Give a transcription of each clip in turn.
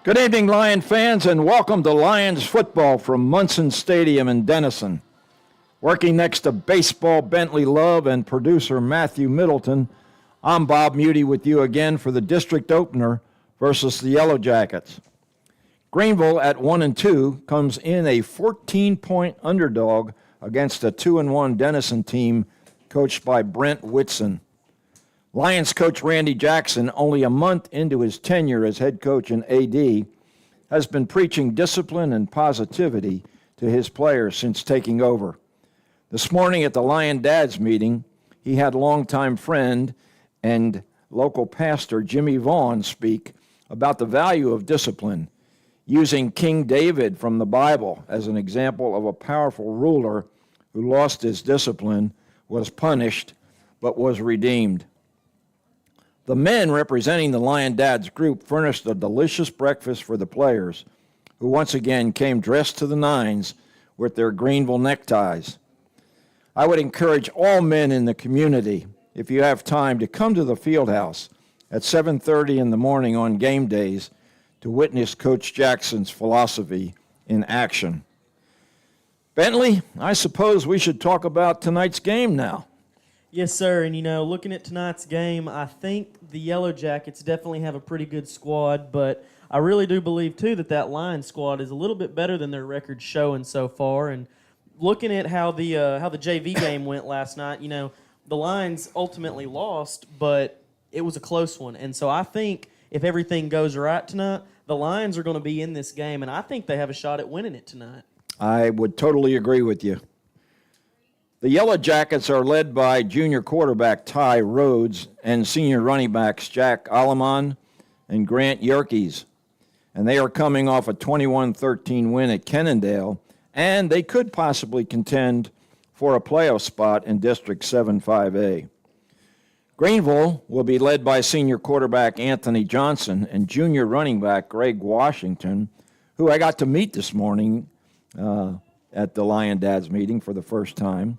Good evening, Lion fans, and welcome to Lions football from Munson Stadium in Denison. Working next to baseball Bentley Love and producer Matthew Middleton, I'm Bob Muty with you again for the district opener versus the Yellowjackets. Greenville at 1-2 comes in a 14-point underdog against a 2-1 Denison team coached by Brent Whitson. Lions coach Randy Jackson, only a month into his tenure as head coach and AD, has been preaching discipline and positivity to his players since taking over. This morning at the Lion Dads meeting, he had longtime friend and local pastor Jimmy Vaughn speak about the value of discipline, using King David from the Bible as an example of a powerful ruler who lost his discipline, was punished, but was redeemed. The men representing the Lion Dads group furnished a delicious breakfast for the players, who once again came dressed to the nines with their Greenville neckties. I would encourage all men in the community, if you have time, to come to the field house at 7:30 in the morning on game days to witness Coach Jackson's philosophy in action. Bentley, I suppose we should talk about tonight's game now. Yes, sir. And, looking at tonight's game, I think the Yellowjackets definitely have a pretty good squad, but I really do believe, too, that Lions squad is a little bit better than their record's showing so far. And looking at how the JV game went last night, the Lions ultimately lost, but it was a close one. And so I think if everything goes right tonight, the Lions are going to be in this game, and I think they have a shot at winning it tonight. I would totally agree with you. The Yellowjackets are led by junior quarterback Ty Rhodes and senior running backs Jack Alleman and Grant Yerkes. And they are coming off a 21-13 win at Kennendale, and they could possibly contend for a playoff spot in District 7-5A. Greenville will be led by senior quarterback Anthony Johnson and junior running back Greg Washington, who I got to meet this morning at the Lion Dads meeting for the first time.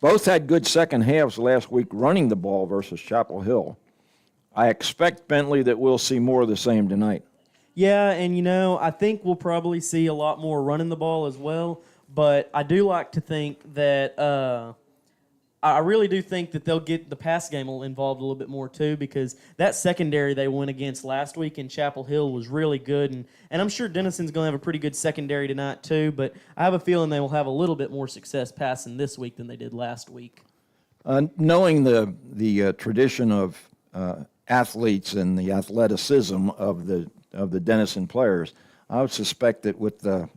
Both had good second halves last week running the ball versus Chapel Hill. I expect, Bentley, that we'll see more of the same tonight. Yeah, and I think we'll probably see a lot more running the ball as well, but I do like to think that I really do think that they'll get the pass game involved a little bit more too, because that secondary they went against last week in Chapel Hill was really good, and I'm sure Denison's going to have a pretty good secondary tonight too, but I have a feeling they will have a little bit more success passing this week than they did last week. Knowing the tradition of athletes and the athleticism of the Denison players, I would suspect that with the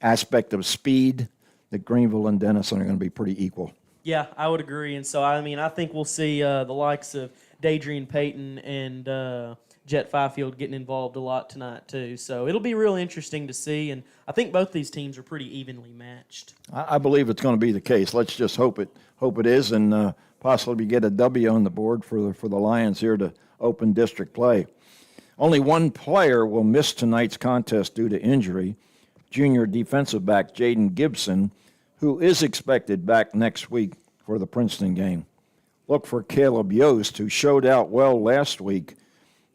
aspect of speed, that Greenville and Denison are going to be pretty equal. Yeah, I would agree. And so, I think we'll see the likes of Dadrian Payton and Jet Fifield getting involved a lot tonight, too. So it'll be real interesting to see. And I think both these teams are pretty evenly matched. I believe it's going to be the case. Let's just hope it is, and possibly get a W on the board for the Lions here to open district play. Only one player will miss tonight's contest due to injury, junior defensive back Jaden Gibson, who is expected back next week for the Princeton game. Look for Caleb Yost, who showed out well last week,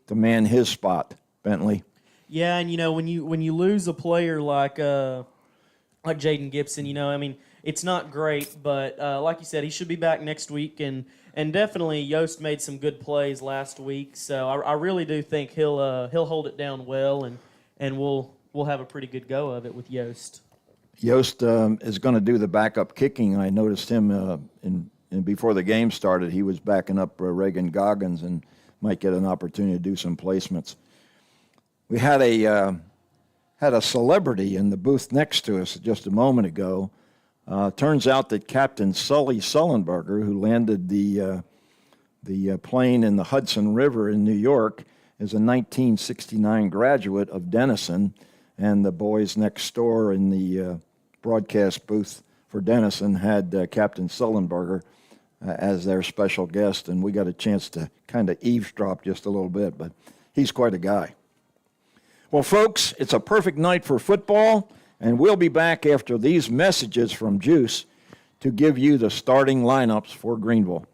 to man his spot. Bentley. Yeah, and when you lose a player like Jaden Gibson, it's not great, but like you said, he should be back next week, and definitely Yost made some good plays last week, so I really do think he'll hold it down well, and we'll have a pretty good go of it with Yost. Yost is going to do the backup kicking. I noticed him before the game started. He was backing up Reagan Goggins and might get an opportunity to do some placements. We had a celebrity in the booth next to us just a moment ago. Turns out that Captain Sully Sullenberger, who landed the plane in the Hudson River in New York, is a 1969 graduate of Denison. And the boys next door in the broadcast booth for Denison had Captain Sullenberger as their special guest, and we got a chance to kind of eavesdrop just a little bit, but he's quite a guy. Well, folks, it's a perfect night for football, and we'll be back after these messages from GEUS to give you the starting lineups for Greenville.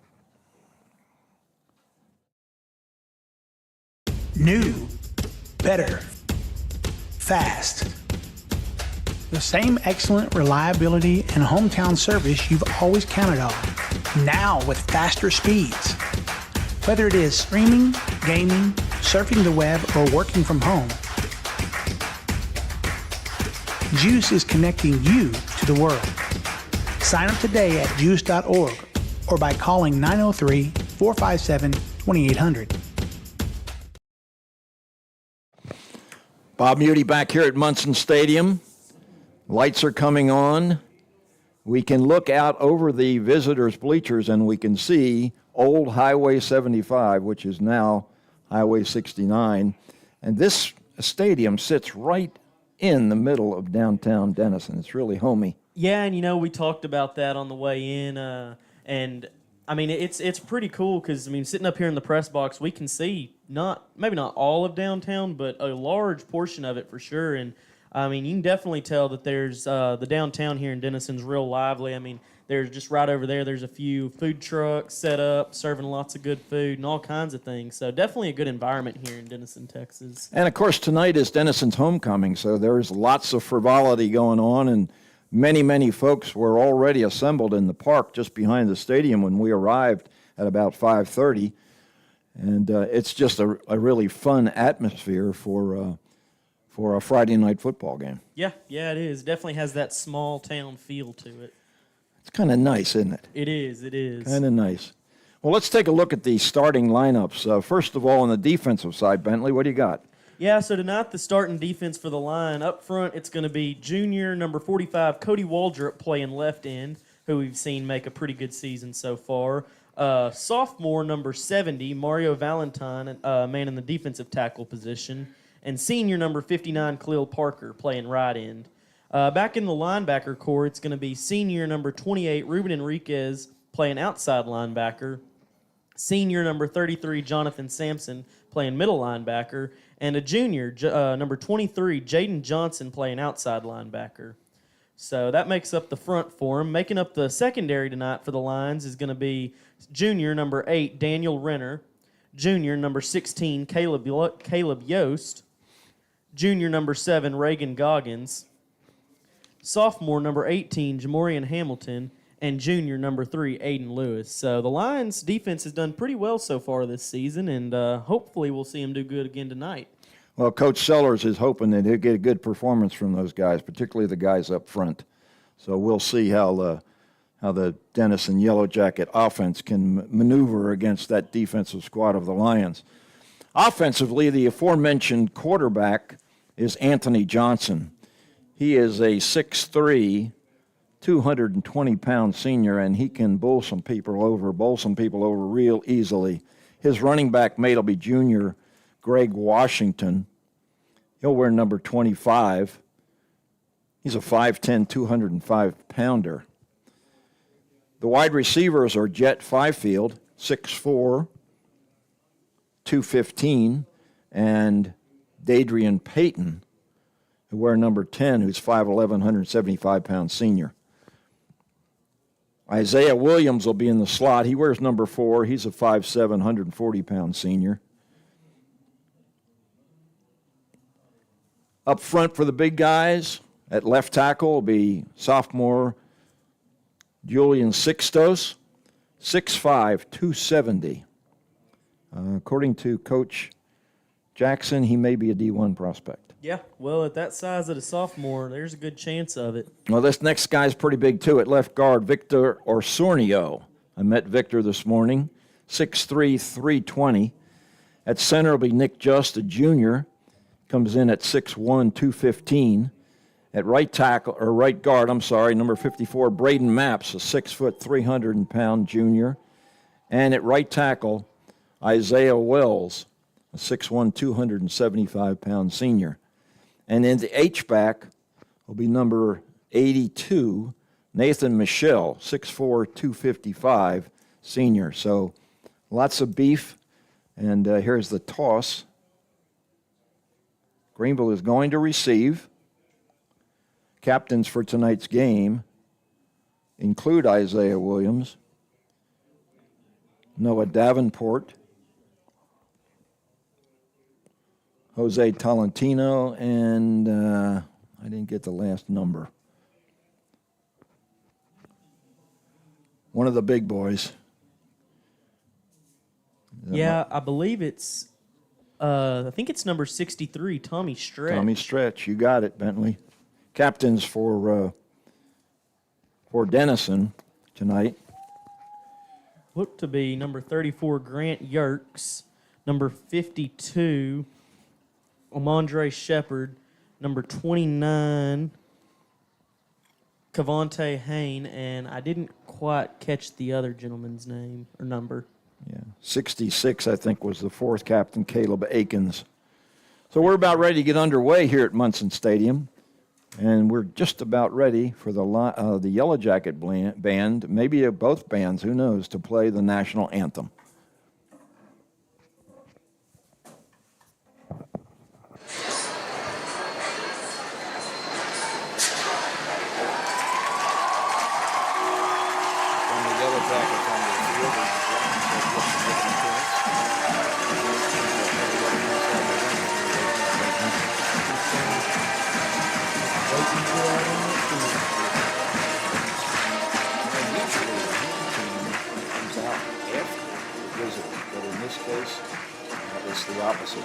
New, better, fast. The same excellent reliability and hometown service you've always counted on, now with faster speeds. Whether it is streaming, gaming, surfing the web, or working from home, GEUS is connecting you to the world. Sign up today at GEUS.org or by calling 903-457-2800. Bob Mutey back here at Munson Stadium. Lights are coming on. We can look out over the visitors' bleachers and we can see old Highway 75, which is now Highway 69. And this stadium sits right in the middle of downtown Denison. It's really homey. Yeah, and we talked about that on the way in, and I mean it's pretty cool because sitting up here in the press box, we can see maybe not all of downtown, but a large portion of it for sure. And you can definitely tell that there's the downtown here in Denison's real lively. There's just right over there. There's a few food trucks set up, serving lots of good food and all kinds of things. So definitely a good environment here in Denison, Texas. And of course, tonight is Denison's homecoming, so there's lots of frivolity going on, and many folks were already assembled in the park just behind the stadium when we arrived at about 5:30. And it's just a really fun atmosphere for a Friday night football game. Yeah, it is. Definitely has that small town feel to it. It's kind of nice, isn't it? It is. Kind of nice. Well, let's take a look at the starting lineups. First of all, on the defensive side, Bentley, what do you got? Yeah, so tonight the starting defense for the line, up front it's going to be junior number 45, Cody Waldrop, playing left end, who we've seen make a pretty good season so far. Sophomore number 70, Mario Valentine, man in the defensive tackle position. And senior number 59, Khalil Parker, playing right end. Back in the linebacker core, it's going to be senior number 28, Ruben Enriquez, playing outside linebacker. Senior number 33, Jonathan Sampson, playing middle linebacker. And a junior, number 23, Jaden Johnson, playing outside linebacker. So that makes up the front for him. Making up the secondary tonight for the Lions is going to be junior number 8, Daniel Renner. Junior number 16, Caleb Yost. Junior number 7, Reagan Goggins. Sophomore number 18, Jamorian Hamilton. And junior number 3, Aiden Lewis. So the Lions' defense has done pretty well so far this season, and hopefully we'll see them do good again tonight. Well, Coach Sellers is hoping that he'll get a good performance from those guys, particularly the guys up front. So we'll see how the Denison Yellowjacket offense can maneuver against that defensive squad of the Lions. Offensively, the aforementioned quarterback is Anthony Johnson. He is a 6'3", 220-pound senior, and he can bowl some people over real easily. His running back mate will be junior Greg Washington. He'll wear number 25. He's a 5'10", 205-pounder. The wide receivers are Jet Fifield, 6'4", 215, and Dadrian Payton, who wear number 10, who's 5'11", 175-pound senior. Isaiah Williams will be in the slot. He wears number 4. He's a 5'7", 140-pound senior. Up front for the big guys, at left tackle will be sophomore Julian Sixtos, 6'5", 270. According to Coach Jackson, he may be a D1 prospect. Yeah, well, at that size of a sophomore, there's a good chance of it. Well, this next guy's pretty big, too. At left guard, Victor Orsornio. I met Victor this morning, 6'3", 320. At center will be Nick Just, a junior. Comes in at 6'1", 215. At right guard, number 54, Braden Maps, a 6', 300-pound junior. And at right tackle, Isaiah Wells, a 6'1", 275-pound senior. And in the H-back will be number 82, Nathan Michelle, 6'4", 255, senior. So lots of beef. And here's the toss. Greenville is going to receive. Captains for tonight's game include Isaiah Williams, Noah Davenport, Jose Tolentino, and I didn't get the last number. One of the big boys. Yeah, I believe it's. I think it's number 63, Tommy Stretch. Tommy Stretch, you got it, Bentley. Captains for Denison tonight. Looked to be number 34, Grant Yerkes. Number 52, Amandre Shepard. Number 29, Cavante Hain. And I didn't quite catch the other gentleman's name or number. Yeah, 66, I think, was the fourth captain, Caleb Akins. So we're about ready to get underway here at Munson Stadium, and we're just about ready for the Yellowjacket band, maybe both bands, who knows, to play the national anthem. Opposite.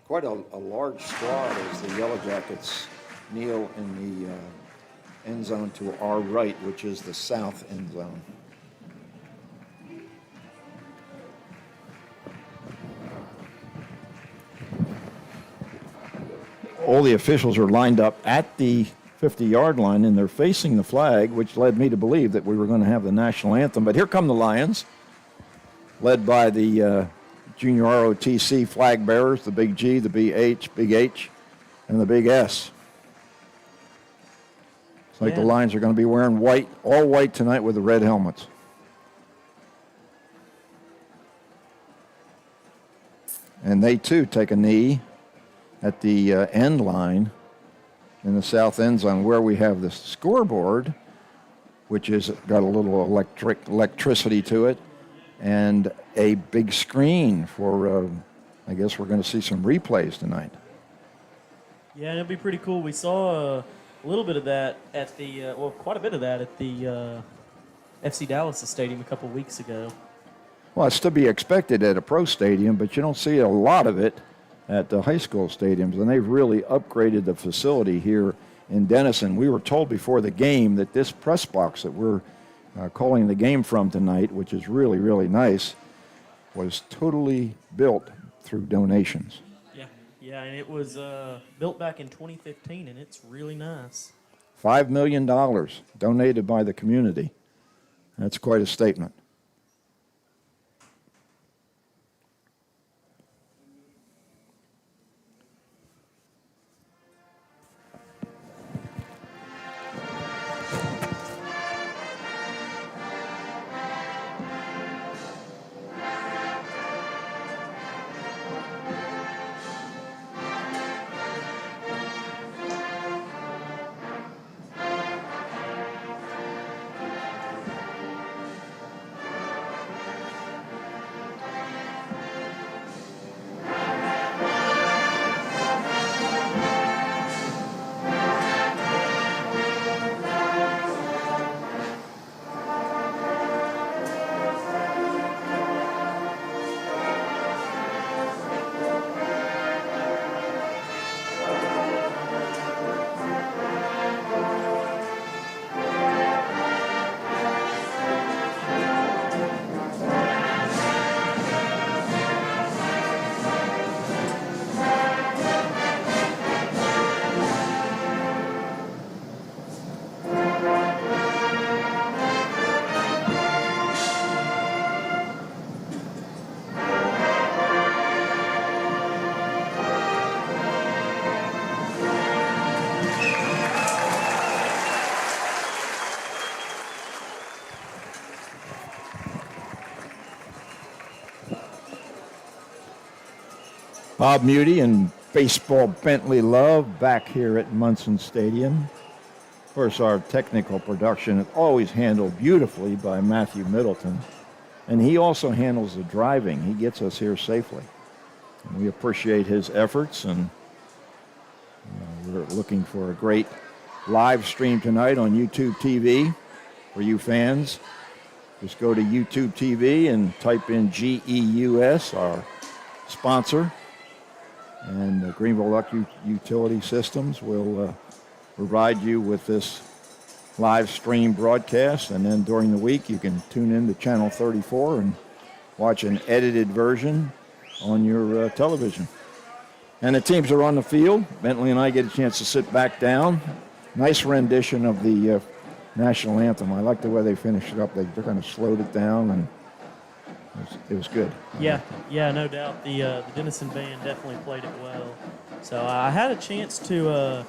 Quite a large squad as the Yellowjackets kneel in the end zone to our right, which is the south end zone. All the officials are lined up at the 50-yard line, and they're facing the flag, which led me to believe that we were going to have the national anthem. But here come the Lions, led by the Junior ROTC flag bearers, the Big G, the Big H, and the Big S. It's like the Lions are going to be wearing white, all white tonight with the red helmets. And they, too, take a knee at the end line in the south end zone where we have the scoreboard, which has got a little electricity to it, and a big screen for, I guess we're going to see some replays tonight. Yeah, and it'll be pretty cool. We saw a little bit of that at the, quite a bit of that at the FC Dallas Stadium a couple weeks ago. Well, it's to be expected at a pro stadium, but you don't see a lot of it at the high school stadiums, and they've really upgraded the facility here in Denison. We were told before the game that this press box that we're calling the game from tonight, which is really, really nice, was totally built through donations. Yeah, and it was built back in 2015, and it's really nice. $5 million donated by the community. That's quite a statement. Bob Muty and Baseball Bentley Love back here at Munson Stadium. Of course, our technical production is always handled beautifully by Matthew Middleton. And he also handles the driving. He gets us here safely. We appreciate his efforts, and we're looking for a great live stream tonight on YouTube TV for you fans. Just go to YouTube TV and type in GEUS, our sponsor, and Greenville Electric Utility Systems will provide you with this live stream broadcast, and then during the week you can tune in to Channel 34 and watch an edited version on your television. And the teams are on the field. Bentley and I get a chance to sit back down. Nice rendition of the national anthem. I like the way they finished it up. They kind of slowed it down, and it was good. Yeah, no doubt. The Denison band definitely played it well. So I had a chance to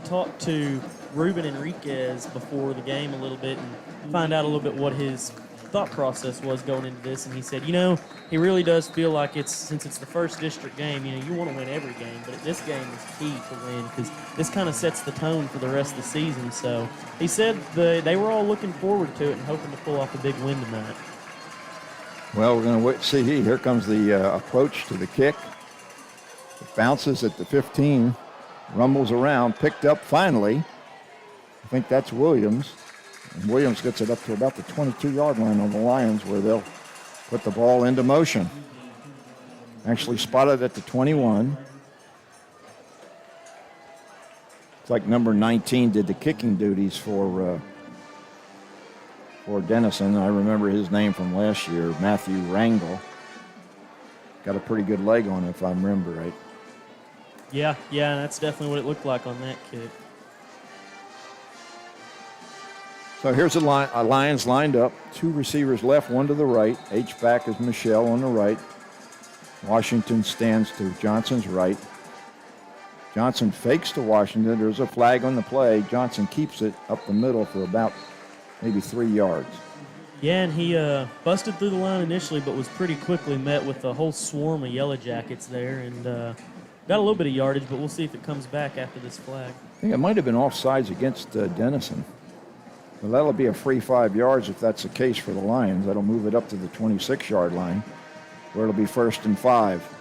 talk to Ruben Enriquez before the game a little bit and find out a little bit what his thought process was going into this. And he said, he really does feel like since it's the first district game, you want to win every game, but this game is key to win because this kind of sets the tone for the rest of the season. So he said they were all looking forward to it and hoping to pull off a big win tonight. Well, we're going to wait and see. Here comes the approach to the kick. It bounces at the 15, rumbles around, picked up finally. I think that's Williams. And Williams gets it up to about the 22-yard line on the Lions, where they'll put the ball into motion. Actually spotted at the 21. It's like number 19 did the kicking duties for Denison. I remember his name from last year, Matthew Rangel. Got a pretty good leg on it, if I remember right. Yeah, that's definitely what it looked like on that kick. So here's the Lions lined up. Two receivers left, one to the right. H-back is Michelle on the right. Washington stands to Johnson's right. Johnson fakes to Washington. There's a flag on the play. Johnson keeps it up the middle for about maybe 3 yards. Yeah, and he busted through the line initially, but was pretty quickly met with a whole swarm of Yellowjackets there, and got a little bit of yardage, but we'll see if it comes back after this flag. I think it might have been offsides against Denison. But that'll be a free 5 yards if that's the case for the Lions. That'll move it up to the 26-yard line, where it'll be 1st and 5.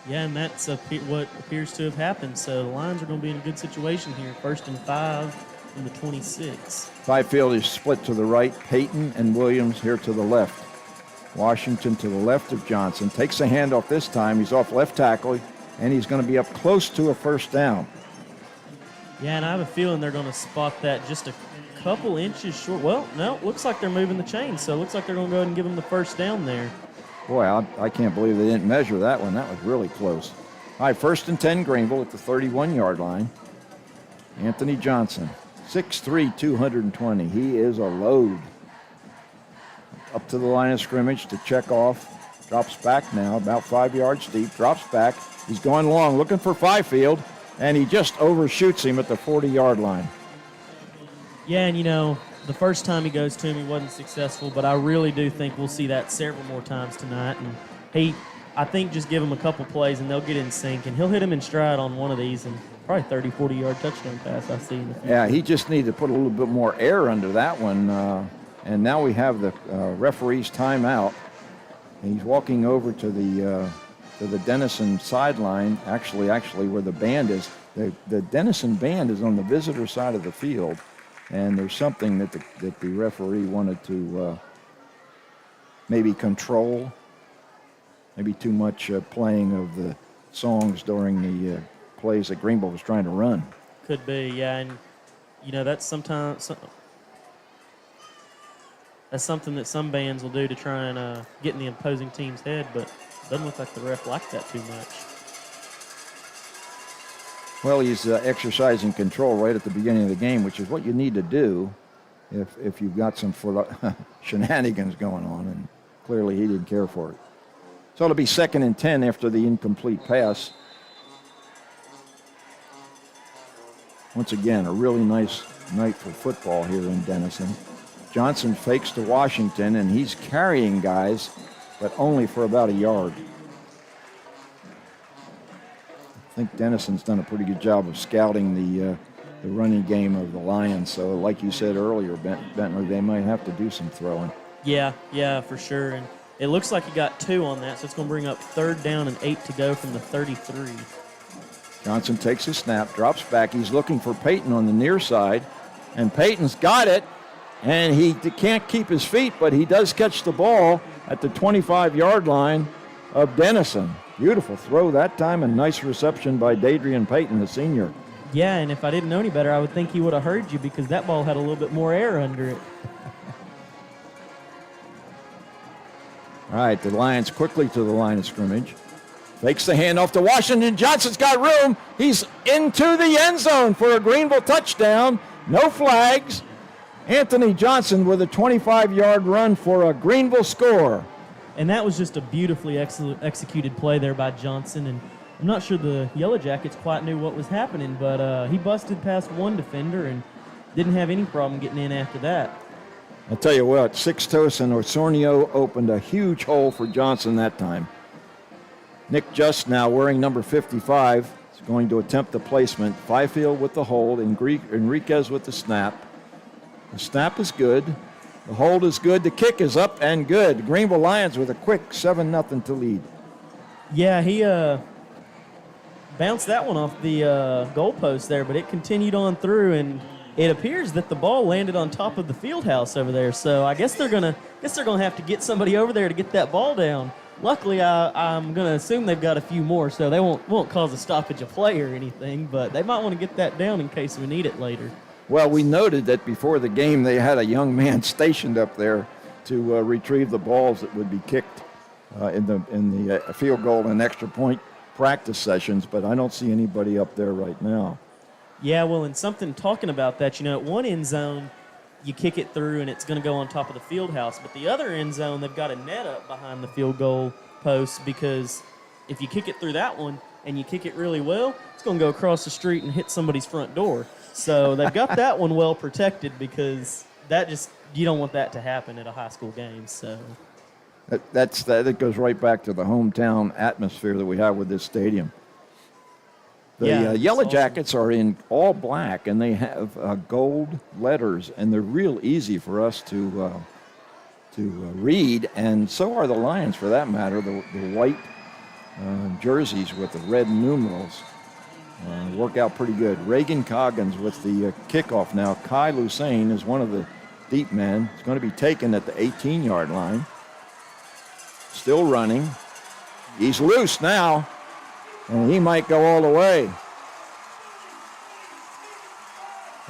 Yeah, and that's what appears to have happened. So the Lions are going to be in a good situation here. 1st and 5 from the 26. Five-field is split to the right. Payton and Williams here to the left. Washington to the left of Johnson. Takes a handoff this time. He's off left tackle, and he's going to be up close to a first down. Yeah, and I have a feeling they're going to spot that just a couple inches short. Well, no, looks like they're moving the chain, so it looks like they're going to go ahead and give him the first down there. Boy, I can't believe they didn't measure that one. That was really close. All right, 1st and 10 Greenville at the 31-yard line. Anthony Johnson, 6'3", 220. He is a load. Up to the line of scrimmage to check off. Drops back now, about 5 yards deep. Drops back. He's going long, looking for Fifield, and he just overshoots him at the 40-yard line. Yeah, and the first time he goes to him, he wasn't successful, but I really do think we'll see that several more times tonight. And I think just give him a couple plays and they'll get in sync, and he'll hit him in stride on one of these, and probably 30, 40-yard touchdown pass I see in the future. Yeah, he just needed to put a little bit more air under that one. And now we have the referee's timeout. And he's walking over to the Denison sideline, actually where the band is. The Denison band is on the visitor side of the field. And there's something that the referee wanted to maybe control, maybe too much playing of the songs during the plays that Greenville was trying to run. Could be, yeah, and that's something that some bands will do to try and get in the opposing team's head, but it doesn't look like the ref liked that too much. Well, he's exercising control right at the beginning of the game, which is what you need to do if you've got some shenanigans going on, and clearly he didn't care for it. So it'll be 2nd and 10 after the incomplete pass. Once again, a really nice night for football here in Denison. Johnson fakes to Washington, and he's carrying guys, but only for about a yard. I think Denison's done a pretty good job of scouting the running game of the Lions. So like you said earlier, Bentley, they might have to do some throwing. Yeah, for sure. And It looks like he got 2 on that, so it's going to bring up 3rd down and 8 to go from the 33. Johnson takes a snap, drops back. He's looking for Peyton on the near side, and Peyton's got it, and he can't keep his feet, but he does catch the ball at the 25-yard line of Denison. Beautiful throw that time, and nice reception by Dadrian Peyton, the senior. Yeah, and if I didn't know any better, I would think he would have heard you because that ball had a little bit more air under it. All right, the Lions quickly to the line of scrimmage. Fakes the handoff to Washington. Johnson's got room. He's into the end zone for a Greenville touchdown. No flags. Anthony Johnson with a 25-yard run for a Greenville score. And that was just a beautifully executed play there by Johnson. And I'm not sure the Yellowjackets quite knew what was happening, but he busted past one defender and didn't have any problem getting in after that. I'll tell you what, Sixtos and Osornio opened a huge hole for Johnson that time. Nick Just now wearing number 55 is going to attempt the placement. Fifield with the hold, Enriquez with the snap. The snap is good. The hold is good. The kick is up and good. Greenville Lions with a quick 7-0 to lead. Yeah, he bounced that one off the goalpost there, but it continued on through, and it appears that the ball landed on top of the field house over there. So I guess they're gonna have to get somebody over there to get that ball down. Luckily, I'm gonna assume they've got a few more, so they won't cause a stoppage of play or anything. But they might want to get that down in case we need it later. Well, we noted that before the game they had a young man stationed up there to retrieve the balls that would be kicked in the field goal and extra point practice sessions, but I don't see anybody up there right now. Yeah, well, and something talking about that, at one end zone, you kick it through and it's going to go on top of the field house, but the other end zone, they've got a net up behind the field goal post because if you kick it through that one and you kick it really well, it's going to go across the street and hit somebody's front door. So they've got that one well protected because you don't want that to happen at a high school game. So that goes right back to the hometown atmosphere that we have with this stadium. The Yellowjackets are in all black, and they have gold letters, and they're real easy for us to read, and so are the Lions for that matter. The white jerseys with the red numerals work out pretty good. Reagan Coggins with the kickoff now. Kai Lusain is one of the deep men. It's going to be taken at the 18-yard line. Still running. He's loose now. And he might go all the way.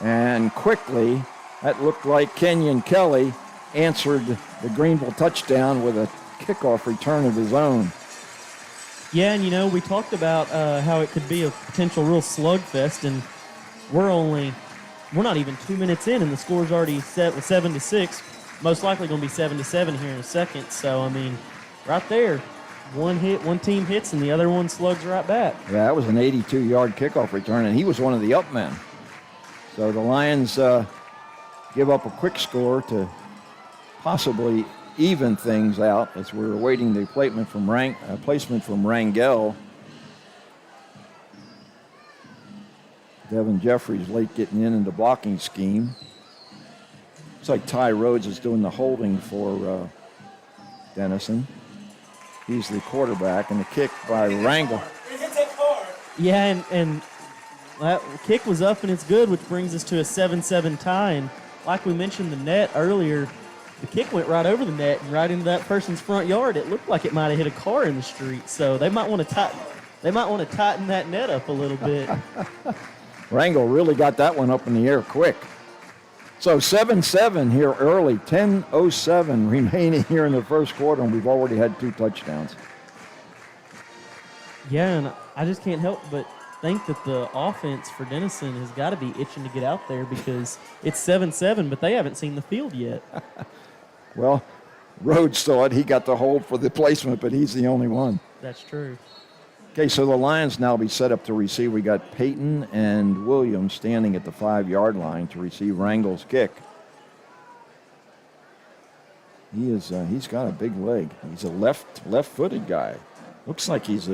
And quickly, that looked like Kenyon Kelly answered the Greenville touchdown with a kickoff return of his own. Yeah, and we talked about how it could be a potential real slugfest, and we're not even 2 minutes in, and the score's already set with 7-6. Most likely going to be 7-7 here in a second. So, right there. One team hits, and the other one slugs right back. Yeah, that was an 82-yard kickoff return, and he was one of the up men. So the Lions give up a quick score to possibly even things out as we're awaiting the placement from Rangel. Devin Jeffries late getting in the blocking scheme. Looks like Ty Rhodes is doing the holding for Denison. He's the quarterback, and the kick by Rangel. Yeah, and that kick was up, and it's good, which brings us to a 7-7 tie. And like we mentioned the net earlier, the kick went right over the net and right into that person's front yard. It looked like it might have hit a car in the street, so they might want to tighten that net up a little bit. Rangel really got that one up in the air quick. So 7-7 here early, 10:07 remaining here in the first quarter, and we've already had 2 touchdowns. Yeah, and I just can't help but think that the offense for Denison has got to be itching to get out there because it's 7-7, but they haven't seen the field yet. Well, Rhodes saw it. He got the hold for the placement, but he's the only one. That's true. Okay, so the Lions now be set up to receive. We got Peyton and Williams standing at the 5-yard line to receive Rangel's kick. He's got a big leg. He's a left-footed guy. Looks like he's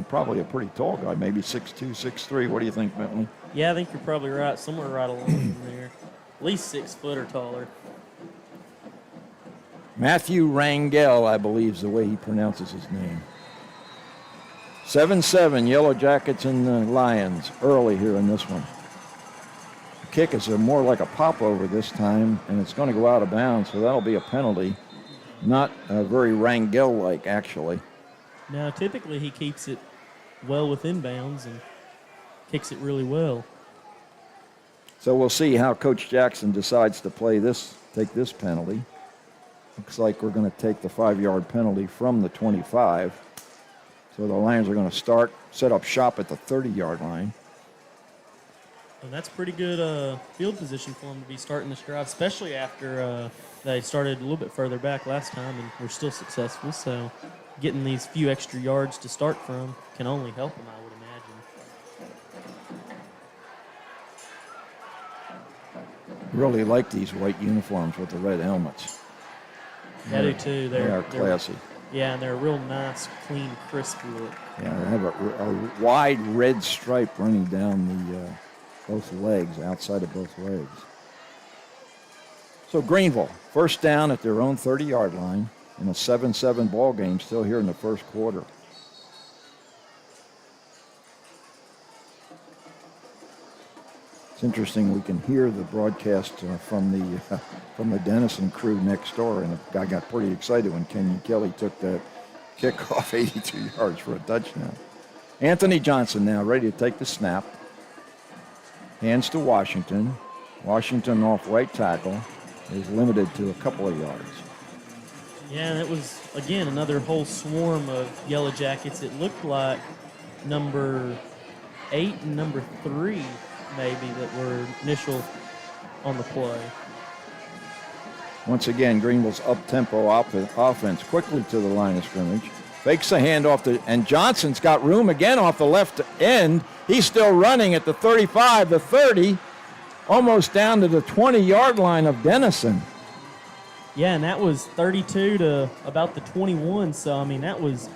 probably a pretty tall guy, maybe 6'2", 6'3". What do you think, Bentley? Yeah, I think you're probably right. Somewhere right along there. At least 6 foot or taller. Matthew Rangel, I believe is the way he pronounces his name. 7-7, Yellowjackets and the Lions early here in this one. The kick is more like a popover this time, and it's going to go out of bounds, so that'll be a penalty. Not very Rangel-like, actually. Now, typically he keeps it well within bounds and kicks it really well. So we'll see how Coach Jackson decides to take this penalty. Looks like we're going to take the 5-yard penalty from the 25. So the Lions are going to set up shop at the 30-yard line. And that's pretty good field position for them to be starting this drive, especially after they started a little bit further back last time and were still successful. So getting these few extra yards to start from can only help them, I would imagine. Really like these white uniforms with the red helmets. I do too. They are classy. Yeah, and they're a real nice, clean, crisp look. Yeah, they have a wide red stripe running down both legs, outside of both legs. So Greenville, first down at their own 30-yard line in a 7-7 ball game, still here in the first quarter. It's interesting, we can hear the broadcast from the Denison crew next door, and the guy got pretty excited when Kenyon Kelly took that kickoff 82 yards for a touchdown. Anthony Johnson now ready to take the snap. Hands to Washington. Washington off right tackle is limited to a couple of yards. Yeah, and it was, again, another whole swarm of Yellowjackets. It looked like number 8 and number 3 maybe that were initial on the play. Once again, Greenville's up-tempo offense quickly to the line of scrimmage. Fakes a handoff and Johnson's got room again off the left end. He's still running at the 35, the 30, almost down to the 20-yard line of Denison. Yeah, and that was 32 to about the 21. So, I mean, that was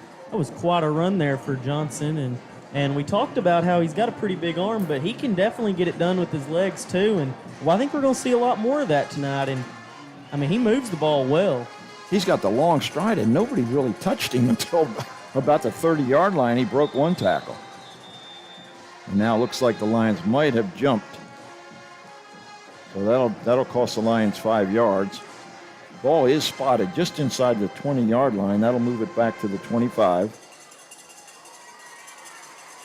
quite a run there for Johnson. And we talked about how he's got a pretty big arm, but he can definitely get it done with his legs too. And I think we're going to see a lot more of that tonight. And, I mean, he moves the ball well. He's got the long stride, and nobody really touched him until about the 30-yard line. He broke one tackle. And now it looks like the Lions might have jumped. So that'll cost the Lions 5 yards. Ball is spotted just inside the 20-yard line. That'll move it back to the 25.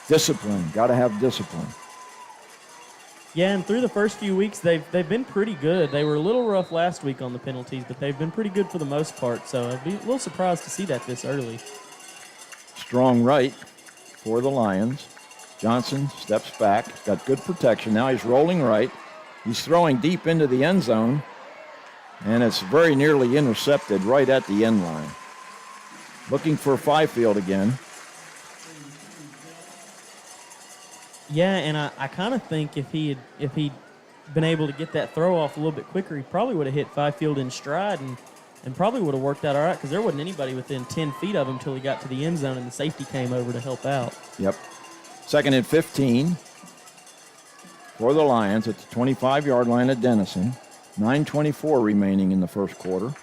Discipline. Got to have discipline. Yeah, and through the first few weeks, they've been pretty good. They were a little rough last week on the penalties, but they've been pretty good for the most part. So I'd be a little surprised to see that this early. Strong right for the Lions. Johnson steps back. Got good protection. Now he's rolling right. He's throwing deep into the end zone, and it's very nearly intercepted right at the end line. Looking for Fifield again. Yeah, and I kind of think if he'd been able to get that throw off a little bit quicker, he probably would have hit Fifield in stride and probably would have worked out all right because there wasn't anybody within 10 feet of him until he got to the end zone and the safety came over to help out. Yep. 2nd and 15 for the Lions at the 25-yard line at Denison. 9:24 remaining in the first quarter.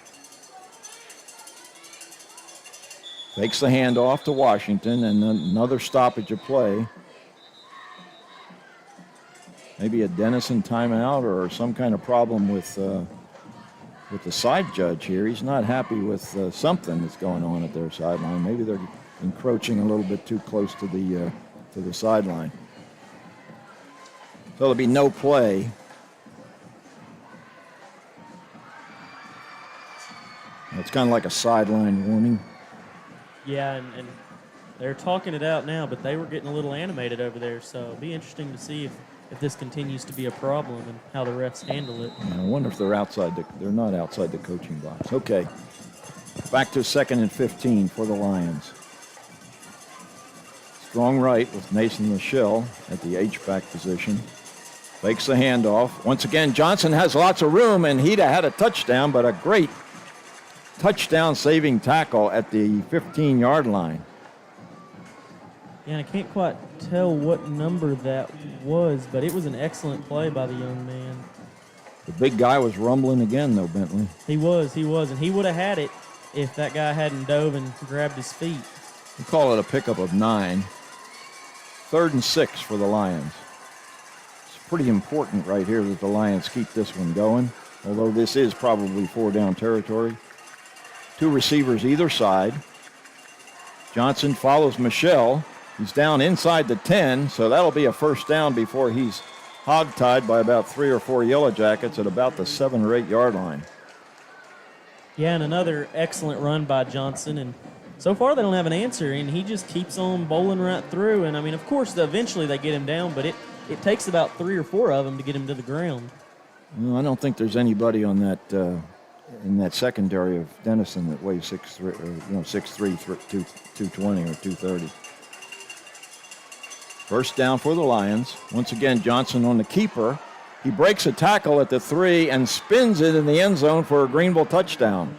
Takes the handoff to Washington and another stoppage of play. Maybe a Denison timeout or some kind of problem with the side judge here. He's not happy with something that's going on at their sideline. Maybe they're encroaching a little bit too close to the sideline. So there'll be no play. It's kind of like a sideline warning. Yeah, and they're talking it out now, but they were getting a little animated over there. So it'll be interesting to see if this continues to be a problem and how the refs handle it. I wonder if they're they're not outside the coaching box. Okay. Back to 2nd and 15 for the Lions. Strong right with Mason Michelle at the H-back position. Fakes the handoff. Once again, Johnson has lots of room, and he'd have had a touchdown, but a great touchdown-saving tackle at the 15-yard line. Yeah, I can't quite tell what number that was, but it was an excellent play by the young man. The big guy was rumbling again, though, Bentley. He was, and he would have had it if that guy hadn't dove and grabbed his feet. We call it a pickup of 9. 3rd and 6 for the Lions. It's pretty important right here that the Lions keep this one going, although this is probably 4-down territory. 2 receivers either side. Johnson follows Michelle. He's down inside the 10, so that'll be a first down before he's hogtied by about 3 or 4 Yellowjackets at about the 7 or 8 yard line. Yeah, and another excellent run by Johnson, and so far they don't have an answer, and he just keeps on bowling right through. And I mean, of course, eventually they get him down, but it takes about 3 or 4 of them to get him to the ground. No, I don't think there's anybody on that in that secondary of Denison that weighs 6'3", 220 or 230. First down for the Lions. Once again, Johnson on the keeper. He breaks a tackle at the 3 and spins it in the end zone for a Greenville touchdown.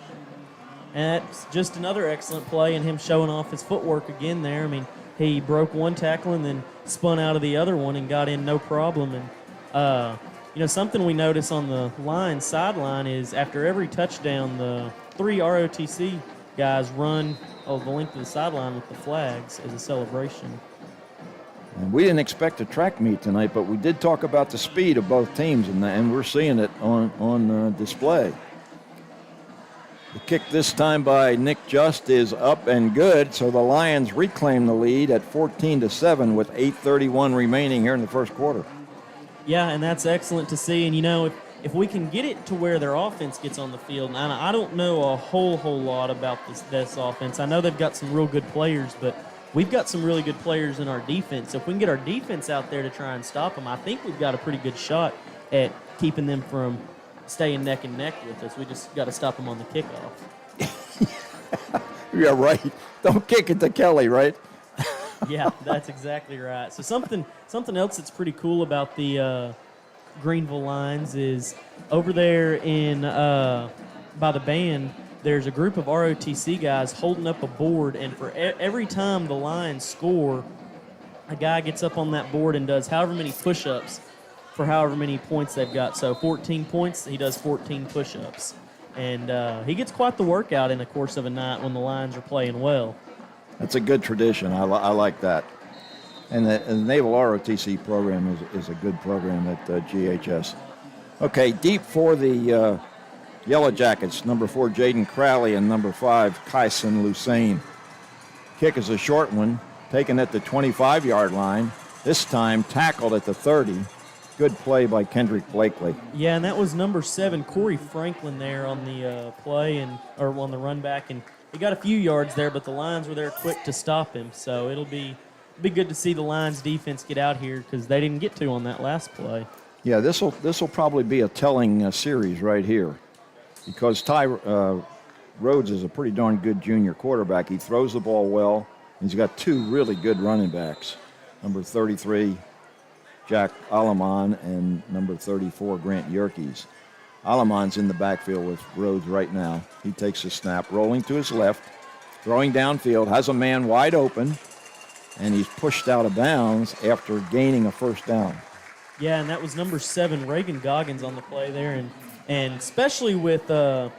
And that's just another excellent play, and him showing off his footwork again there. I mean, he broke one tackle and then spun out of the other one and got in no problem. And, something we notice on the Lions sideline is after every touchdown, the 3 ROTC guys run the length of the sideline with the flags as a celebration. And we didn't expect a track meet tonight, but we did talk about the speed of both teams, and we're seeing it on display. The kick this time by Nick Just is up and good, so the Lions reclaim the lead at 14-7 with 8:31 remaining here in the first quarter. Yeah, and that's excellent to see. And, if we can get it to where their offense gets on the field, and I don't know a whole lot about this offense. I know they've got some real good players, but we've got some really good players in our defense. So if we can get our defense out there to try and stop them, I think we've got a pretty good shot at keeping them from staying neck and neck with us. We just got to stop them on the kickoff. Yeah, right. Don't kick it to Kelly, right? Yeah, that's exactly right. So something else that's pretty cool about the Greenville Lions is over there in by the band, there's a group of ROTC guys holding up a board, and for every time the Lions score, a guy gets up on that board and does however many push-ups for however many points they've got. So 14 points, he does 14 push-ups. And he gets quite the workout in the course of a night when the Lions are playing well. That's a good tradition. I like that. And the Naval ROTC program is a good program at GHS. Okay, deep for the Yellowjackets, number 4, Jaden Crowley, and number 5, Kyson Lusain. Kick is a short one, taken at the 25-yard line. This time tackled at the 30. Good play by Kendrick Blakely. Yeah, and that was number 7, Corey Franklin, there on the play or on the run back, and he got a few yards there, but the Lions were there quick to stop him. So it'll be good to see the Lions defense get out here because they didn't get to on that last play. Yeah, this will probably be a telling series right here, because Ty Rhodes is a pretty darn good junior quarterback. He throws the ball well. He's got 2 really good running backs, number 33, Jack Alamon, and number 34, Grant Yerkes. Alamon's in the backfield with Rhodes right now. He takes a snap, rolling to his left, throwing downfield, has a man wide open, and he's pushed out of bounds after gaining a first down. Yeah, and that was number 7, Reagan Goggins, on the play there, and especially with Jaden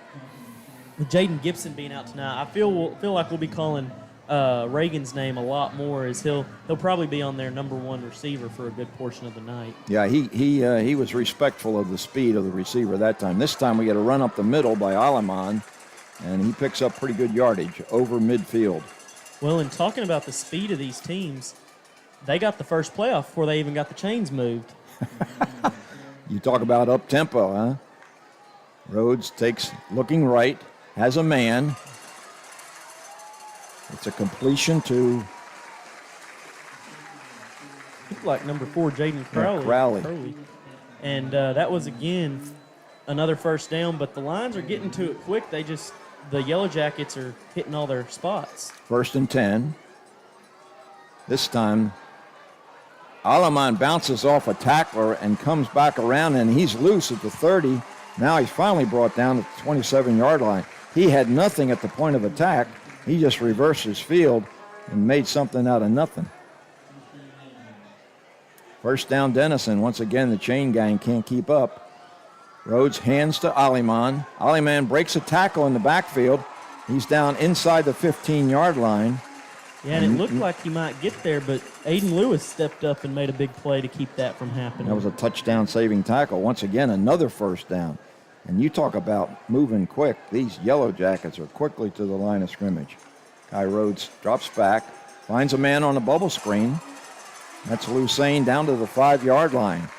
Gibson being out tonight, I feel like we'll be calling Reagan's name a lot more, as he'll probably be on their number 1 receiver for a good portion of the night. Yeah, he was respectful of the speed of the receiver that time. This time we get a run up the middle by Alamon, and he picks up pretty good yardage over midfield. Well, in talking about the speed of these teams, they got the first playoff before they even got the chains moved. You talk about up-tempo, huh? Rhodes takes, looking right, has a man. It's a completion to Like number 4, Jaden Crowley. Yeah, Crowley. And that was, again, another first down, but the Lions are getting to it quick. The Yellowjackets are hitting all their spots. 1st and 10. This time, Alamon bounces off a tackler and comes back around, and he's loose at the 30. Now he's finally brought down at the 27-yard line. He had nothing at the point of attack. He just reversed his field and made something out of nothing. First down, Denison. Once again, the chain gang can't keep up. Rhodes hands to Aliman. Aliman breaks a tackle in the backfield. He's down inside the 15-yard line. Yeah, and it looked like he might get there, but Aiden Lewis stepped up and made a big play to keep that from happening. That was a touchdown-saving tackle. Once again, another first down. And you talk about moving quick. These Yellowjackets are quickly to the line of scrimmage. Kai Rhodes drops back, finds a man on the bubble screen. That's Lucane down to the 5-yard line.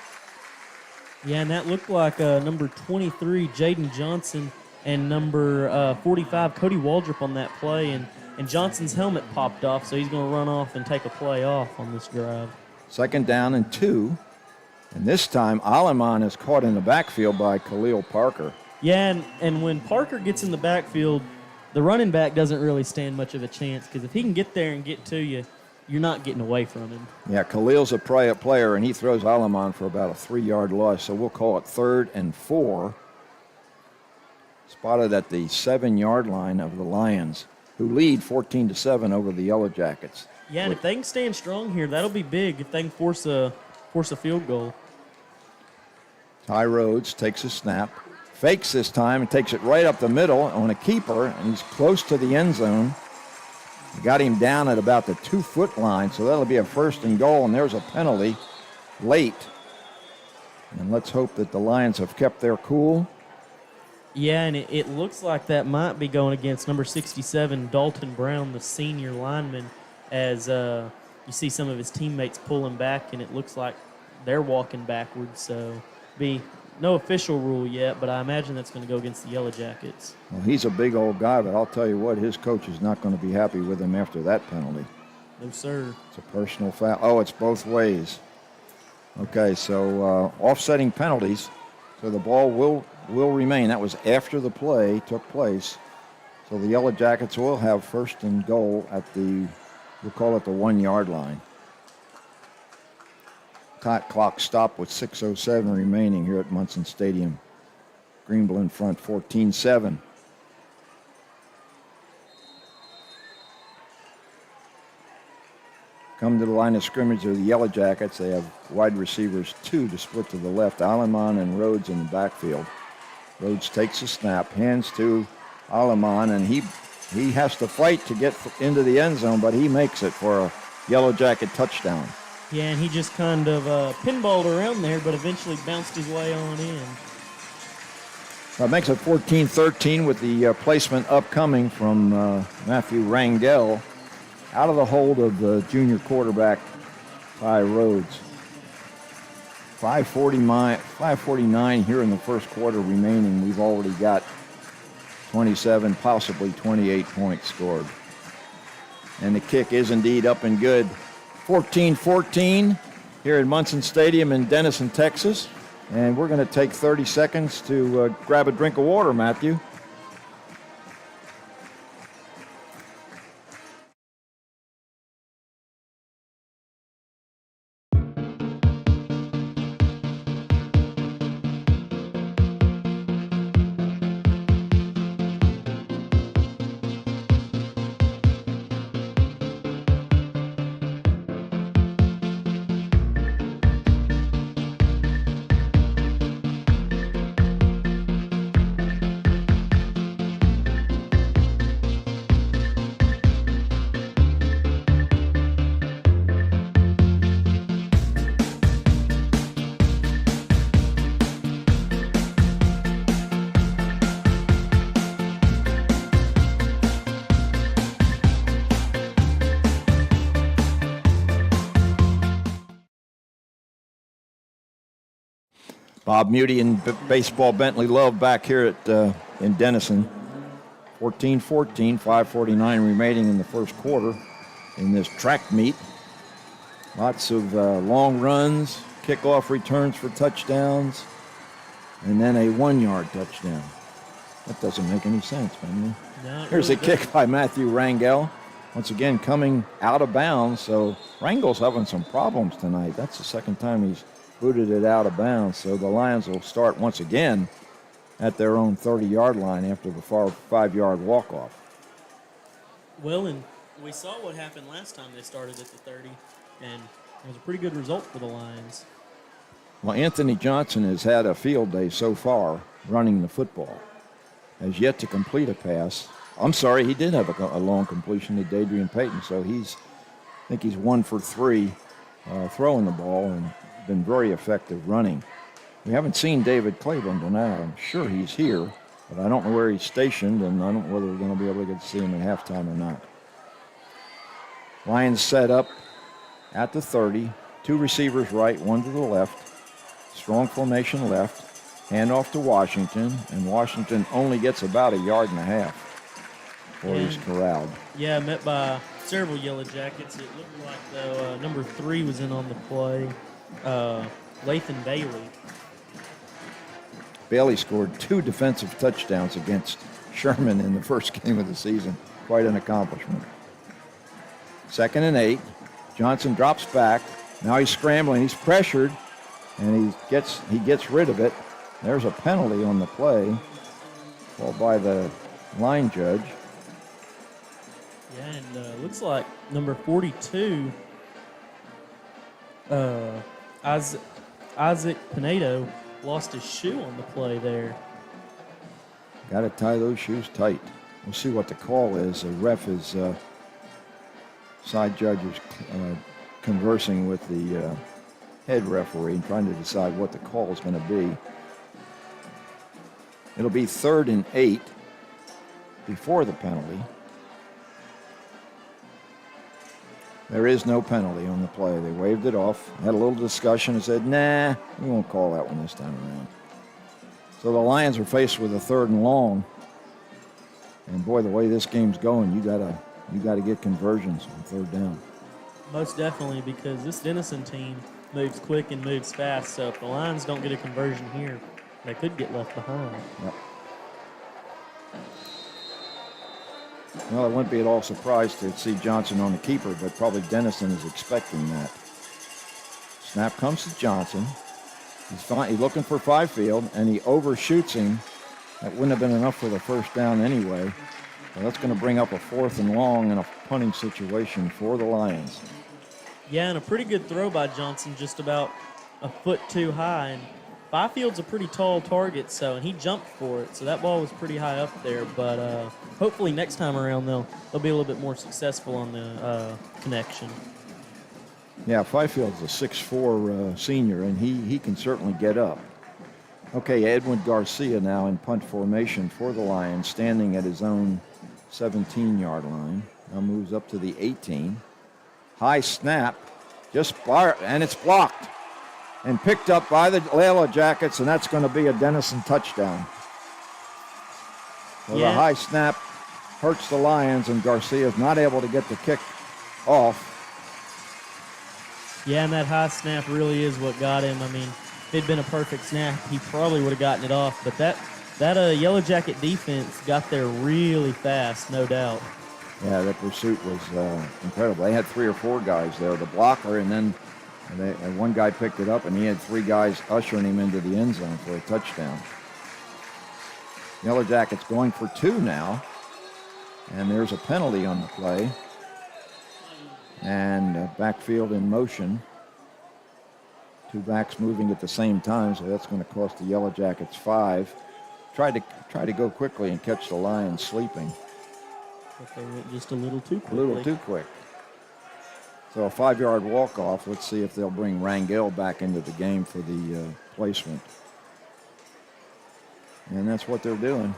Yeah, and that looked like number 23, Jaden Johnson, and number 45, Cody Waldrop on that play. And Johnson's helmet popped off, so he's going to run off and take a play off on this drive. 2nd down and 2. And this time, Aliman is caught in the backfield by Khalil Parker. Yeah, and when Parker gets in the backfield, the running back doesn't really stand much of a chance because if he can get there and get to you, you're not getting away from him. Yeah, Khalil's a player, and he throws Aliman for about a 3-yard loss, so we'll call it 3rd and 4. Spotted at the 7-yard line of the Lions, who lead 14-7 over the Yellowjackets. Yeah, and if they can stand strong here, that'll be big if they can force a field goal. Ty Rhodes takes a snap, fakes this time, and takes it right up the middle on a keeper, and he's close to the end zone. Got him down at about the 2-foot line, so that'll be a 1st and goal, and there's a penalty late. And let's hope that the Lions have kept their cool. Yeah, and it looks like that might be going against number 67, Dalton Brown, the senior lineman, as you see some of his teammates pulling back, and it looks like they're walking backwards. So be no official rule yet, but I imagine that's going to go against the Yellowjackets. Well, he's a big old guy, but I'll tell you what, his coach is not going to be happy with him after that penalty. No, sir. It's a personal foul. Oh, it's both ways. Okay, so offsetting penalties. So the ball will remain. That was after the play took place. So the Yellowjackets will have 1st and goal at the, we'll call it the 1-yard line. Clock stopped with 6:07 remaining here at Munson Stadium. Greenville in front, 14-7. Come to the line of scrimmage of the Yellowjackets. They have wide receivers 2 to split to the left. Aliman and Rhodes in the backfield. Rhodes takes a snap, hands to Aliman, and he has to fight to get into the end zone, but he makes it for a Yellowjacket touchdown. Yeah, and he just kind of pinballed around there, but eventually bounced his way on in. That makes it 14-13 with the placement upcoming from Matthew Rangel out of the hold of the junior quarterback, Ty Rhodes. 5:49 here in the first quarter remaining. We've already got 27, possibly 28 points scored. And the kick is indeed up and good. 14-14 here at Munson Stadium in Denison, Texas. And we're going to take 30 seconds to grab a drink of water, Matthew. Bob Muty and Baseball Bentley Love back here at in Denison. 14-14, 5:49 remaining in the first quarter in this track meet. Lots of long runs, kickoff returns for touchdowns, and then a 1-yard touchdown. That doesn't make any sense, man. No, Here's really a kick by Matthew Rangel. Once again, coming out of bounds. So Rangel's having some problems tonight. That's the second time he's booted it out of bounds. So the Lions will start once again at their own 30-yard line after the 5-yard walk-off. Well, and we saw what happened last time they started at the 30, and it was a pretty good result for the Lions. Well, Anthony Johnson has had a field day so far running the football. Has yet to complete a pass. I'm sorry, he did have a long completion to Dadrian Payton, so I think he's 1 for 3 throwing the ball and been very effective running. We haven't seen David Claiborne tonight. I'm sure he's here, but I don't know where he's stationed, and I don't know whether we're going to be able to get to see him at halftime or not. Lions set up at the 30. 2 receivers right, 1 to the left. Strong formation left. Handoff to Washington, and Washington only gets about 1.5 yards before he's corralled. Yeah, met by several Yellowjackets. It looked like, though, number 3 was in on the play, Lathan Bailey. Bailey scored 2 defensive touchdowns against Sherman in the first game of the season. Quite an accomplishment. 2nd and 8. Johnson drops back. Now he's scrambling. He's pressured, and he gets rid of it. There's a penalty on the play called by the line judge. Yeah, and looks like number 42, Isaac Pinedo, lost his shoe on the play there. Got to tie those shoes tight. We'll see what the call is. The ref is, side judge is conversing with the head referee and trying to decide what the call is going to be. It'll be 3rd and 8 before the penalty. There is no penalty on the play. They waved it off, had a little discussion and said, nah, we won't call that one this time around. So the Lions are faced with a 3rd and long. And boy, the way this game's going, you gotta get conversions on 3rd down. Most definitely, because this Denison team moves quick and moves fast. So if the Lions don't get a conversion here, they could get left behind. Yep. Well, I wouldn't be at all surprised to see Johnson on the keeper, but probably Denison is expecting that. Snap comes to Johnson. He's looking for Fifield, and he overshoots him. That wouldn't have been enough for the 1st down anyway. So that's going to bring up a 4th and long and a punting situation for the Lions. Yeah, and a pretty good throw by Johnson, just about a foot too high. And Byfield's a pretty tall target, and he jumped for it. So that ball was pretty high up there. But hopefully next time around they'll be a little bit more successful on the connection. Yeah, Fifield's a 6'4" senior, and he can certainly get up. Okay, Edwin Garcia now in punt formation for the Lions, standing at his own 17-yard line. Now moves up to the 18. High snap, and it's blocked and picked up by the Yellowjackets, and that's going to be a Denison touchdown. So the high snap hurts the Lions, and Garcia's not able to get the kick off. Yeah, and that high snap really is what got him. I mean, if it'd been a perfect snap, he probably would have gotten it off. But that Yellowjacket defense got there really fast, no doubt. Yeah, the pursuit was incredible. They had 3 or 4 guys there, the blocker, and then one guy picked it up, and he had 3 guys ushering him into the end zone for a touchdown. Yellowjackets going for 2 now, and there's a penalty on the play. And backfield in motion. 2 backs moving at the same time, so that's going to cost the Yellowjackets 5. Try to go quickly and catch the Lions sleeping. But they went just a little too quickly. A little too quick. So a 5-yard walk-off. Let's see if they'll bring Rangel back into the game for the placement. And that's what they're doing.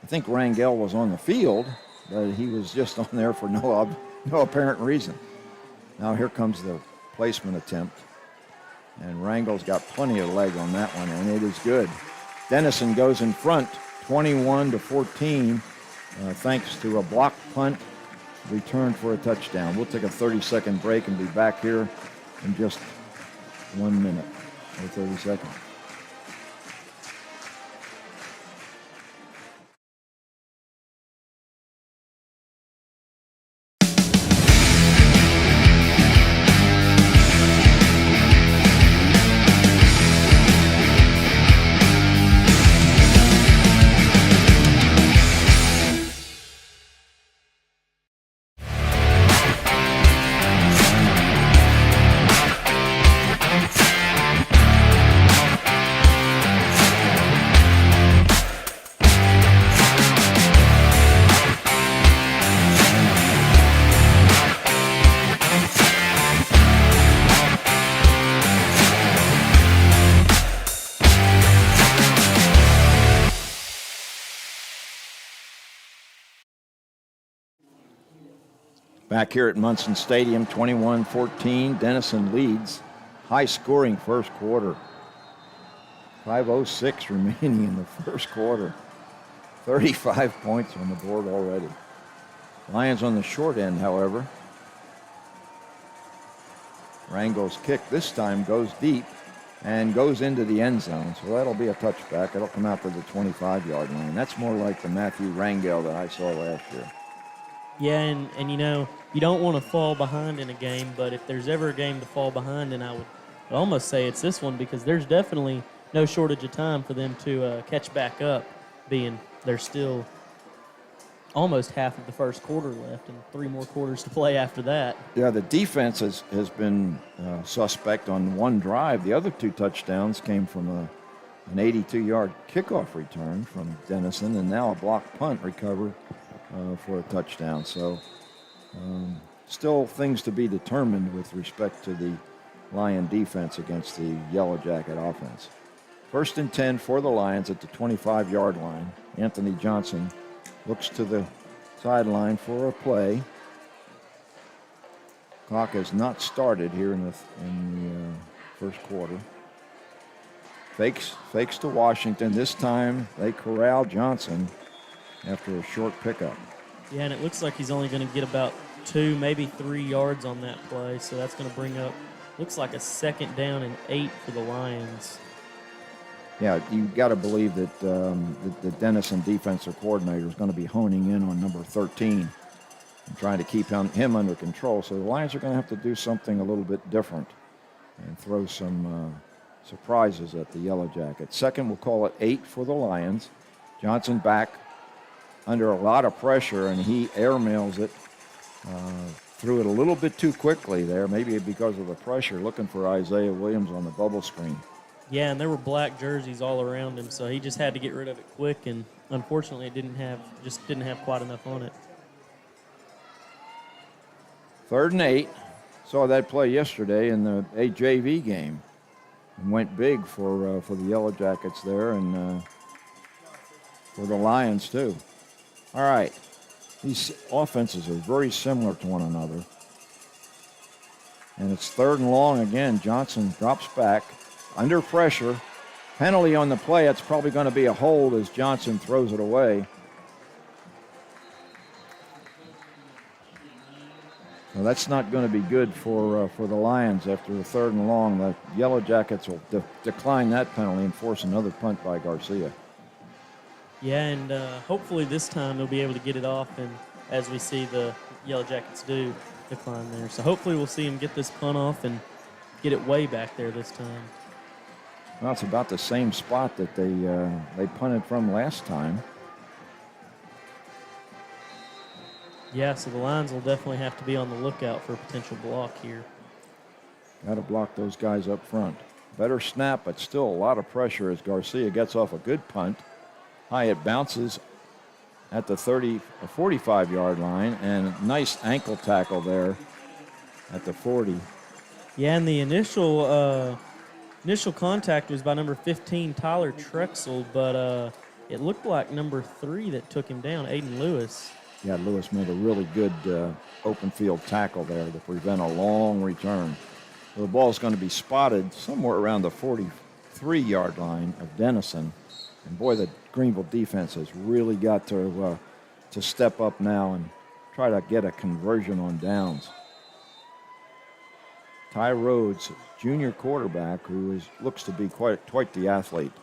I think Rangel was on the field, but he was just on there for no apparent reason. Now here comes the placement attempt. And Rangel's got plenty of leg on that one, and it is good. Denison goes in front, 21-14, thanks to a blocked punt returned for a touchdown. We'll take a 30-second break and be back here in just 1 minute or 30 seconds. Back here at Munson Stadium, 21-14. Denison leads. High-scoring first quarter. 5:06 remaining in the first quarter. 35 points on the board already. Lions on the short end, however. Rango's kick this time goes deep and goes into the end zone. So that'll be a touchback. It'll come out to the 25-yard line. That's more like the Matthew Rangel that I saw last year. Yeah, and you know, you don't want to fall behind in a game, but if there's ever a game to fall behind, and I would almost say it's this one, because there's definitely no shortage of time for them to catch back up, being there's still almost half of the first quarter left and 3 more quarters to play after that. Yeah, the defense has been suspect on one drive. The other 2 touchdowns came from an 82-yard kickoff return from Denison, and now a blocked punt recovered for a touchdown. So still things to be determined with respect to the Lion defense against the Yellow Jacket offense. 1st and 10 for the Lions at the 25-yard line. Anthony Johnson looks to the sideline for a play. Clock has not started here in the first quarter. Fakes to Washington. This time they corral Johnson after a short pickup. Yeah, and it looks like he's only going to get about 2, maybe 3 yards on that play, so that's going to bring up, looks like a 2nd down and 8 for the Lions. Yeah, you got to believe that the Denison defensive coordinator is going to be honing in on number 13 and trying to keep him under control. So the Lions are going to have to do something a little bit different and throw some surprises at the Yellow Jackets. Second, we'll call it 8 for the Lions. Johnson back under a lot of pressure, and he airmails it. Threw it a little bit too quickly there, maybe because of the pressure, looking for Isaiah Williams on the bubble screen. Yeah, and there were black jerseys all around him, so he just had to get rid of it quick, and unfortunately it didn't have quite enough on it. 3rd and 8. Saw that play yesterday in the AJV game and went big for the Yellow Jackets there and for the Lions too. All right, these offenses are very similar to one another. And it's 3rd and long again. Johnson drops back. Under pressure, penalty on the play. It's probably going to be a hold as Johnson throws it away. Well, that's not going to be good for the Lions after the 3rd and long. The Yellow Jackets will decline that penalty and force another punt by Garcia. Yeah, and hopefully this time they'll be able to get it off, and as we see the Yellow Jackets do, decline there. So hopefully we'll see him get this punt off and get it way back there this time. Well, it's about the same spot that they punted from last time. Yeah, so the Lions will definitely have to be on the lookout for a potential block here. Got to block those guys up front. Better snap, but still a lot of pressure as Garcia gets off a good punt. High, it bounces at the 45-yard line, and nice ankle tackle there at the 40. Yeah, and the initial contact was by number 15, Tyler Trexel, but it looked like number 3 that took him down, Aiden Lewis. Yeah, Lewis made a really good open field tackle there to prevent a long return. So the ball is going to be spotted somewhere around the 43-yard line of Denison. And boy, the Greenville defense has really got to step up now and try to get a conversion on downs. Ty Rhodes, junior quarterback, who looks to be quite the athlete,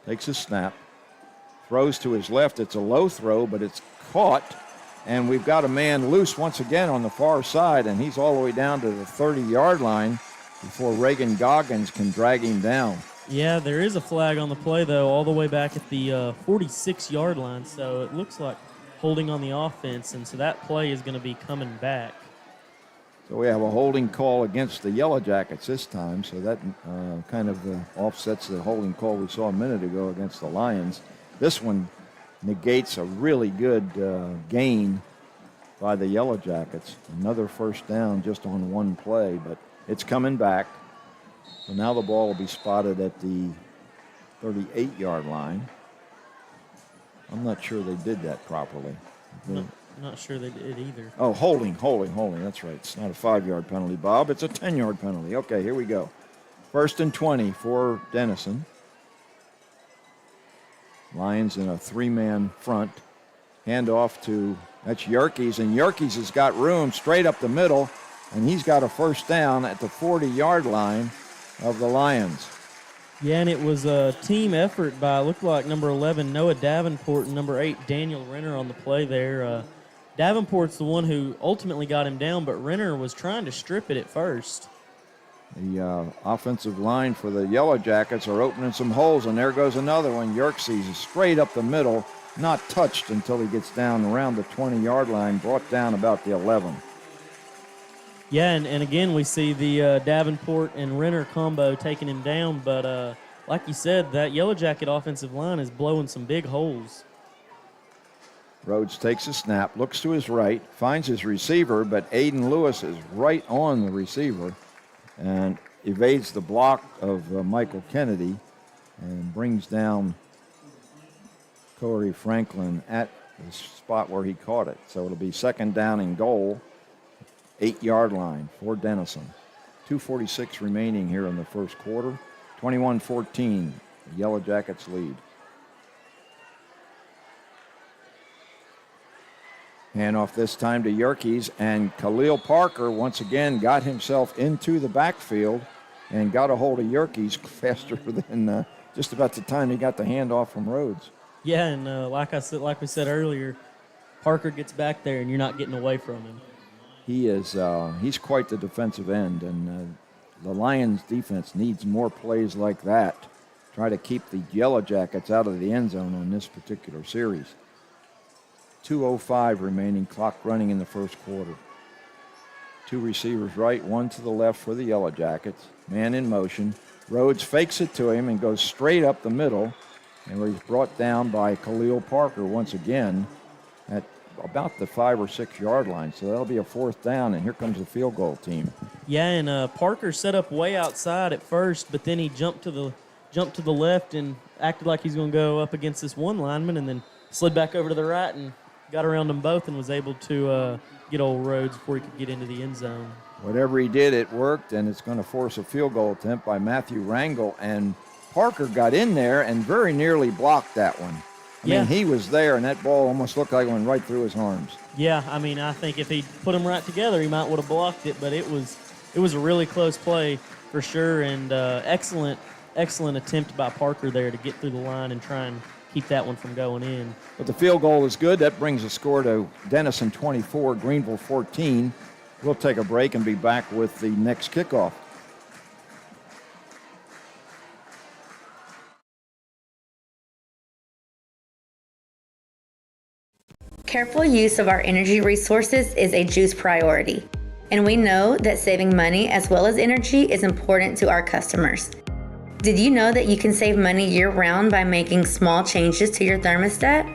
takes a snap, throws to his left. It's a low throw, but it's caught. And we've got a man loose once again on the far side, and he's all the way down to the 30-yard line before Reagan Goggins can drag him down. Yeah, there is a flag on the play, though, all the way back at the 46-yard line. So it looks like holding on the offense, and so that play is going to be coming back. So we have a holding call against the Yellow Jackets this time, so that kind of offsets the holding call we saw a minute ago against the Lions. This one negates a really good gain by the Yellow Jackets. Another first down just on one play, but it's coming back. So now the ball will be spotted at the 38-yard line. I'm not sure they did that properly. I'm not sure they did either. Oh, holding. That's right. It's not a 5-yard penalty, Bob. It's a 10-yard penalty. Okay, here we go. 1st and 20 for Denison. Lions in a 3-man front. Handoff to, that's Yerkes, and Yerkes has got room straight up the middle, and he's got a first down at the 40-yard line of the Lions. Yeah, and it was a team effort by, looked like, number 11, Noah Davenport, and number 8, Daniel Renner on the play there. Davenport's the one who ultimately got him down, but Renner was trying to strip it at first. The offensive line for the Yellowjackets are opening some holes, and there goes another one. Yerkes is straight up the middle, not touched until he gets down around the 20-yard line, brought down about the 11. Yeah, and again, we see the Davenport and Renner combo taking him down, but like you said, that Yellowjacket offensive line is blowing some big holes. Rhodes takes a snap, looks to his right, finds his receiver, but Aiden Lewis is right on the receiver and evades the block of Michael Kennedy and brings down Corey Franklin at the spot where he caught it. So it'll be 2nd down and goal, 8-yard line for Denison. 2:46 remaining here in the first quarter. 21-14, the Yellowjackets lead. Handoff this time to Yerkes, and Khalil Parker once again got himself into the backfield and got a hold of Yerkes faster than just about the time he got the handoff from Rhodes. Yeah, and like we said earlier, Parker gets back there, and you're not getting away from him. He's quite the defensive end, and the Lions defense needs more plays like that. Try to keep the Yellowjackets out of the end zone on this particular series. 2:05 remaining, clock running in the first quarter. 2 receivers right, 1 to the left for the Yellowjackets. Man in motion. Rhodes fakes it to him and goes straight up the middle, and he's brought down by Khalil Parker once again at about the 5 or 6 yard line. So that'll be a 4th down, and here comes the field goal team. Yeah, and Parker set up way outside at first, but then he jumped to the left and acted like he's going to go up against this one lineman, and then slid back over to the right and got around them both and was able to get old Rhodes before he could get into the end zone. Whatever he did, it worked, and it's going to force a field goal attempt by Matthew Rangel. And Parker got in there and very nearly blocked that one. I mean, he was there, and that ball almost looked like it went right through his arms. Yeah, I mean, I think if he put them right together, he might would have blocked it, but it was a really close play for sure, and excellent attempt by Parker there to get through the line and try and keep that one from going in. But the field goal is good. That brings the score to Denison 24, Greenville 14. We'll take a break and be back with the next kickoff. Careful use of our energy resources is a GEUS priority, and we know that saving money as well as energy is important to our customers. Did you know that you can save money year-round by making small changes to your thermostat?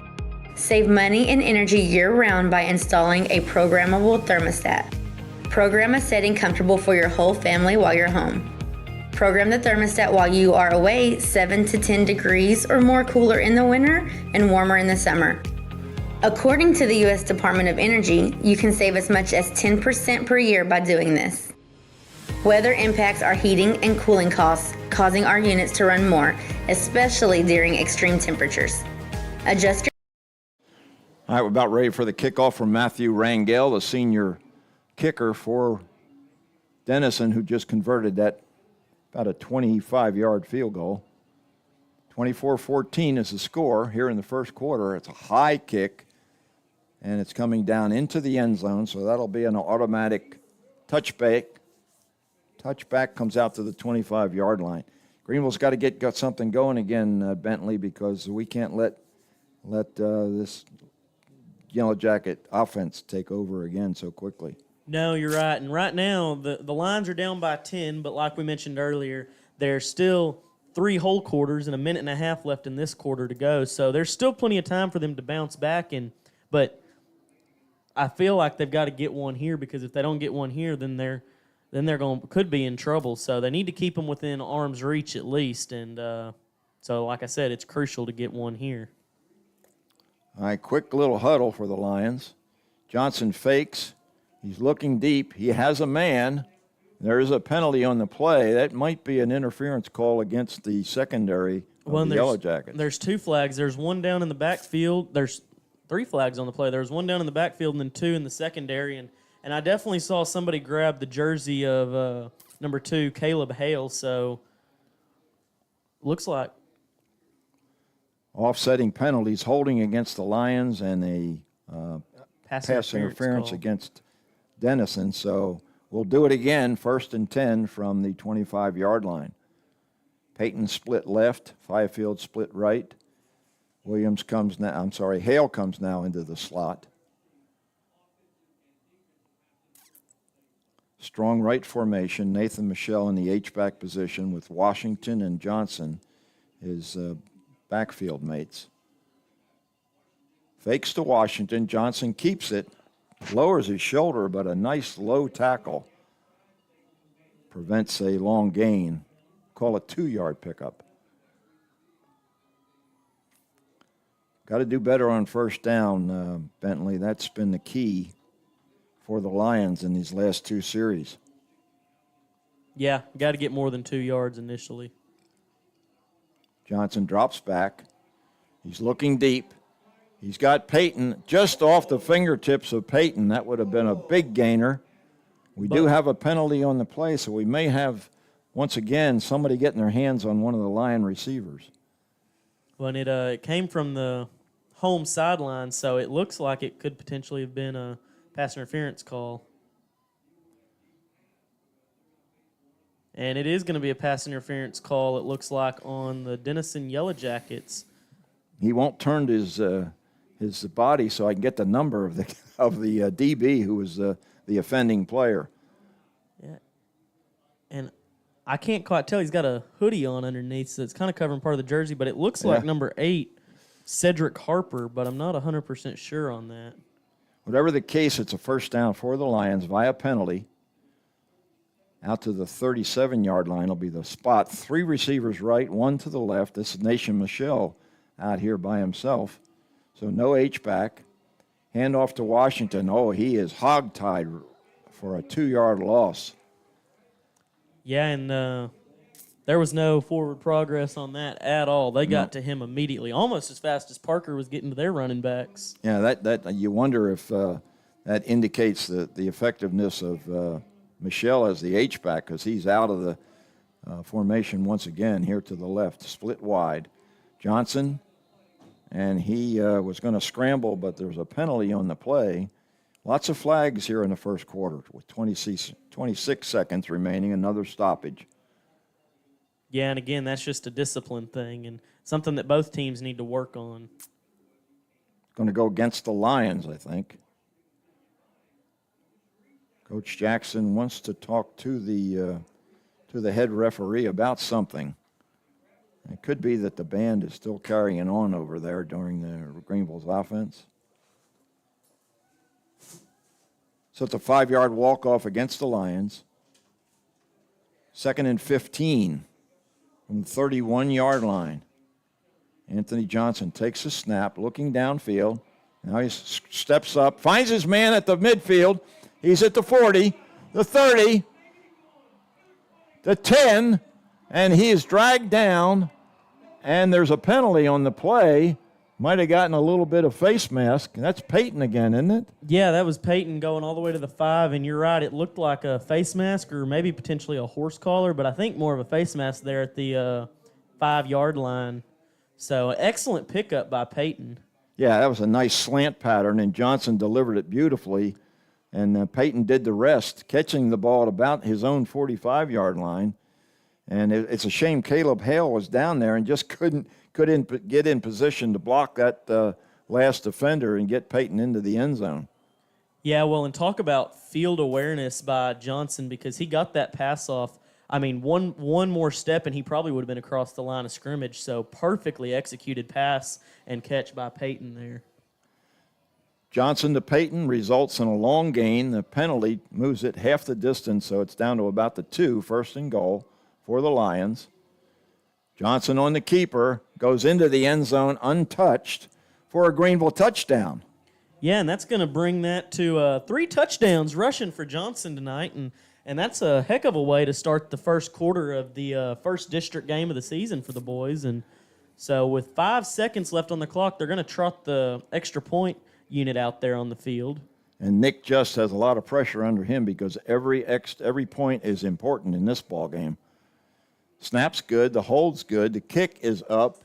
Save money and energy year-round by installing a programmable thermostat. Program a setting comfortable for your whole family while you're home. Program the thermostat while you are away 7 to 10 degrees or more cooler in the winter and warmer in the summer. According to the U.S. Department of Energy, you can save as much as 10% per year by doing this. Weather impacts our heating and cooling costs, causing our units to run more, especially during extreme temperatures. Adjust your... All right, we're about ready for the kickoff from Matthew Rangel, the senior kicker for Denison, who just converted that about a 25-yard field goal. 24-14 is the score here in the first quarter. It's a high kick, and it's coming down into the end zone, so that'll be an automatic touchback. Touchback comes out to the 25-yard line. Greenville's got to get something going again, Bentley, because we can't let this Yellowjacket offense take over again so quickly. No, you're right. And right now, the lines are down by 10, but like we mentioned earlier, there's still 3 whole quarters and a minute and a half left in this quarter to go. So there's still plenty of time for them to bounce back. But I feel like they've got to get one here, because if they don't get one here, then they're could be in trouble. So they need to keep them within arm's reach at least. And so, like I said, it's crucial to get one here. All right, quick little huddle for the Lions. Johnson fakes. He's looking deep. He has a man. There is a penalty on the play. That might be an interference call against the secondary of the Yellowjackets. There's 2 flags. There's one down in the backfield. There's 3 flags on the play. There's one down in the backfield and then 2 in the secondary. And I definitely saw somebody grab the jersey of number 2, Caleb Hale. So looks like Offsetting penalties, holding against the Lions, and a pass interference against Denison. So we'll do it again, 1st and 10 from the 25-yard line. Peyton split left, Fifield split right. Hale comes now into the slot. Strong right formation, Nathan Michelle in the H-back position with Washington and Johnson, his backfield mates. Fakes to Washington, Johnson keeps it, lowers his shoulder, but a nice low tackle prevents a long gain. Call it 2-yard pickup. Got to do better on first down, Bentley. That's been the key for the Lions in these last 2 series. Yeah, got to get more than 2 yards initially. Johnson drops back. He's looking deep. He's got Peyton just off the fingertips of Peyton. That would have been a big gainer. We do have a penalty on the play, so we may have, once again, somebody getting their hands on one of the Lion receivers. Well, and it came from the home sideline, so it looks like it could potentially have been a pass interference call. And it is going to be a pass interference call, it looks like, on the Denison Yellowjackets. He won't turn his body so I can get the number of the DB who was the offending player. Yeah. And I can't quite tell. He's got a hoodie on underneath, so it's kind of covering part of the jersey, but it looks like number 8, Cedric Harper, but I'm not 100% sure on that. Whatever the case, it's a first down for the Lions via penalty. Out to the 37-yard line will be the spot. 3 receivers right, 1 to the left. This is Nation Michelle out here by himself. So no H-back. Handoff to Washington. Oh, he is hogtied for a 2-yard loss. Yeah, and there was no forward progress on that at all. They got to him immediately, almost as fast as Parker was getting to their running backs. Yeah, that you wonder if that indicates the effectiveness of Michelle as the H-back, because he's out of the formation once again here to the left, split wide. Johnson, and he was going to scramble, but there's a penalty on the play. Lots of flags here in the first quarter with 26 seconds remaining, another stoppage. Yeah, and again, that's just a discipline thing and something that both teams need to work on. Going to go against the Lions, I think. Coach Jackson wants to talk to the head referee about something. It could be that the band is still carrying on over there during the Greenville's offense. So it's a 5-yard walk-off against the Lions. 2nd and 15 from the 31-yard line. Anthony Johnson takes a snap, looking downfield. Now he steps up, finds his man at the midfield. He's at the 40, the 30, the 10, and he is dragged down, and there's a penalty on the play. Might have gotten a little bit of face mask. That's Peyton again, isn't it? Yeah, that was Peyton going all the way to the 5, and you're right, it looked like a face mask or maybe potentially a horse collar, but I think more of a face mask there at the 5-yard line. So excellent pickup by Peyton. Yeah, that was a nice slant pattern, and Johnson delivered it beautifully. And Peyton did the rest, catching the ball at about his own 45-yard line. And it's a shame Caleb Hale was down there and just couldn't get in position to block that last defender and get Peyton into the end zone. Yeah, well, and talk about field awareness by Johnson, because he got that pass off. I mean, one more step and he probably would have been across the line of scrimmage. So perfectly executed pass and catch by Peyton there. Johnson to Peyton results in a long gain. The penalty moves it half the distance, so it's down to about the 2, 1st and goal for the Lions. Johnson on the keeper, goes into the end zone untouched for a Greenville touchdown. Yeah, and that's going to bring that to 3 touchdowns rushing for Johnson tonight, and that's a heck of a way to start the first quarter of the first district game of the season for the boys. And so with 5 seconds left on the clock, they're going to trot the extra point unit out there on the field. And Nick just has a lot of pressure under him because every point is important in this ball game. Snap's good, the hold's good, the kick is up,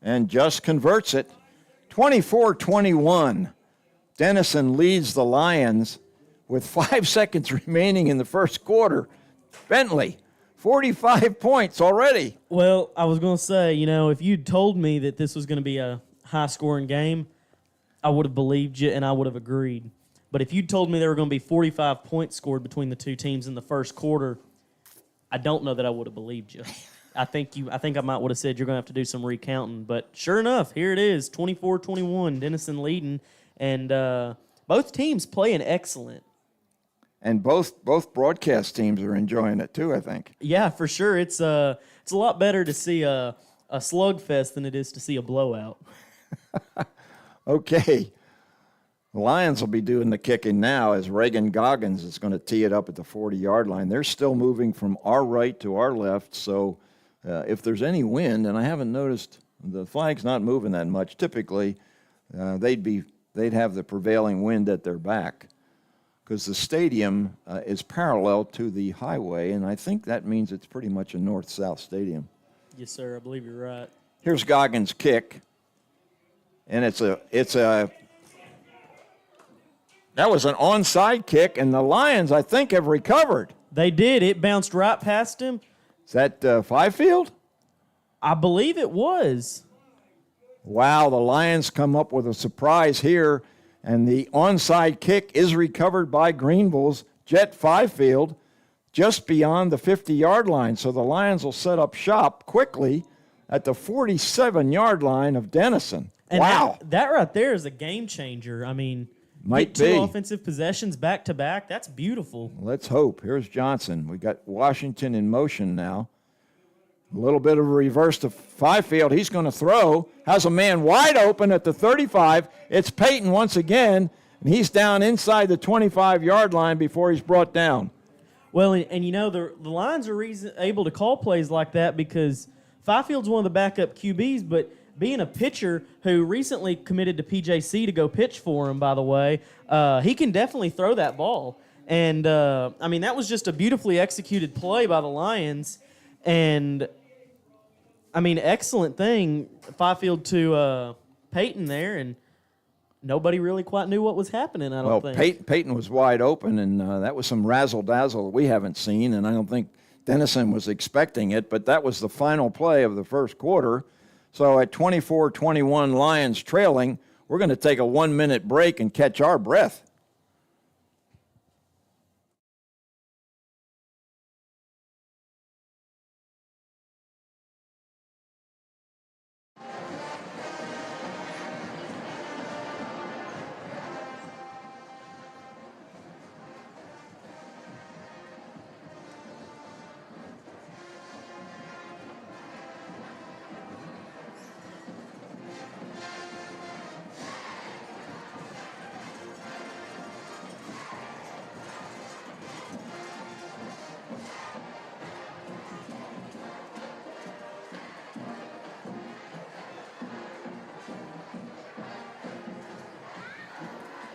and just converts it. 24-21. Denison leads the Lions with 5 seconds remaining in the first quarter. Bentley, 45 points already. Well, I was going to say, if you'd told me that this was going to be a high-scoring game, I would have believed you and I would have agreed. But if you'd told me there were going to be 45 points scored between the two teams in the first quarter, I don't know that I would have believed you. I think I might would have said you're going to have to do some recounting. But sure enough, here it is, 24-21, Denison leading. And both teams playing excellent. And both broadcast teams are enjoying it too, I think. Yeah, for sure. It's a lot better to see a slugfest than it is to see a blowout. Okay. The Lions will be doing the kicking now as Reagan Goggins is going to tee it up at the 40-yard line. They're still moving from our right to our left, so if there's any wind, and I haven't noticed the flag's not moving that much, typically they'd have the prevailing wind at their back because the stadium is parallel to the highway, and I think that means it's pretty much a north-south stadium. Yes, sir. I believe you're right. Here's Goggins' kick, and that was an onside kick, and the Lions, I think, have recovered. They did. It bounced right past him. Is that Fifield? I believe it was. Wow, the Lions come up with a surprise here, and the onside kick is recovered by Greenville's Jet Fifield just beyond the 50-yard line. So the Lions will set up shop quickly at the 47-yard line of Denison. And wow. That right there is a game changer. I mean, might get 2 be offensive possessions back-to-back. That's beautiful. Let's hope. Here's Johnson. We got Washington in motion now. A little bit of a reverse to Fifield. He's going to throw. Has a man wide open at the 35. It's Payton once again, and he's down inside the 25-yard line before he's brought down. Well, and the Lions are able to call plays like that because Fifield's one of the backup QBs, but being a pitcher who recently committed to PJC to go pitch for him, by the way, he can definitely throw that ball. And, that was just a beautifully executed play by the Lions. And, excellent thing, Fifield to Payton there, and nobody really quite knew what was happening, I don't think. Payton was wide open, and that was some razzle-dazzle that we haven't seen, and I don't think Denison was expecting it, but that was the final play of the first quarter. So at 24-21, Lions trailing, we're going to take a 1-minute break and catch our breath.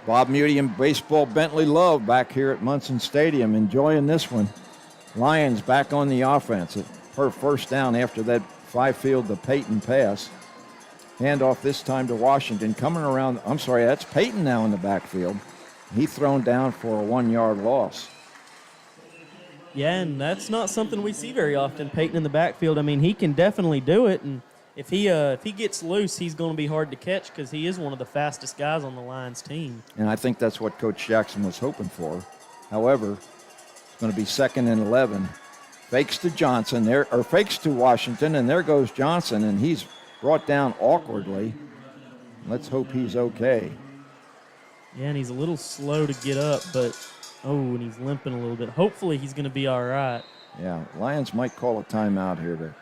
Bob Muty and Baseball Bentley Love back here at Munson Stadium enjoying this one. Lions back on the offense. Her first down after that Fifield to Payton pass. Handoff this time to Washington. Coming around, that's Payton now in the backfield. He's thrown down for a 1-yard loss. Yeah, and that's not something we see very often, Payton in the backfield. He can definitely do it, and if he gets loose, he's going to be hard to catch because he is one of the fastest guys on the Lions team. And I think that's what Coach Jackson was hoping for. However, it's going to be 2nd and 11. Fakes to fakes to Washington, and there goes Johnson, and he's brought down awkwardly. Let's hope he's okay. Yeah, and he's a little slow to get up, but and he's limping a little bit. Hopefully he's going to be all right. Yeah, Lions might call a timeout here to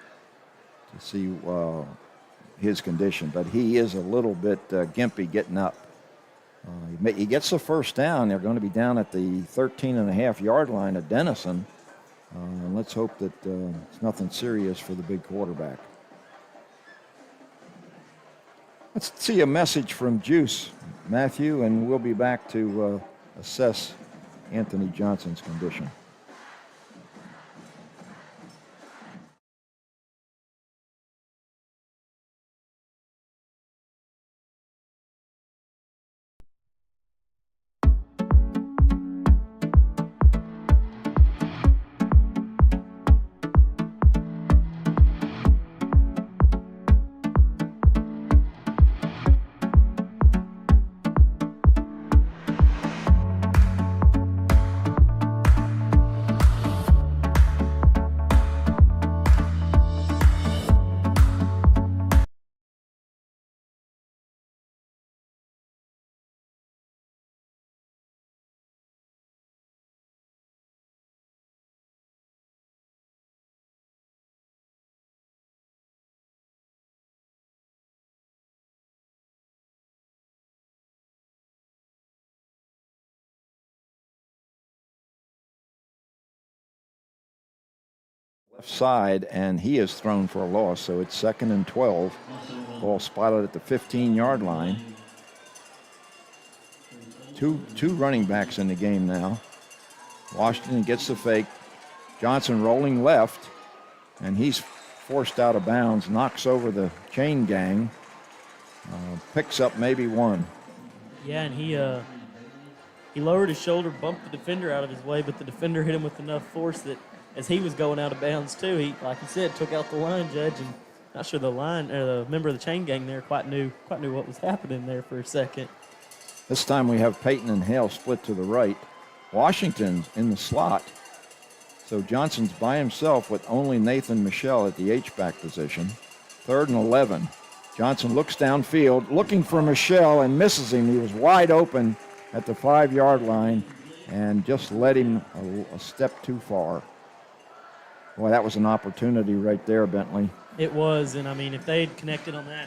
see his condition, but he is a little bit gimpy getting up. He gets the first down. They're going to be down at the 13.5-yard line at Denison. And let's hope that it's nothing serious for the big quarterback. Let's see a message from GEUS, Matthew, and we'll be back to assess Anthony Johnson's condition. Left side, and he is thrown for a loss, so it's 2nd and 12. Ball spotted at the 15-yard line. Two running backs in the game now. Washington gets the fake. Johnson rolling left, and he's forced out of bounds, knocks over the chain gang, picks up maybe one. Yeah, and he lowered his shoulder, bumped the defender out of his way, but the defender hit him with enough force that as he was going out of bounds too, he, like you said, took out the line judge, and not sure the line or the member of the chain gang there quite knew what was happening there for a second. This time we have Peyton and Hale split to the right. Washington's in the slot. So Johnson's by himself with only Nathan Michelle at the H-back position. 3rd and 11. Johnson looks downfield, looking for Michelle, and misses him. He was wide open at the 5-yard line and just led him a step too far. Boy, that was an opportunity right there, Bentley. It was, and I mean, if they'd connected on that,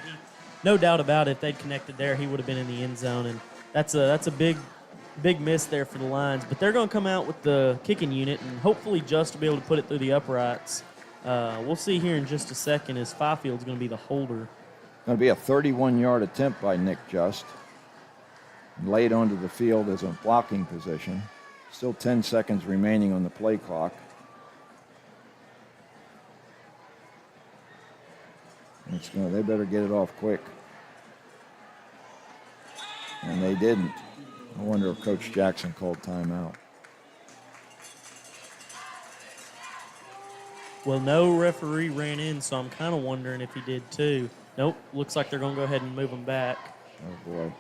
no doubt about it, if they'd connected there, he would have been in the end zone, and that's a big miss there for the Lions. But they're going to come out with the kicking unit, and hopefully Just will be able to put it through the uprights. We'll see here in just a second as Fifield's going to be the holder. Going to be a 31-yard attempt by Nick Just. Laid onto the field as a blocking position. Still 10 seconds remaining on the play clock. They better get it off quick. And they didn't. I wonder if Coach Jackson called timeout. Well, no referee ran in, so I'm kind of wondering if he did too. Nope, looks like they're going to go ahead and move him back. Oh, boy.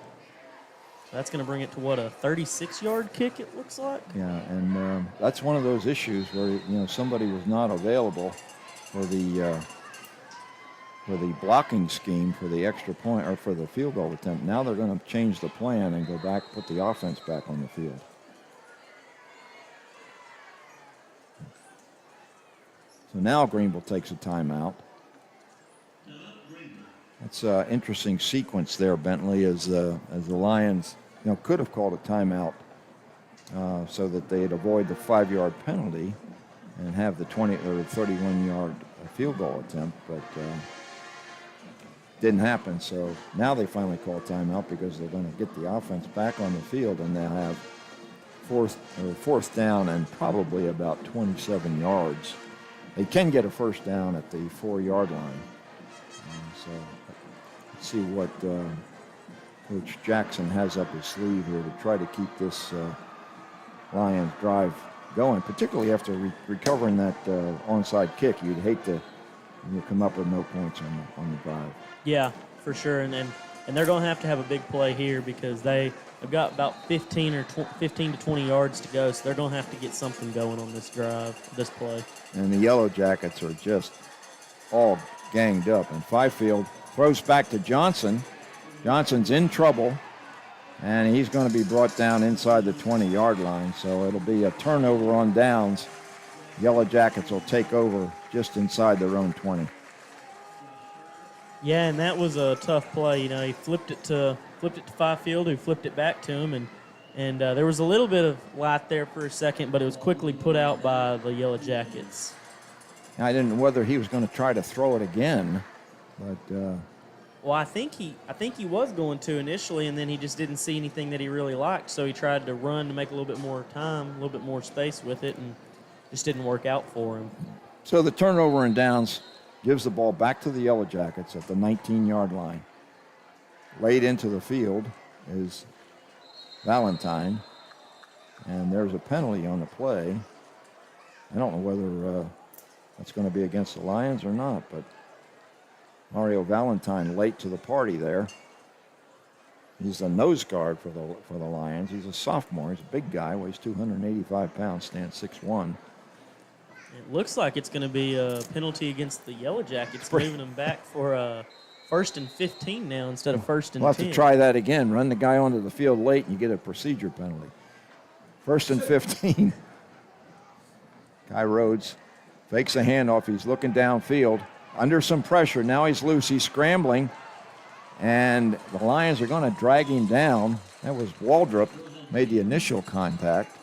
That's going to bring it to, what, a 36-yard kick, it looks like? Yeah, and that's one of those issues where, somebody was not available for the blocking scheme for the extra point or for the field goal attempt. Now they're going to change the plan and go back, put the offense back on the field. So now Greenville takes a timeout. That's an interesting sequence there, Bentley, as the Lions could have called a timeout so that they'd avoid the 5-yard penalty and have the 20 or 31-yard field goal attempt, but didn't happen. So now they finally call timeout because they're going to get the offense back on the field, and they'll have fourth down and probably about 27 yards. They can get a first down at the 4-yard line. So let's see what Coach Jackson has up his sleeve here to try to keep this Lions drive going, particularly after recovering that onside kick. You'd hate to come up with no points on the drive. Yeah, for sure, and they're going to have a big play here because they've got about 15 to 20 yards to go, so they're going to have to get something going on this drive, this play. And the Yellowjackets are just all ganged up, and Fifield throws back to Johnson. Johnson's in trouble, and he's going to be brought down inside the 20-yard line, so it'll be a turnover on downs. Yellowjackets will take over just inside their own 20. Yeah, and that was a tough play. You know, he flipped it to Fifield, who flipped it back to him, and there was a little bit of light there for a second, but it was quickly put out by the Yellowjackets. I didn't know whether he was going to try to throw it again, but Well, I think he was going to initially, and then he just didn't see anything that he really liked, so he tried to run to make a little bit more time, a little bit more space with it, and just didn't work out for him. so the turnover and downs gives the ball back to the Yellowjackets at the 19-yard line. Late into the field is Valentine, and there's a penalty on the play. I don't know whether that's going to be against the Lions or not, but Mario Valentine late to the party there. He's the nose guard for the Lions. He's a sophomore. He's a big guy, weighs 285 pounds, stands 6'1". It looks like it's going to be a penalty against the Yellowjackets, moving them back for first and 15 now instead of first and 10. We'll have to try that again. Run the guy onto the field late and you get a procedure penalty. First and 15. Guy Rhodes fakes a handoff. He's looking downfield. Under some pressure. Now he's loose. He's scrambling. And the Lions are going to drag him down. That was Waldrop made the initial contact.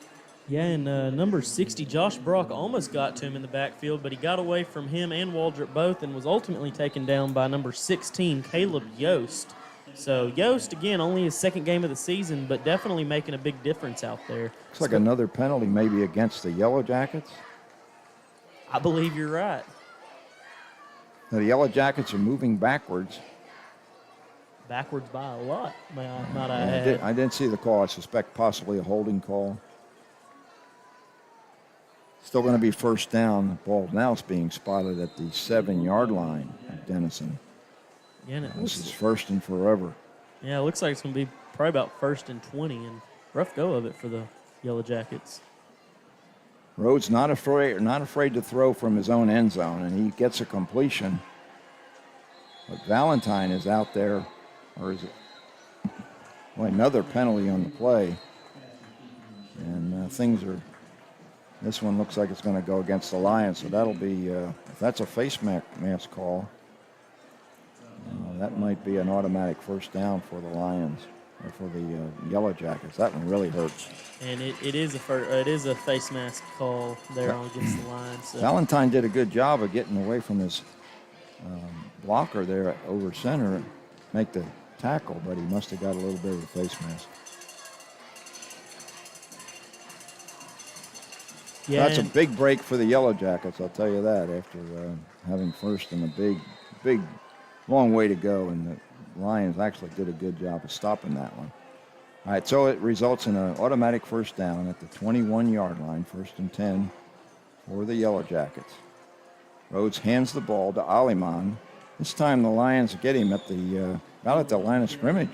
Yeah, and number 60, Josh Brock, almost got to him in the backfield, but he got away from him and Waldrop both and was ultimately taken down by number 16, Caleb Yost. So Yost, again, only his second game of the season, but definitely making a big difference out there. Looks like another penalty maybe against the Yellowjackets. I believe you're right. Now, the Yellowjackets are moving backwards. Backwards by a lot, might I add. I didn't see the call. I suspect possibly a holding call. Still going to be first down. The ball now is being spotted at the 7-yard line of Denison. Yeah, and This is first and forever. yeah, it looks like it's going to be probably about first and 20, and rough go of it for the Yellowjackets. Rhodes not afraid to throw from his own end zone, and he gets a completion. But Valentine is out there, or is it? Well, another penalty on the play. And this one looks like it's going to go against the Lions, so that'll be, if that's a face mask call, that might be an automatic first down for the Lions, or for the Yellowjackets. That one really hurts. And it is a face mask call there against the Lions. So. Valentine did a good job of getting away from his blocker there over center, make the tackle, but he must have got a little bit of a face mask. Yeah, that's a big break for the Yellowjackets, I'll tell you that, after having first and a big, long way to go, and the Lions actually did a good job of stopping that one. All right, so it results in an automatic first down at the 21-yard line, first and 10 for the Yellowjackets. Rhodes hands the ball to Aliman. This time the Lions get him at about at the line of scrimmage.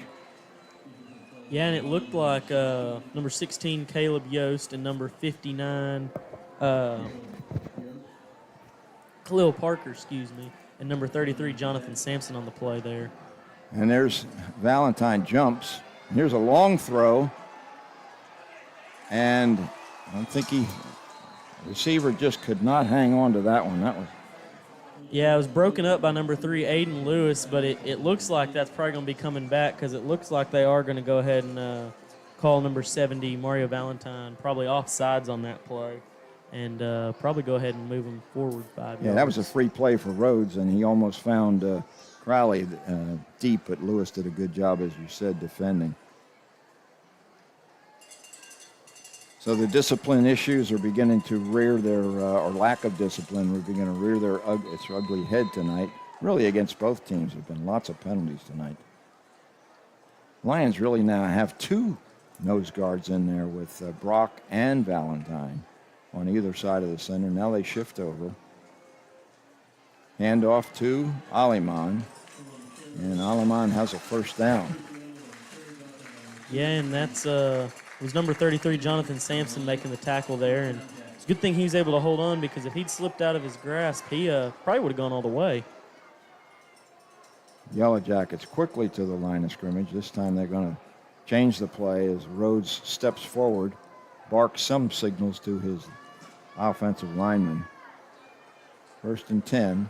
Yeah, and it looked like number 16, Caleb Yost, and number 59, Khalil Parker, and number 33, Jonathan Sampson on the play there. And there's Valentine jumps. Here's a long throw. And I think the receiver just could not hang on to that one. Yeah, it was broken up by number 3, Aiden Lewis, but it looks like that's probably going to be coming back because it looks like they are going to go ahead and call number 70, Mario Valentine, probably offsides on that play, and probably go ahead and move him forward 5 yards. Yeah, that was a free play for Rhodes, and he almost found Crowley deep, but Lewis did a good job, as you said, defending. So the discipline issues are beginning to rear their, or lack of discipline, are beginning to rear its ugly head tonight. Really against both teams. There have been lots of penalties tonight. Lions really now have 2 nose guards in there with Brock and Valentine on either side of the center. Now they shift over. Handoff to Aliman. And Aliman has a first down. Yeah, and that's was number 33, Jonathan Sampson, making the tackle there. And it's a good thing he was able to hold on, because if he'd slipped out of his grasp, he probably would have gone all the way. Yellowjackets quickly to the line of scrimmage. This time they're going to change the play as Rhodes steps forward, barks some signals to his offensive lineman. First and 10.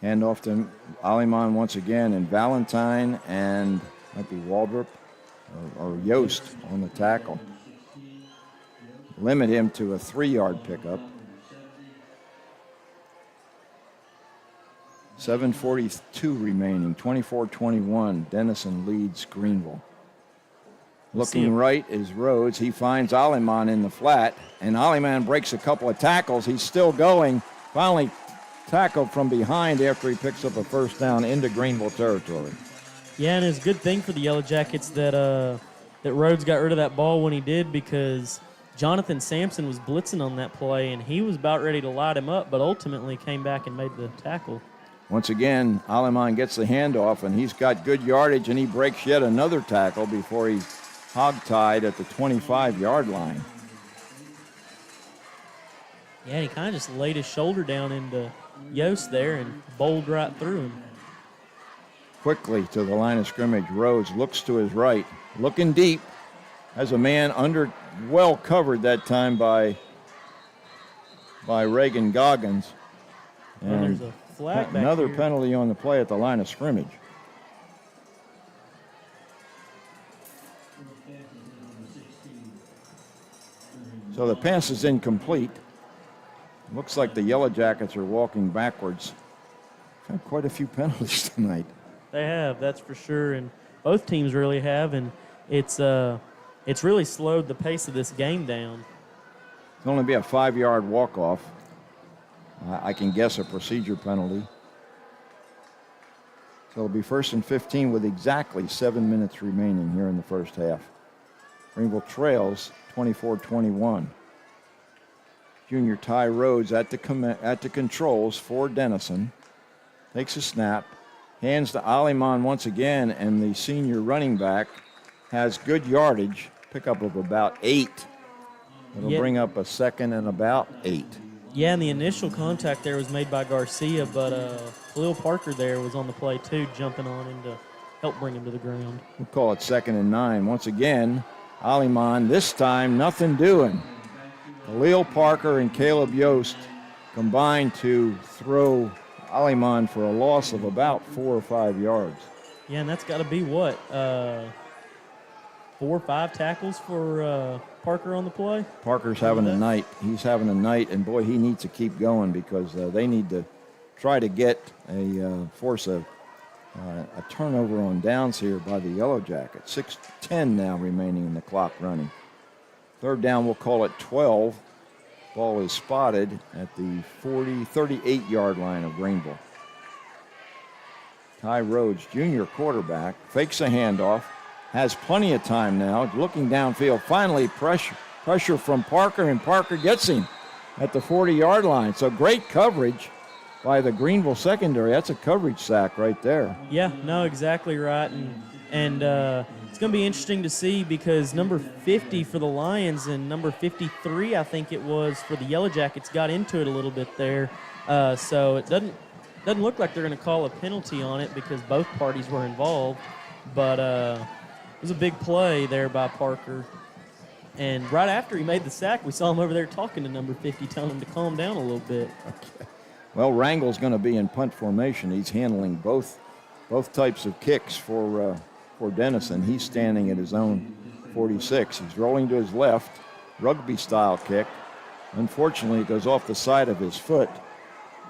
Handoff to Aliman once again, and Valentine and might be Waldrop or Yost on the tackle. Limit him to a 3-yard pickup. 7:42 remaining, 24-21. Denison leads Greenville. Looking right is Rhodes. He finds Aliman in the flat, and Aliman breaks a couple of tackles. He's still going. Finally tackled from behind after he picks up a first down into Greenville territory. Yeah, and it's a good thing for the Yellowjackets that Rhodes got rid of that ball when he did, because Jonathan Sampson was blitzing on that play, and he was about ready to light him up, but ultimately came back and made the tackle. Once again, Aliman gets the handoff, and he's got good yardage, and he breaks yet another tackle before he's hogtied at the 25-yard line. Yeah, he kind of just laid his shoulder down into Yost there and bowled right through him. Quickly to the line of scrimmage, Rhodes looks to his right, looking deep, has a man well covered that time by Reagan Goggins. And there's a flag back another here. penalty on the play at the line of scrimmage. So the pass is incomplete. Looks like the Yellowjackets are walking backwards. Had quite a few penalties tonight. They have, that's for sure, and both teams really have, and it's really slowed the pace of this game down. It'll only be a 5-yard walk-off. I can guess a procedure penalty. So it'll be 1st and 15 with exactly 7 minutes remaining here in the first half. Greenville trails 24-21. Junior Ty Rhodes at the controls for Denison. Takes a snap, hands to Aliman once again, and the senior running back has good yardage, pickup of about 8. It'll bring up a 2nd and about 8. Yeah, and the initial contact there was made by Garcia, but Khalil Parker there was on the play too, jumping on him to help bring him to the ground. We'll call it 2nd and 9. Once again, Aliman, this time nothing doing. Khalil Parker and Caleb Yost combined to throw Aliman for a loss of about 4 or 5 yards. Yeah, and that's got to be what? 4 or 5 tackles for Parker on the play? Parker's having a night. He's having a night, and boy, he needs to keep going because they need to try to get force a turnover on downs here by the Yellowjackets. 6:10 now remaining in the clock running. 3rd down, we'll call it 12. Ball is spotted at the 38-yard line of Greenville. Ty Rhodes, junior quarterback, fakes a handoff, has plenty of time now, looking downfield. Finally, pressure from Parker, and Parker gets him at the 40-yard line. So great coverage by the Greenville secondary. That's a coverage sack right there. Yeah, no, exactly right. And it's going to be interesting to see because number 50 for the Lions and number 53, I think it was, for the Yellowjackets got into it a little bit there. So it doesn't look like they're going to call a penalty on it because both parties were involved. But it was a big play there by Parker. And right after he made the sack, we saw him over there talking to number 50, telling him to calm down a little bit. Okay. Well, Rangel's going to be in punt formation. He's handling both types of kicks for Denison. He's standing at his own 46. He's rolling to his left, rugby-style kick. Unfortunately, it goes off the side of his foot,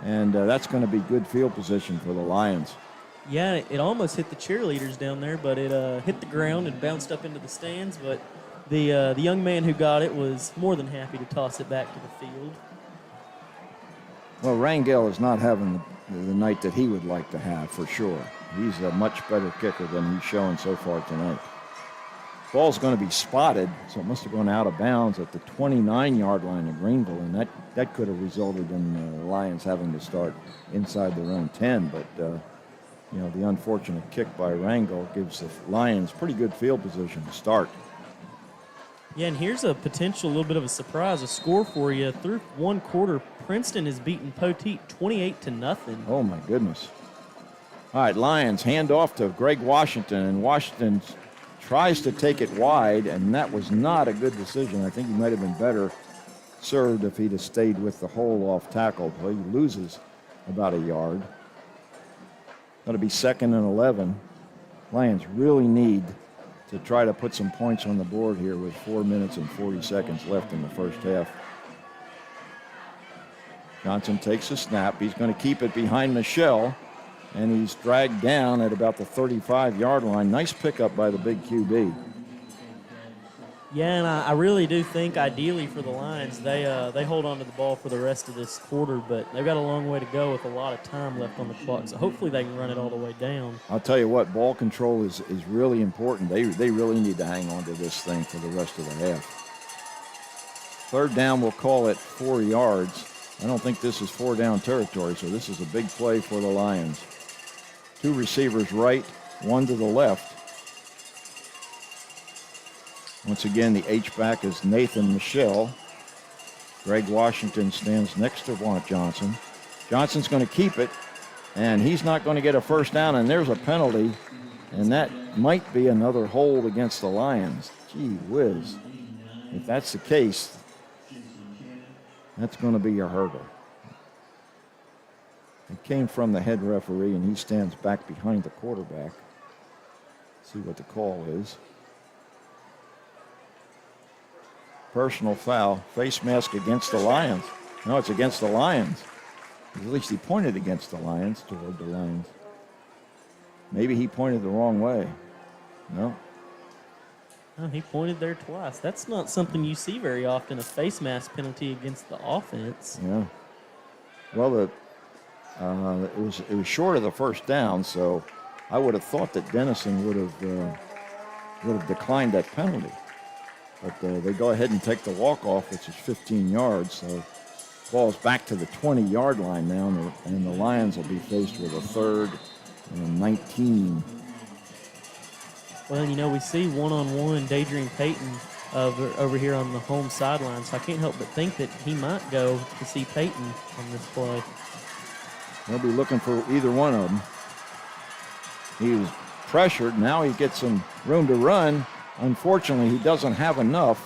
and that's going to be good field position for the Lions. Yeah, it almost hit the cheerleaders down there, but it hit the ground and bounced up into the stands. But the young man who got it was more than happy to toss it back to the field. Well, Rangel is not having the night that he would like to have, for sure. He's a much better kicker than he's shown so far tonight. Ball's going to be spotted, so it must have gone out of bounds at the 29-yard line of Greenville, and that could have resulted in the Lions having to start inside their own 10. But, the unfortunate kick by Rangel gives the Lions pretty good field position to start. Yeah, and here's a potential little bit of a surprise, a score for you. Through one quarter, Princeton has beaten Poteet 28-0. Oh, my goodness. All right, Lions hand off to Greg Washington, and Washington tries to take it wide, and that was not a good decision. I think he might have been better served if he'd have stayed with the hole off tackle. Well, he loses about a yard. going to be 2nd and 11. Lions really need to try to put some points on the board here with 4 minutes and 40 seconds left in the first half. Johnson takes a snap. He's going to keep it behind Michelle, and he's dragged down at about the 35-yard line. Nice pickup by the big QB. Yeah, and I really do think ideally for the Lions, they hold on to the ball for the rest of this quarter, but they've got a long way to go with a lot of time left on the clock. So hopefully they can run it all the way down. I'll tell you what, ball control is really important. They really need to hang on to this thing for the rest of the half. 3rd down, we'll call it 4 yards. I don't think this is 4-down territory, so this is a big play for the Lions. 2 receivers right, 1 to the left. Once again, the H-back is Nathan Michelle. Greg Washington stands next to Johnson. Johnson's going to keep it, and he's not going to get a first down, and there's a penalty, and that might be another hold against the Lions. Gee whiz. If that's the case, that's going to be a hurdle. It came from the head referee, and he stands back behind the quarterback. See what the call is. Personal foul, face mask against the Lions. No, it's against the Lions. At least he pointed against the Lions, toward the Lions. Maybe he pointed the wrong way. No. Oh, he pointed there twice. That's not something you see very often, a face mask penalty against the offense. Yeah. Well, it was short of the first down, so I would have thought that Denison would have declined that penalty. But they go ahead and take the walk-off, which is 15 yards. So ball's back to the 20-yard line now, and the Lions will be faced with a 3rd and 19. Well, we see one-on-one Daydream Payton over here on the home sideline, so I can't help but think that he might go to see Payton on this play. They'll be looking for either one of them. He was pressured. Now he gets some room to run. Unfortunately, he doesn't have enough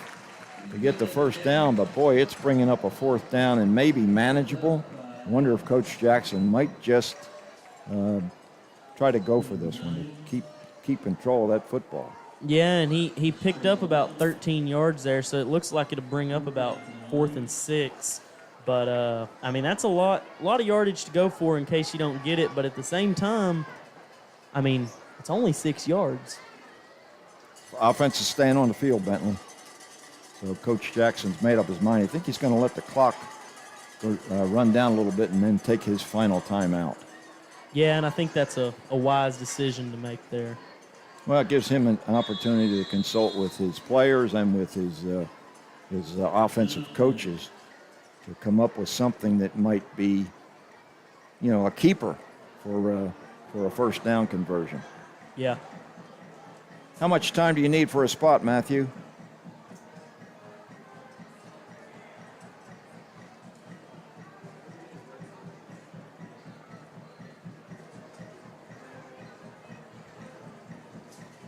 to get the first down, but boy, it's bringing up a 4th down and maybe manageable. I wonder if Coach Jackson might just try to go for this one to keep control of that football. Yeah, and he picked up about 13 yards there, so it looks like it'll bring up about 4th and 6. But, that's a lot of yardage to go for in case you don't get it. But at the same time, it's only 6 yards. Offense is staying on the field, Bentley. So Coach Jackson's made up his mind. I think he's going to let the clock run down a little bit and then take his final timeout. Yeah, and I think that's a wise decision to make there. Well, it gives him an opportunity to consult with his players and with his offensive coaches to come up with something that might be, a keeper for a first down conversion. Yeah. How much time do you need for a spot, Matthew?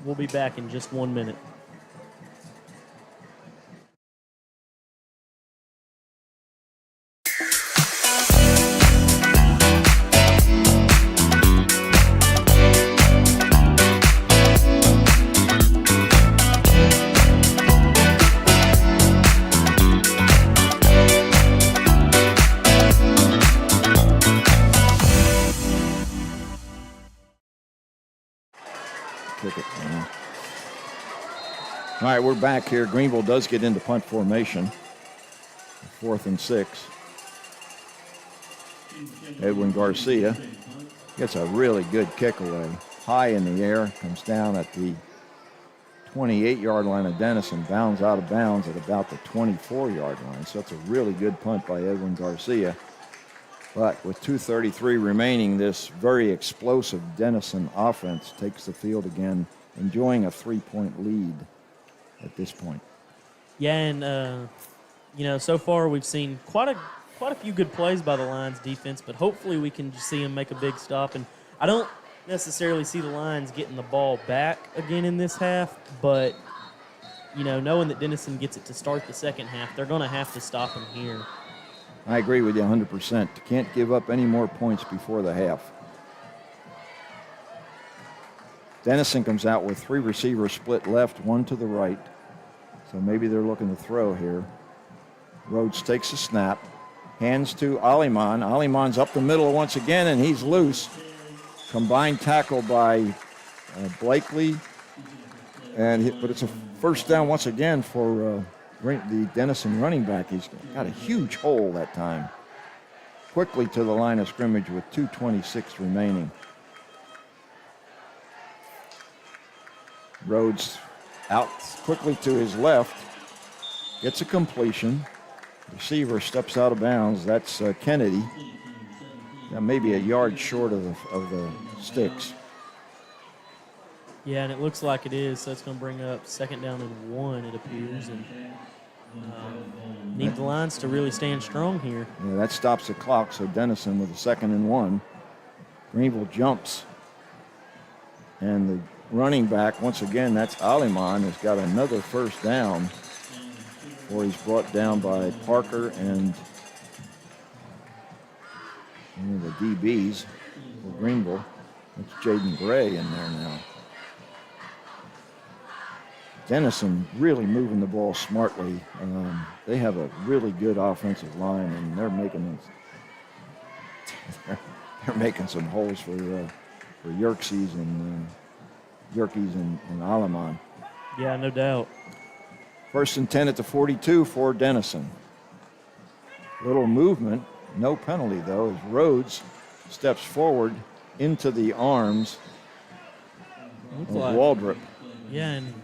We'll be back in just 1 minute. All right, we're back here. Greenville does get into punt formation. 4th and 6. Edwin Garcia gets a really good kick away. High in the air, comes down at the 28-yard line of Denison, bounds out of bounds at about the 24-yard line. So it's a really good punt by Edwin Garcia. But with 2:33 remaining, this very explosive Denison offense takes the field again, enjoying a 3-point lead at this point. Yeah, and so far we've seen quite a few good plays by the Lions defense, but hopefully we can just see them make a big stop. And I don't necessarily see the Lions getting the ball back again in this half, but knowing that Denison gets it to start the second half, they're going to have to stop them here. I agree with you 100%. Can't give up any more points before the half. Denison comes out with 3 receivers split left, 1 to the right. So maybe they're looking to throw here. Rhodes takes a snap, hands to Aliman. Aliman's up the middle once again, and he's loose. Combined tackle by Blakely. But it's a first down once again for the Denison running back. He's got a huge hole that time. Quickly to the line of scrimmage with 2:26 remaining. Rhodes out quickly to his left, gets a completion. Receiver steps out of bounds. That's Kennedy. Maybe a yard short of the sticks. Yeah, and it looks like it is, so it's going to bring up 2nd down and 1, it appears. And need the lines to really stand strong here. Yeah, that stops the clock, so Denison with a 2nd and 1. Greenville jumps. And the running back, once again, that's Aliman, has got another first down, where he's brought down by Parker and one of the DBs for Greenville. It's Jaden Gray in there now. Denison really moving the ball smartly. They have a really good offensive line, and they're making some holes for Yerkes and Aliman. Yeah, no doubt. 1st and 10 at the 42 for Denison. Little movement, no penalty though, as Rhodes steps forward into the arms of Waldrop. Yeah, and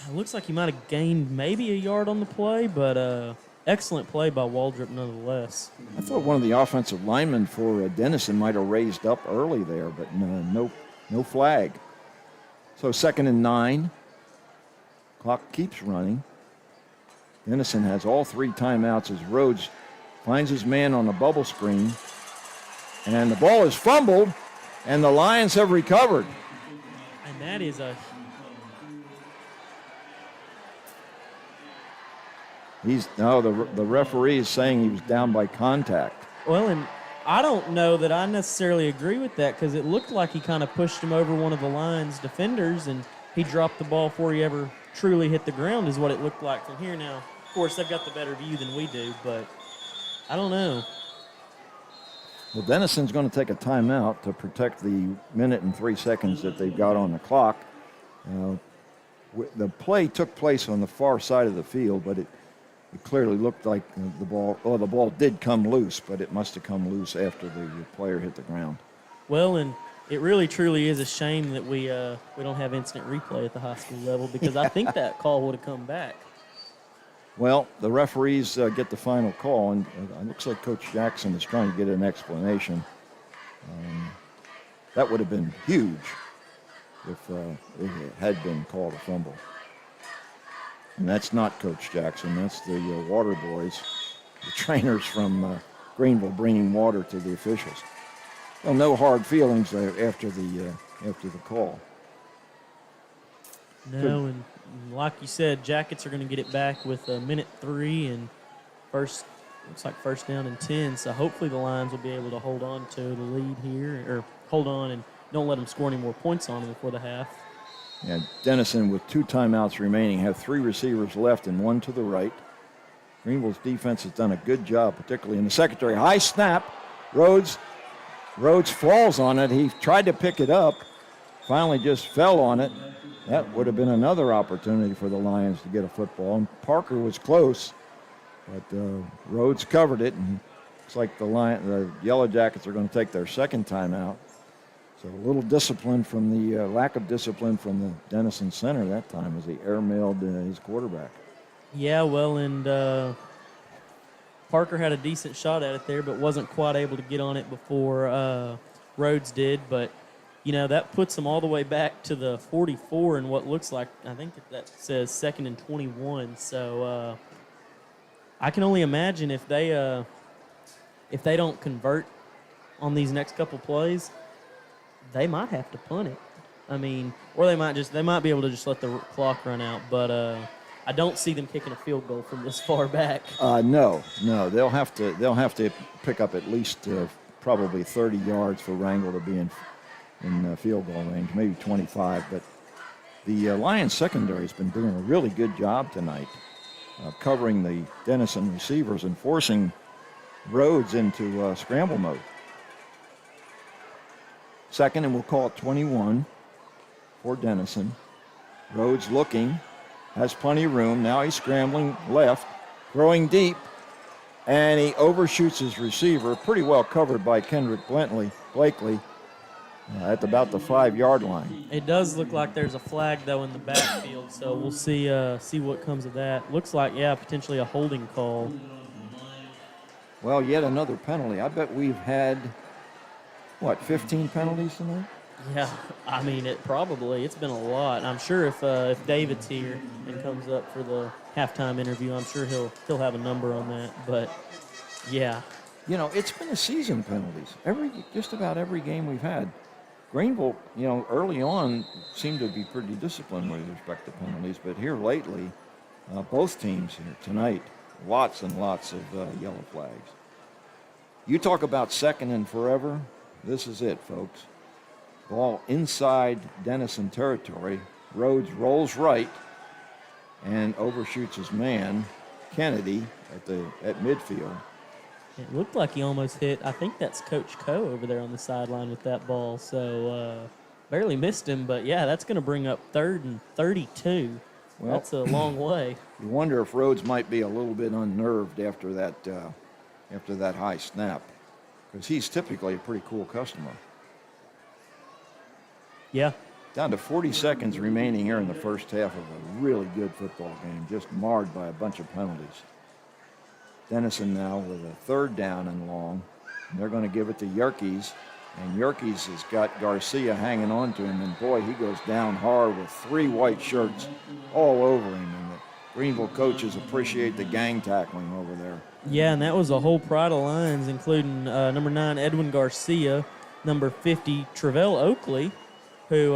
it looks like he might have gained maybe a yard on the play, but excellent play by Waldrop nonetheless. I thought one of the offensive linemen for Denison might have raised up early there, but no flag. So 2nd and 9. Clock keeps running. Denison has all 3 timeouts as Rhodes finds his man on the bubble screen. And the ball is fumbled, and the Lions have recovered. And that is a... The referee is saying he was down by contact. Well, and I don't know that I necessarily agree with that, because it looked like he kind of pushed him over one of the Lions' defenders, and he dropped the ball before he ever truly hit the ground, is what it looked like from here. Now, of course, they've got the better view than we do, but I don't know. Well, Denison's going to take a timeout to protect the minute and 3 seconds that they've got on the clock. The play took place on the far side of the field, but it clearly looked like the ball did come loose, but it must have come loose after the player hit the ground. Well, and it really truly is a shame that we don't have instant replay at the high school level, because I think that call would have come back. Well, the referees get the final call, and it looks like Coach Jackson is trying to get an explanation. That would have been huge if it had been called a fumble. And that's not Coach Jackson. That's the water boys, the trainers from Greenville, bringing water to the officials. Well, no hard feelings there after the call. No, and like you said, Jackets are going to get it back with a minute 3 and looks like 1st down and 10. So hopefully the Lions will be able to hold on to the lead here, or hold on and don't let them score any more points on them before the half. And Denison, with 2 timeouts remaining, have 3 receivers left and 1 to the right. Greenville's defense has done a good job, particularly in the secondary. High snap. Rhodes falls on it. He tried to pick it up, finally just fell on it. That would have been another opportunity for the Lions to get a football. And Parker was close, but Rhodes covered it, and looks like the Yellowjackets are going to take their 2nd timeout. So a little discipline from the lack of discipline from the Denison center that time as he airmailed his quarterback. Yeah, well, and Parker had a decent shot at it there, but wasn't quite able to get on it before Rhodes did. But, that puts them all the way back to the 44 and what looks like, I think that says 2nd and 21. So I can only imagine if they don't convert on these next couple plays, they might have to punt it. I mean, or they might be able to just let the clock run out. But I don't see them kicking a field goal from this far back. No, they'll have to pick up at least probably 30 yards for Wrangell to be in field goal range, maybe 25. But the Lions secondary has been doing a really good job tonight, covering the Denison receivers and forcing Rhodes into scramble mode. Second, and we'll call it 21 for Denison. Rhodes looking, has plenty of room. Now he's scrambling left, throwing deep, and he overshoots his receiver, pretty well covered by Kendrick Blakely at about the 5-yard line. It does look like there's a flag, though, in the backfield, so we'll see what comes of that. Looks like, potentially a holding call. Well, yet another penalty. I bet we've had, 15 penalties tonight? Yeah, I mean, it's been a lot. I'm sure if David's here and comes up for the halftime interview, I'm sure he'll have a number on that. But yeah, it's been a season penalties. Just about every game we've had. Greenville, early on seemed to be pretty disciplined with respect to penalties, but here lately, both teams here tonight, lots and lots of yellow flags. You talk about second and forever. This is it, folks. Ball inside Denison territory. Rhodes rolls right and overshoots his man, Kennedy, at midfield. it looked like he almost hit. I think that's Coach Coe over there on the sideline with that ball. So barely missed him, but yeah, that's going to bring up 3rd and 32. Well, that's a long way. You wonder if Rhodes might be a little bit unnerved after that high snap, because he's typically a pretty cool customer. Yeah. Down to 40 seconds remaining here in the first half of a really good football game, just marred by a bunch of penalties. Denison now with a 3rd down and long. And they're going to give it to Yerkes. And Yerkes has got Garcia hanging on to him. And boy, he goes down hard with 3 white shirts all over him. And the Greenville coaches appreciate the gang tackling over there. Yeah, and that was a whole pride of Lions, including number 9, Edwin Garcia, number 50, Travell Oakley, who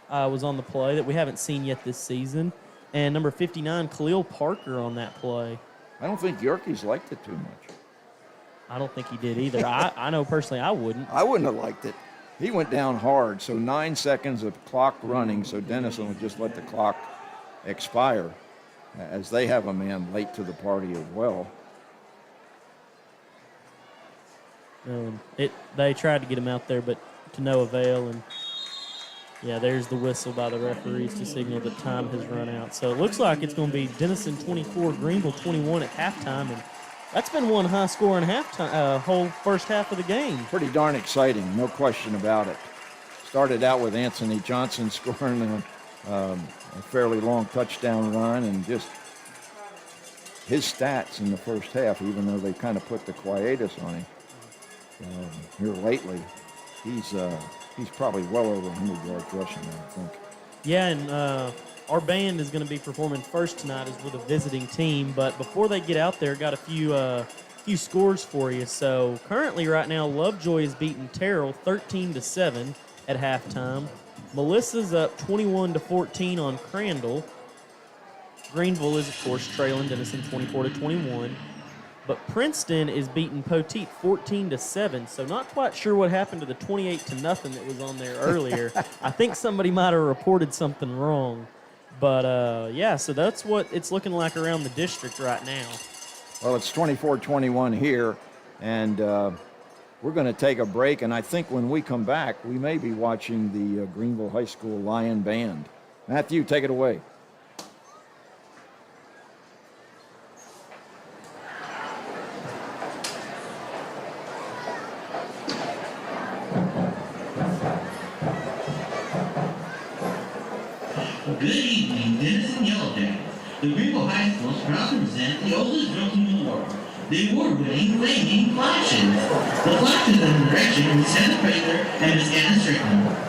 was on the play that we haven't seen yet this season, and number 59, Khalil Parker on that play. I don't think Yerkes liked it too much. I don't think he did either. I know personally I wouldn't. I wouldn't have liked it. He went down hard, so 9 seconds of clock running, so Denison would just let the clock expire, as they have a man late to the party as well. They tried to get him out there, but to no avail, and yeah, there's the whistle by the referees to signal that time has run out. So it looks like it's going to be Denison 24, Greenville 21 at halftime, and that's been one high-scoring whole first half of the game. Pretty darn exciting, no question about it. Started out with Anthony Johnson scoring a fairly long touchdown run, and just his stats in the first half, even though they kind of put the quietus on him here lately, he's probably well over 100 yards rushing, I think. Yeah, and our band is going to be performing first tonight is with a visiting team. But before they get out there, got a few scores for you. So currently, right now, Lovejoy is beating Terrell 13-7 at halftime. Melissa's up 21-14 on Crandall. Greenville is, of course, trailing Denison 24-21. But Princeton is beating Poteet 14-7, so not quite sure what happened to the 28-0 that was on there earlier. I think somebody might have reported something wrong. But, yeah, so that's what it's looking like around the district right now. Well, it's 24-21 here, and we're going to take a break. And I think when we come back, we may be watching the Greenville High School Lion Band. Matthew, take it away. Good evening, Denison Yellowjackets. The Greenville High School is proud to present the oldest drill team award, the award-winning Flaming Flashes. The Flashes are in the direction of Miss Heather Fraser and Miss Anna Strickland.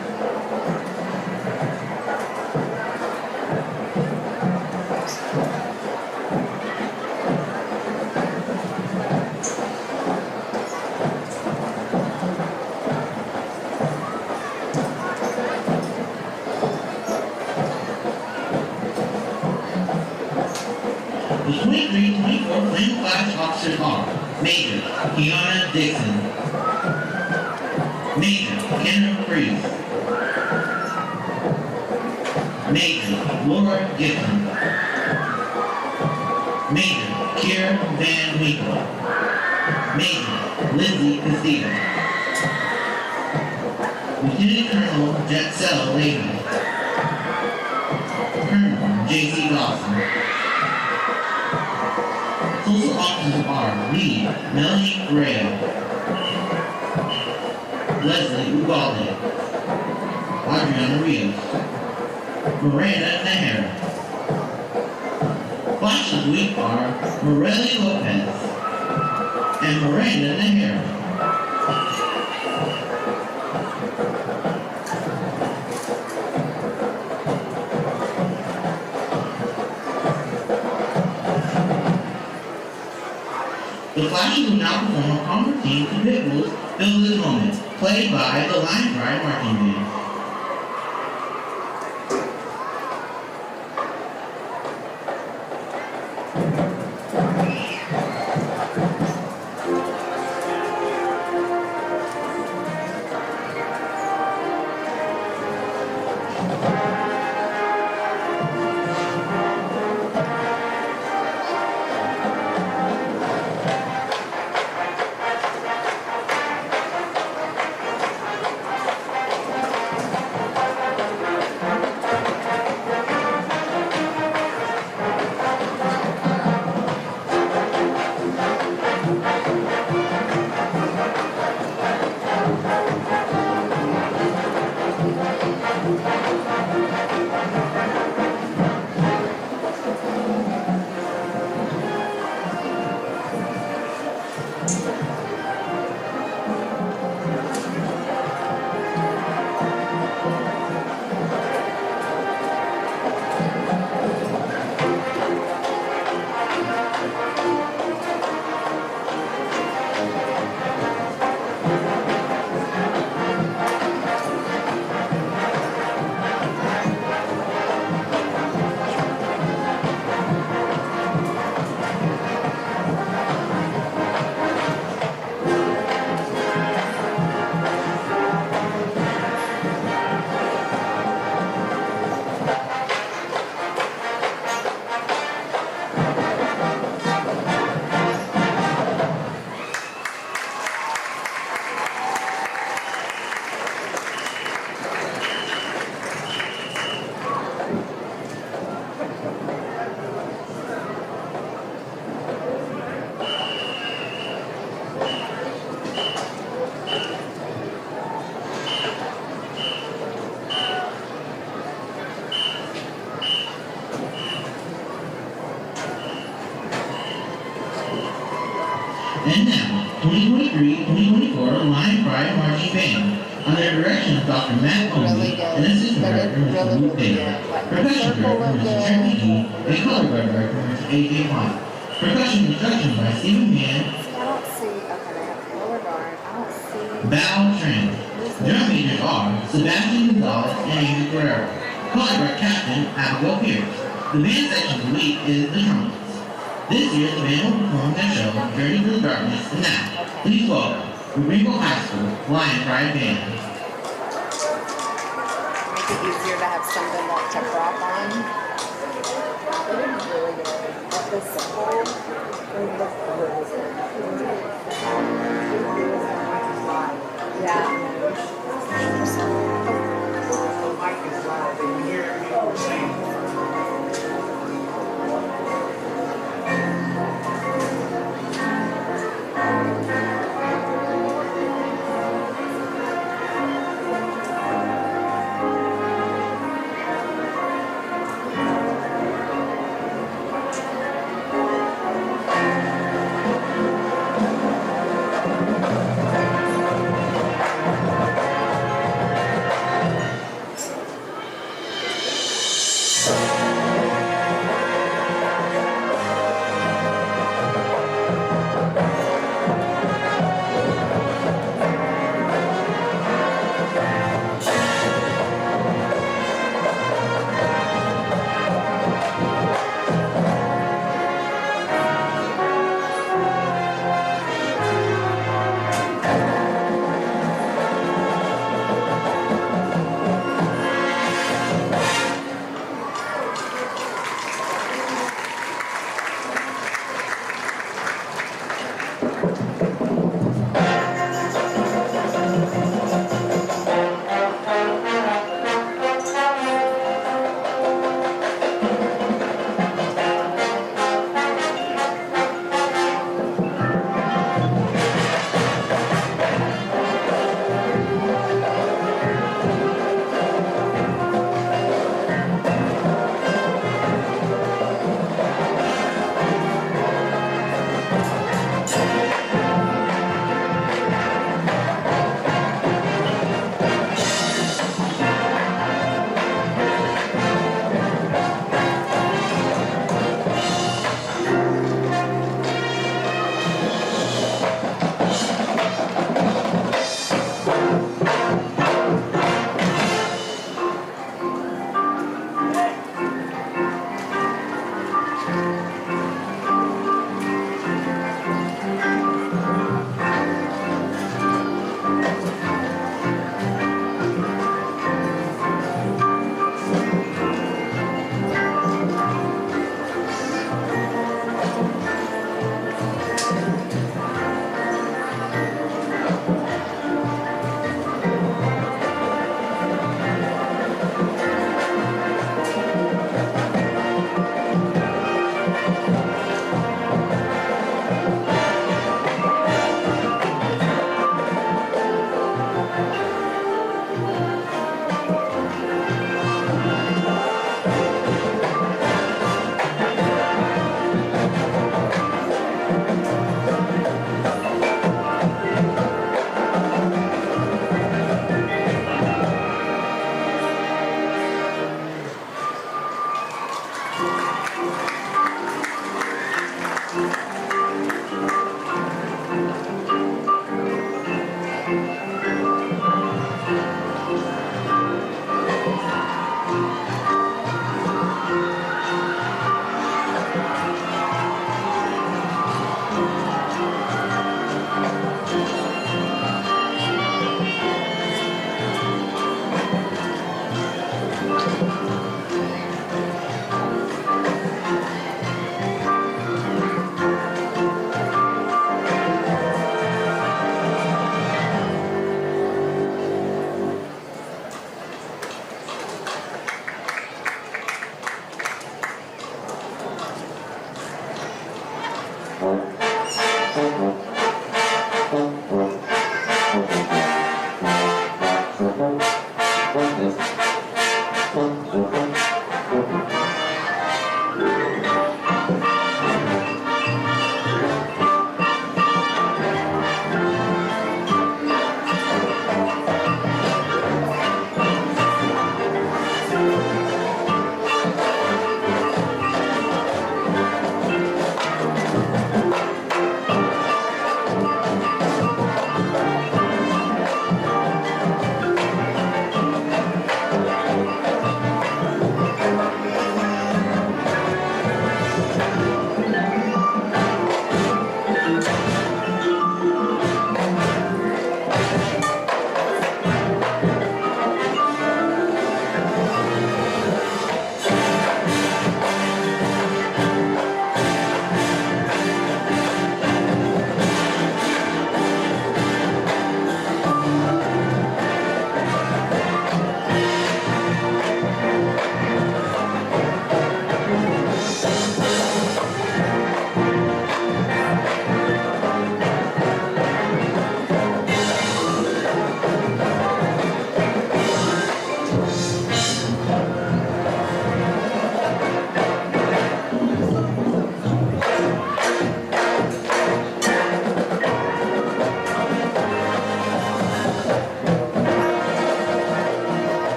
The 23-24 Flame Flash officers are Major Kiana Dixon, Major Kendra Priest. Major Laura Gibson. Major Kiera Van Winkle. Major Lindsay Castillo. Lieutenant Colonel Jetsel Davis. Colonel J.C. Dawson. Social officers are Lee Melanie Correa. Leslie Ubalde. Adriana Rios. Miranda Nahara. Flash of the week are Morelli Lopez and Miranda Nahara. The Flashes will now perform a common routine to pit bulls filled this moment, played by the Line Pride Marching Band. And now, 2023-2024 Lion Pride Marching Band, under the direction of Dr. Matt Conley and Assistant Director Mr. Luke Taylor, Percussion Director Mr. Trent McGee, and Color Guard Director Mr. A.J. White. Percussion instruction by Stephen Mann. I don't see, okay, they have color guard, I don't see. Bow Trent. Drum majors are Sebastian Gonzalez and Amy Guerrero. Color Guard Captain Abigail Pierce. The band section of the week is the trumpets. This year, the band will perform their show, Journey Through the Darkness, and now, please welcome, the Greenville High School Lion Pride Band. Make it easier to have something to prop on. It is really good. Like the simple, it looks really good. Yeah.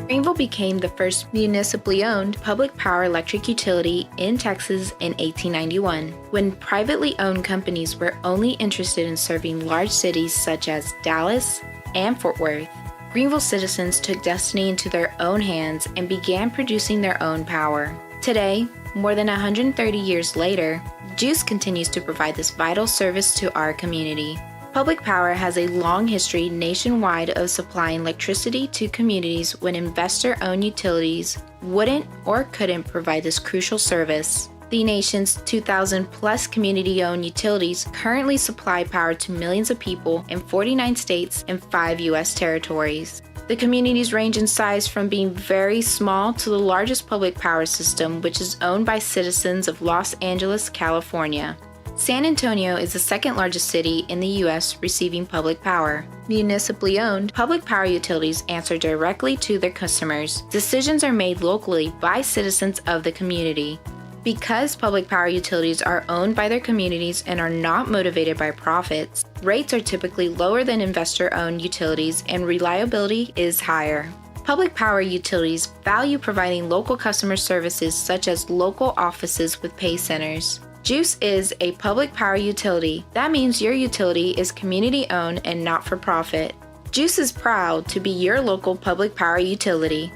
Greenville became the first municipally owned public power electric utility in Texas in 1891, when privately owned companies were only interested in serving large cities such as Dallas and Fort Worth. Greenville citizens took destiny into their own hands and began producing their own power. Today, more than 130 years later, GEUS continues to provide this vital service to our community. Public power has a long history nationwide of supplying electricity to communities when investor-owned utilities wouldn't or couldn't provide this crucial service. The nation's 2,000-plus community-owned utilities currently supply power to millions of people in 49 states and 5 U.S. territories. The communities range in size from being very small to the largest public power system, which is owned by citizens of Los Angeles, California. San Antonio is the second largest city in the U.S. receiving public power. Municipally owned, public power utilities answer directly to their customers. Decisions are made locally by citizens of the community. Because public power utilities are owned by their communities and are not motivated by profits, rates are typically lower than investor-owned utilities and reliability is higher. Public power utilities value providing local customer services such as local offices with pay centers. GEUS is a public power utility. That means your utility is community-owned and not-for-profit. GEUS is proud to be your local public power utility.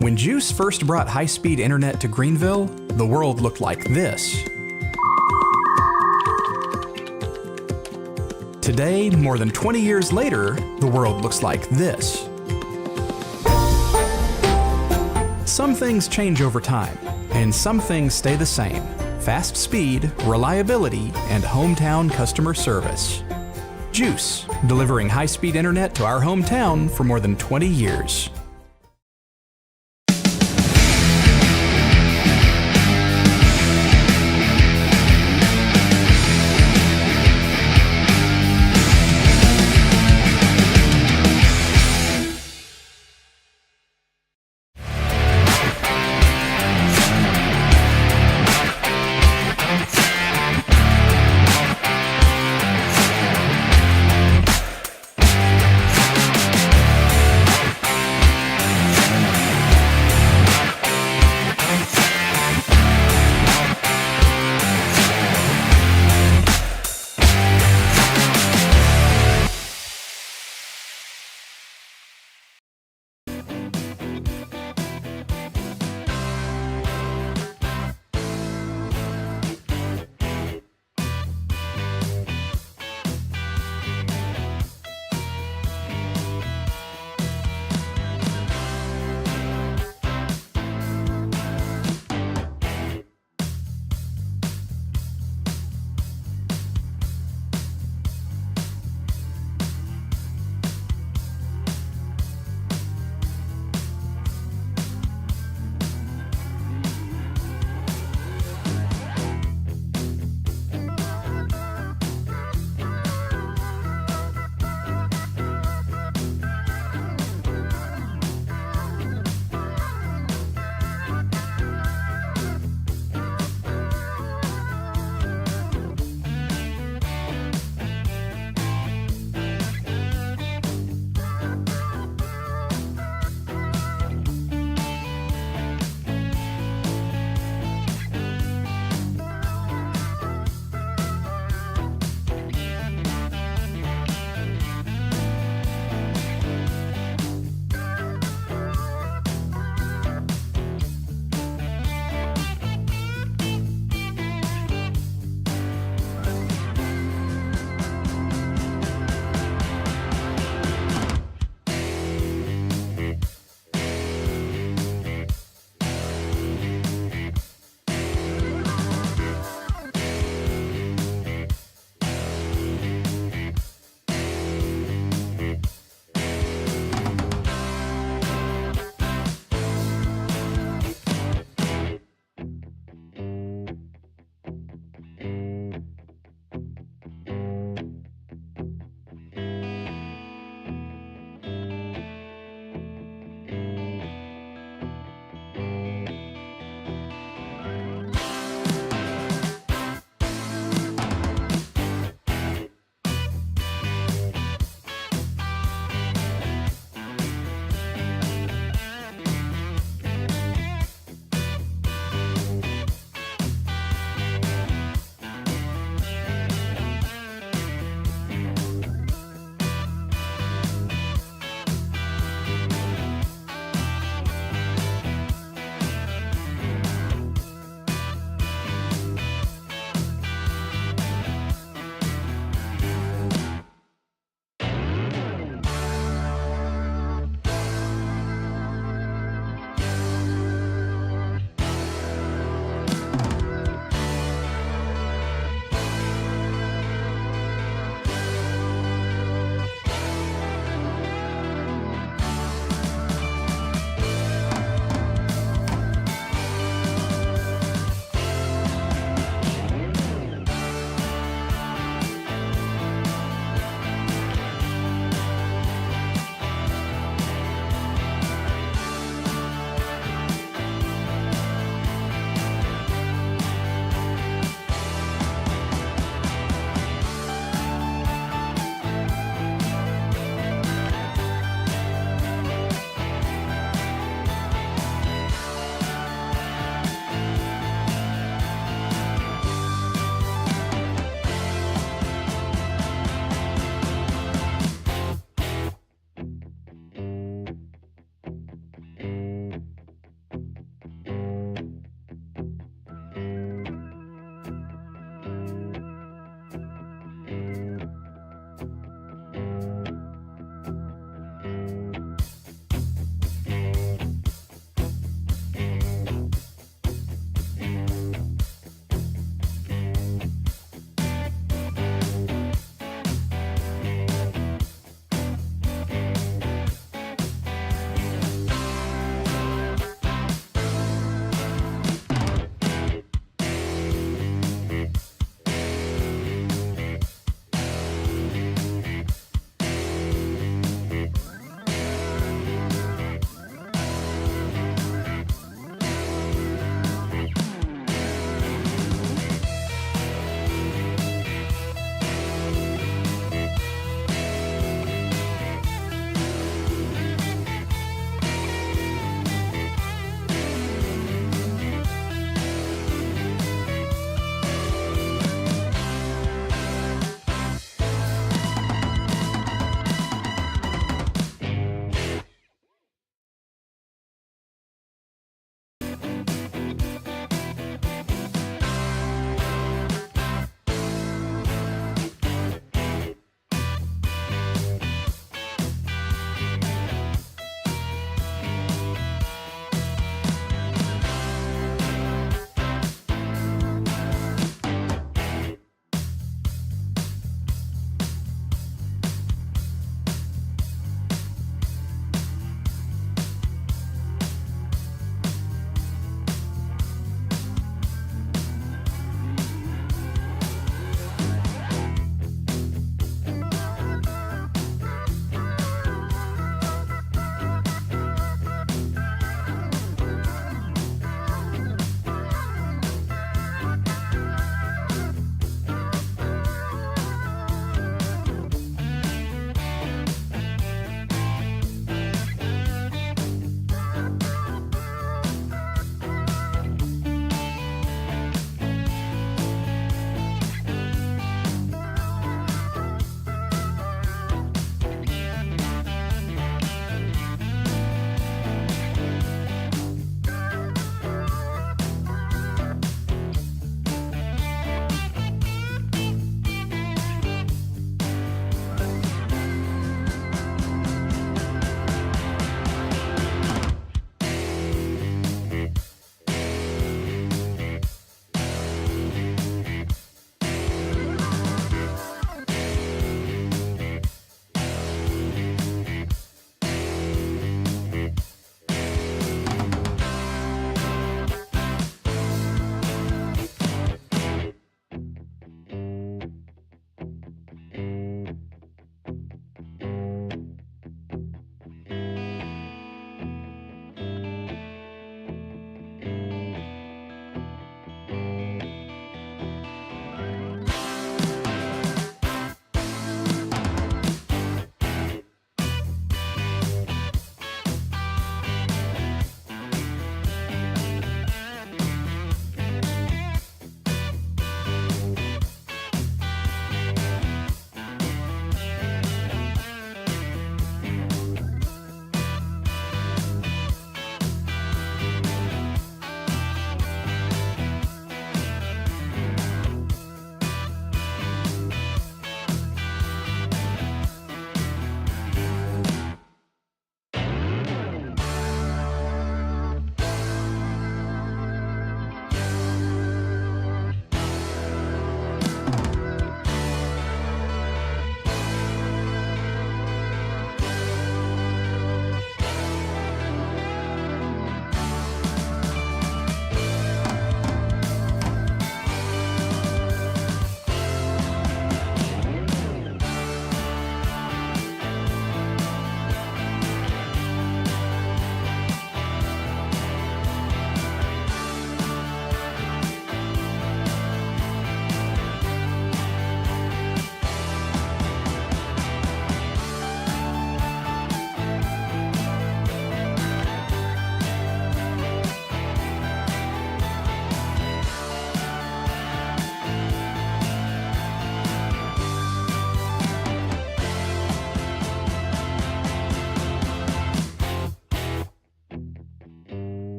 When GEUS first brought high-speed internet to Greenville, the world looked like this. Today, more than 20 years later, the world looks like this. Some things change over time, and some things stay the same. Fast speed, reliability, and hometown customer service. GEUS, delivering high-speed internet to our hometown for more than 20 years.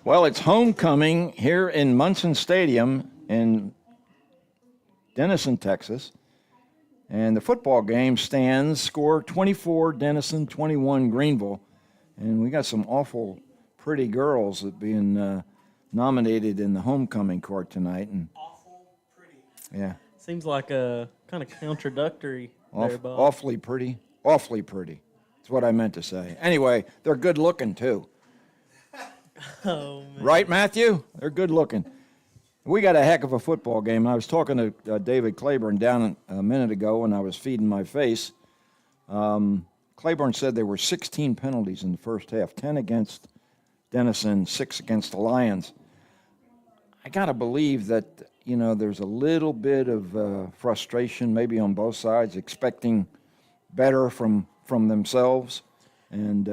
Well, it's homecoming here in Munson Stadium in Denison, Texas. And the football game stands score 24 Denison, 21 Greenville. And we got some awful pretty girls that being nominated in the homecoming court tonight. And Awful pretty. yeah, Seems like a kind of contradictory there, Bob. awfully pretty. That's what I meant to say. Anyway, they're good looking too. Oh, man. Right, Matthew? They're good looking. We got a heck of a football game. I was talking to David Claiborne down a minute ago when I was feeding my face. Claiborne said there were 16 penalties in the first half, 10 against Denison, 6 against the Lions. I got to believe that, there's a little bit of frustration maybe on both sides, expecting better from themselves. And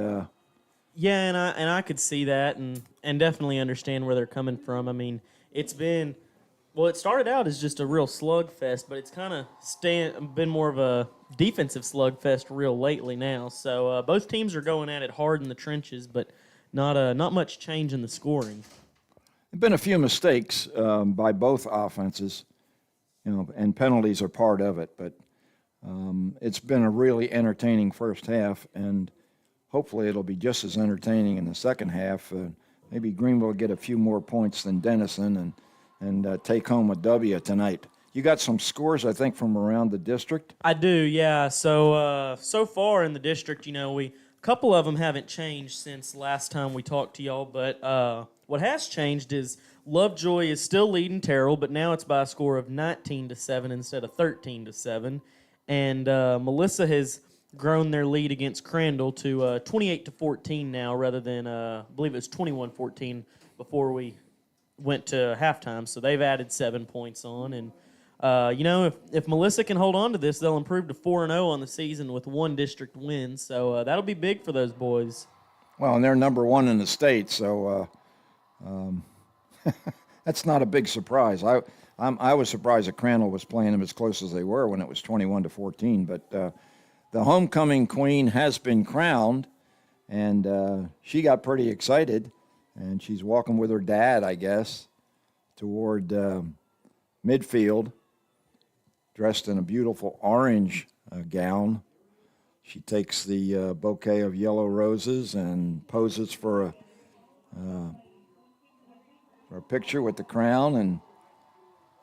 Yeah, and I could see that and definitely understand where they're coming from. I mean, it started out as just a real slugfest, but it's kind of been more of a defensive slugfest real lately now. So both teams are going at it hard in the trenches, but not much change in the scoring. There have been a few mistakes by both offenses, and penalties are part of it. But it's been a really entertaining first half, and hopefully it'll be just as entertaining in the second half. Maybe Greenville will get a few more points than Denison and take home a W tonight. You got some scores, I think, from around the district? I do, yeah. So far in the district, a couple of them haven't changed since last time we talked to y'all, but what has changed is Lovejoy is still leading Terrell, but now it's by a score of 19-7 instead of 13-7. And Melissa has grown their lead against Crandall to 28-14 now, rather than I believe it was 21-14 before we went to halftime. So they've added 7 points on, and if Melissa can hold on to this, they'll improve to 4-0 on the season with one district win. So that'll be big for those boys. Well, and they're number one in the state, so that's not a big surprise. I was surprised that Crandall was playing them as close as they were when it was 21-14. But the homecoming queen has been crowned, and she got pretty excited, and she's walking with her dad, I guess, toward midfield, dressed in a beautiful orange gown. She takes the bouquet of yellow roses and poses for a picture with the crown, and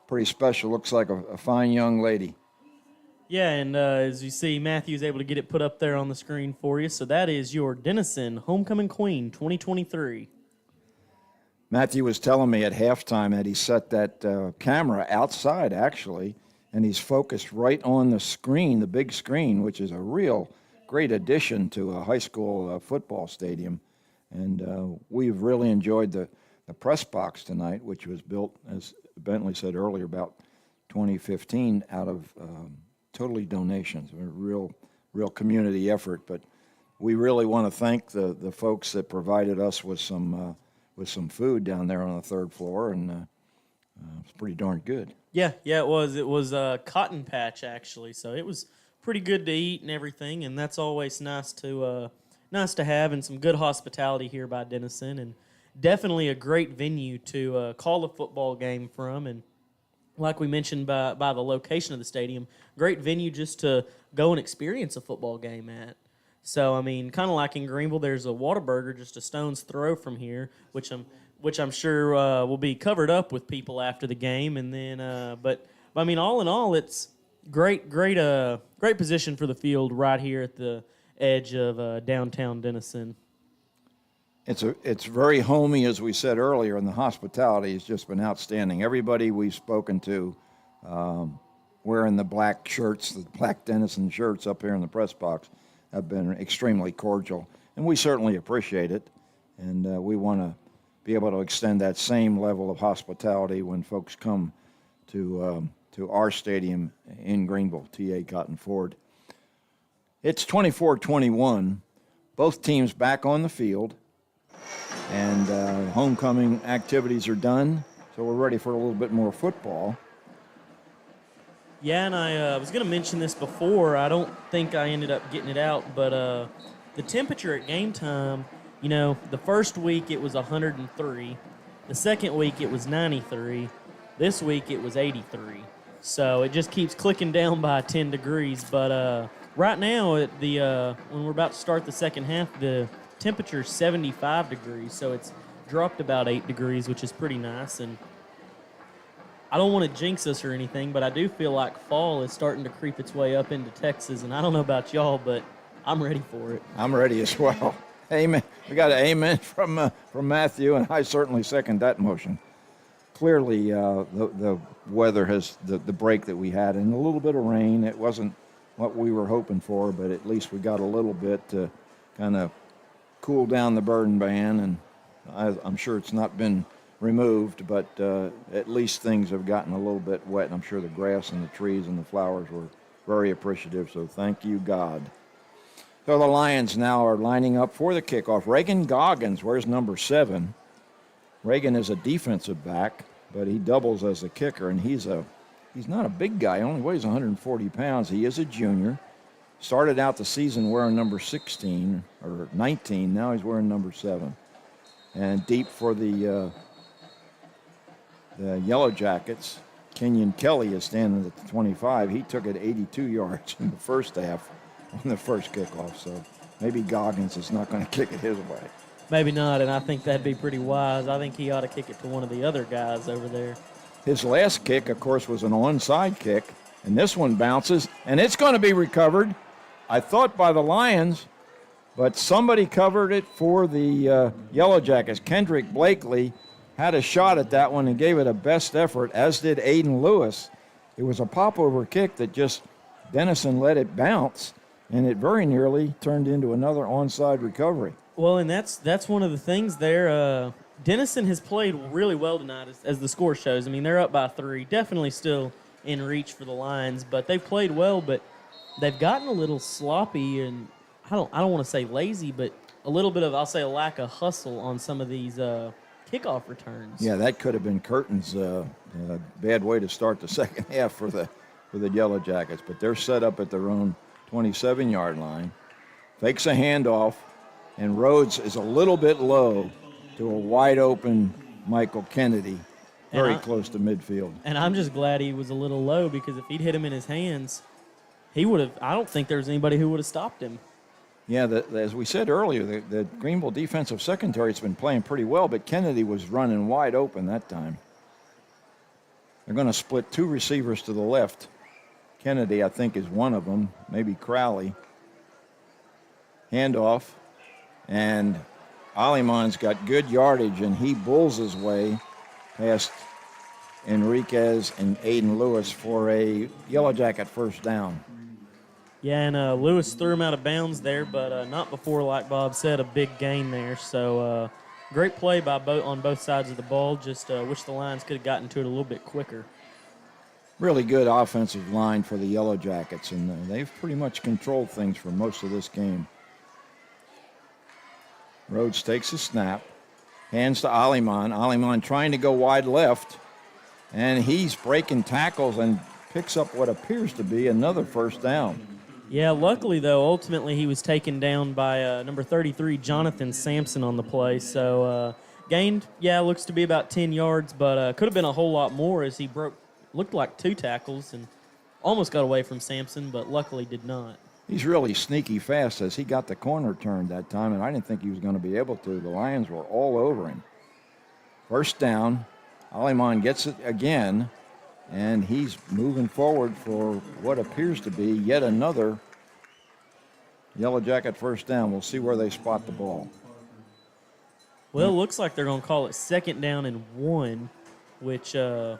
pretty special. Looks like a fine young lady. Yeah, and as you see, Matthew's able to get it put up there on the screen for you. So that is your Denison Homecoming Queen 2023. Matthew was telling me at halftime that he set that camera outside, actually, and he's focused right on the screen, the big screen, which is a real great addition to a high school football stadium. And we've really enjoyed the press box tonight, which was built, as Bentley said earlier, about 2015 out of totally donations. A real community effort. But we really want to thank the folks that provided us with some food down there on the third floor, and it's pretty darn good. Yeah, it was. It was a cotton patch, actually, so it was pretty good to eat and everything, and that's always nice to have, and some good hospitality here by Denison, and definitely a great venue to call a football game from, and like we mentioned by the location of the stadium, great venue just to go and experience a football game at. So, I mean, kind of like in Greenville, there's a Whataburger just a stone's throw from here, which I'm sure will be covered up with people after the game. And then, but I mean, all in all, it's great position for the field right here at the edge of downtown Denison. It's very homey, as we said earlier, and the hospitality has just been outstanding. Everybody we've spoken to wearing the black shirts, the black Denison shirts up here in the press box, have been extremely cordial, and we certainly appreciate it. And we want to be able to extend that same level of hospitality when folks come to our stadium in Greenville, T.A. Cotton Ford. It's 24-21. Both teams back on the field, and homecoming activities are done, so we're ready for a little bit more football. Yeah, and I was going to mention this before. I don't think I ended up getting it out, but the temperature at game time the first week it was 103. The second week it was 93. This week it was 83. So it just keeps clicking down by 10 degrees. But right now, when we're about to start the second half, the temperature is 75 degrees. So it's dropped about 8 degrees, which is pretty nice. And I don't want to jinx us or anything, but I do feel like fall is starting to creep its way up into Texas. And I don't know about y'all, but I'm ready for it. I'm ready as well. Amen. We got an amen from Matthew, and I certainly second that motion. Clearly, the weather has the break that we had, and a little bit of rain. It wasn't what we were hoping for, but at least we got a little bit to kind of cool down the burn ban, and I'm sure it's not been removed, but at least things have gotten a little bit wet, and I'm sure the grass and the trees and the flowers were very appreciative, so thank you, God. So the Lions now are lining up for the kickoff. Reagan Goggins wears number 7. Reagan is a defensive back, but he doubles as a kicker, and he's not a big guy. He only weighs 140 pounds. He is a junior. Started out the season wearing number 16 or 19. Now he's wearing number 7. And deep for the Yellowjackets, Kenyon Kelly is standing at the 25. He took it 82 yards in the first half on the first kickoff. So maybe Goggins is not going to kick it his way. Maybe not, and I think that'd be pretty wise. I think he ought to kick it to one of the other guys over there. His last kick, of course, was an onside kick, and this one bounces, and it's going to be recovered, I thought, by the Lions, but somebody covered it for the Yellowjackets. Kendrick Blakely had a shot at that one and gave it a best effort, as did Aiden Lewis. It was a pop-over kick that just Denison let it bounce, and it very nearly turned into another onside recovery. Well, and that's one of the things there. Denison has played really well tonight, as the score shows. I mean, they're up by 3. Definitely still in reach for the Lions, but they've played well. But they've gotten a little sloppy, and I don't want to say lazy, but a little bit of, I'll say, a lack of hustle on some of these kickoff returns. Yeah, that could have been Curtin's bad way to start the second half for the Yellowjackets. But they're set up at their own 27-yard line. Fakes a handoff. And Rhodes is a little bit low to a wide-open Michael Kennedy, very close to midfield. And I'm just glad he was a little low, because if he'd hit him in his hands, he would have – I don't think there was anybody who would have stopped him. Yeah, as we said earlier, the Greenville defensive secondary has been playing pretty well, but Kennedy was running wide open that time. They're going to split 2 receivers to the left. Kennedy, I think, is one of them, maybe Crowley. Handoff. And Aliman's got good yardage, and he bulls his way past Enriquez and Aiden Lewis for a Yellowjacket first down. Yeah, and Lewis threw him out of bounds there, but not before, like Bob said, a big gain there. So great play by on both sides of the ball. Just wish the Lions could have gotten to it a little bit quicker. Really good offensive line for the Yellowjackets, and they've pretty much controlled things for most of this game. Rhodes takes a snap, hands to Aliman. Aliman trying to go wide left, and he's breaking tackles and picks up what appears to be another first down. Yeah, luckily, though, ultimately he was taken down by number 33, Jonathan Sampson, on the play. So gained, looks to be about 10 yards, but could have been a whole lot more, as he looked like 2 tackles and almost got away from Sampson, but luckily did not. He's really sneaky fast, as he got the corner turned that time, and I didn't think he was going to be able to. The Lions were all over him. First down, Aliman gets it again, and he's moving forward for what appears to be yet another Yellowjacket first down. We'll see where they spot the ball. Well, it looks like they're going to call it 2nd down and 1, which, we'll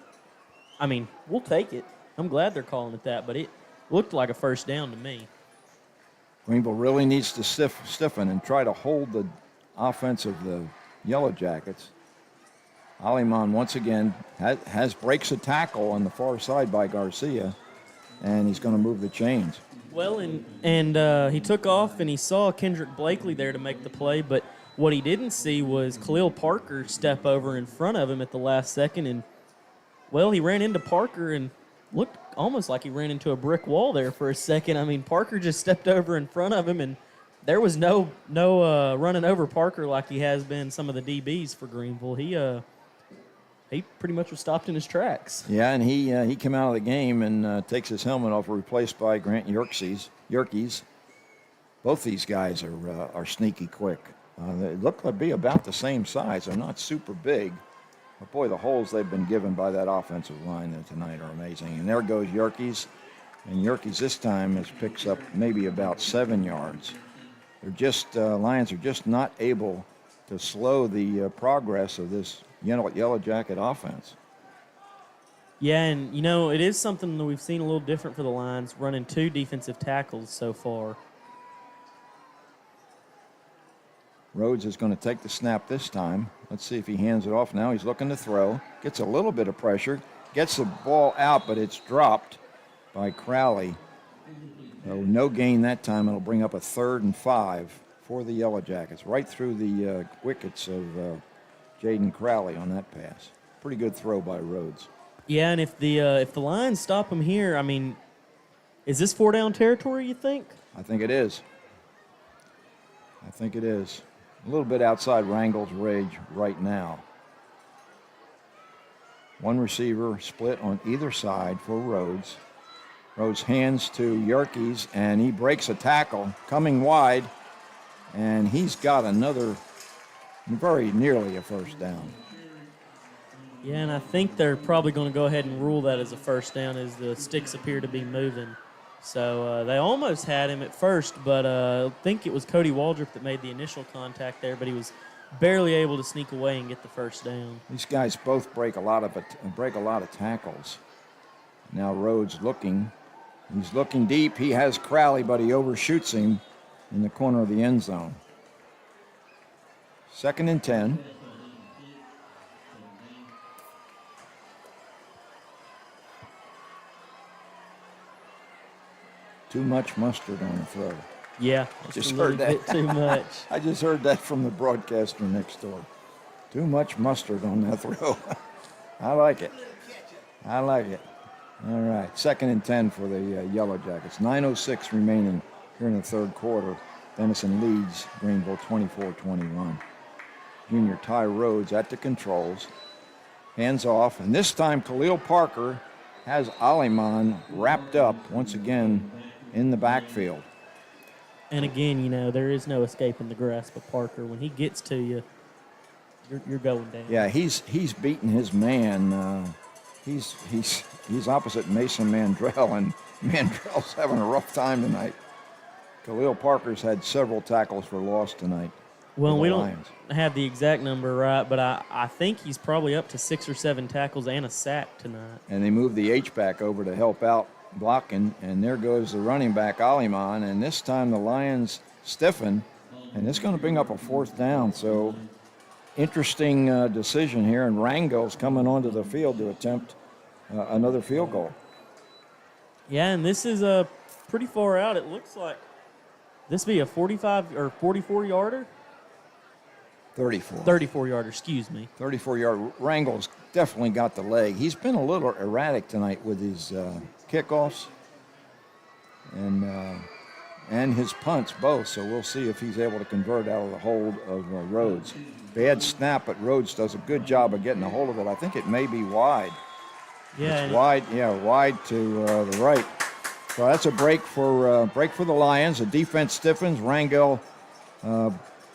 take it. I'm glad they're calling it that, but it looked like a first down to me. Greenville really needs to stiffen and try to hold the offense of the Yellowjackets. Aliman once again breaks a tackle on the far side by Garcia, and he's going to move the chains. Well, and he took off, and he saw Kendrick Blakely there to make the play, but what he didn't see was Khalil Parker step over in front of him at the last second, and, well, he ran into Parker and looked almost like he ran into a brick wall there for a second. I mean, Parker just stepped over in front of him and there was no running over Parker like he has been some of the DBs for Greenville. He pretty much was stopped in his tracks. Yeah, and he came out of the game and takes his helmet off, replaced by Grant Yerkes. Both these guys are sneaky quick. They look to be about the same size. They're not super big. But, boy, the holes they've been given by that offensive line there tonight are amazing. And there goes Yerkes. And Yerkes this time picks up maybe about 7 yards. They're just Lions are just not able to slow the progress of this Yellow Jacket offense. Yeah, and, it is something that we've seen a little different for the Lions, running 2 defensive tackles so far. Rhodes is going to take the snap this time. Let's see if he hands it off now. He's looking to throw. Gets a little bit of pressure. Gets the ball out, but it's dropped by Crowley. No gain that time. It'll bring up a 3rd and 5 for the Yellow Jackets, right through the wickets of Jaden Crowley on that pass. Pretty good throw by Rhodes. Yeah, and if the Lions stop him here, is this 4-down territory, you think? I think it is. A little bit outside Rangel's range right now. One receiver split on either side for Rhodes. Rhodes hands to Yerkes, and he breaks a tackle, coming wide, and he's got another, very nearly a 1st down. Yeah, and I think they're probably going to go ahead and rule that as a 1st down as the sticks appear to be moving. So they almost had him at first, but I think it was Cody Waldrop that made the initial contact there, but he was barely able to sneak away and get the 1st down. These guys both break a lot of tackles. Now Rhodes looking. He's looking deep. He has Crowley, but he overshoots him in the corner of the end zone. 2nd and 10. Too much mustard on the throw. Yeah, Just a heard little that. bit too much. I just heard that from the broadcaster next door. Too much mustard on that throw. I like it. All right, 2nd and 10 for the Yellow Jackets. 9:06 remaining here in the 3rd quarter. Denison leads Greenville 24-21. Junior Ty Rhodes at the controls. Hands off, and this time Khalil Parker has Aliman wrapped up once again in the backfield. And again, there is no escaping the grasp of Parker. When he gets to you, you're going down. Yeah, he's beating his man. He's opposite Mason Mandrell, and Mandrell's having a rough time tonight. Khalil Parker's had several tackles for loss tonight. Well, we Lions. don't have the exact number right, but I think he's probably up to 6 or 7 tackles and a sack tonight. And they moved the H-back over to help out blocking, and there goes the running back, Aliman, and this time the Lions stiffen, and it's going to bring up a 4th down. So interesting decision here, and Rangel's coming onto the field to attempt another field goal. Yeah, and this is pretty far out. It looks like this be a 45 or 44-yarder? 34. 34-yarder, excuse me. 34-yard. Rangel's definitely got the leg. He's been a little erratic tonight with his kickoffs and his punts both, so we'll see if he's able to convert out of the hold of Rhodes. Bad snap, but Rhodes does a good job of getting a hold of it. I think it may be wide. Yeah, it's wide to the right. So that's a break for the Lions. The defense stiffens. Rangel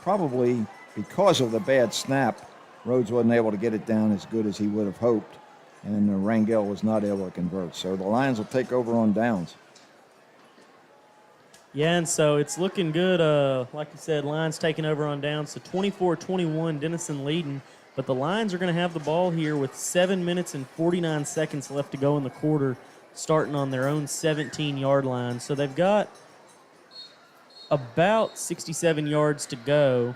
probably because of the bad snap, Rhodes wasn't able to get it down as good as he would have hoped, and Rangel was not able to convert. So the Lions will take over on downs. Yeah, and so it's looking good. Like you said, Lions taking over on downs. So 24-21, Denison leading. But the Lions are going to have the ball here with 7 minutes and 49 seconds left to go in the quarter, starting on their own 17-yard line. So they've got about 67 yards to go.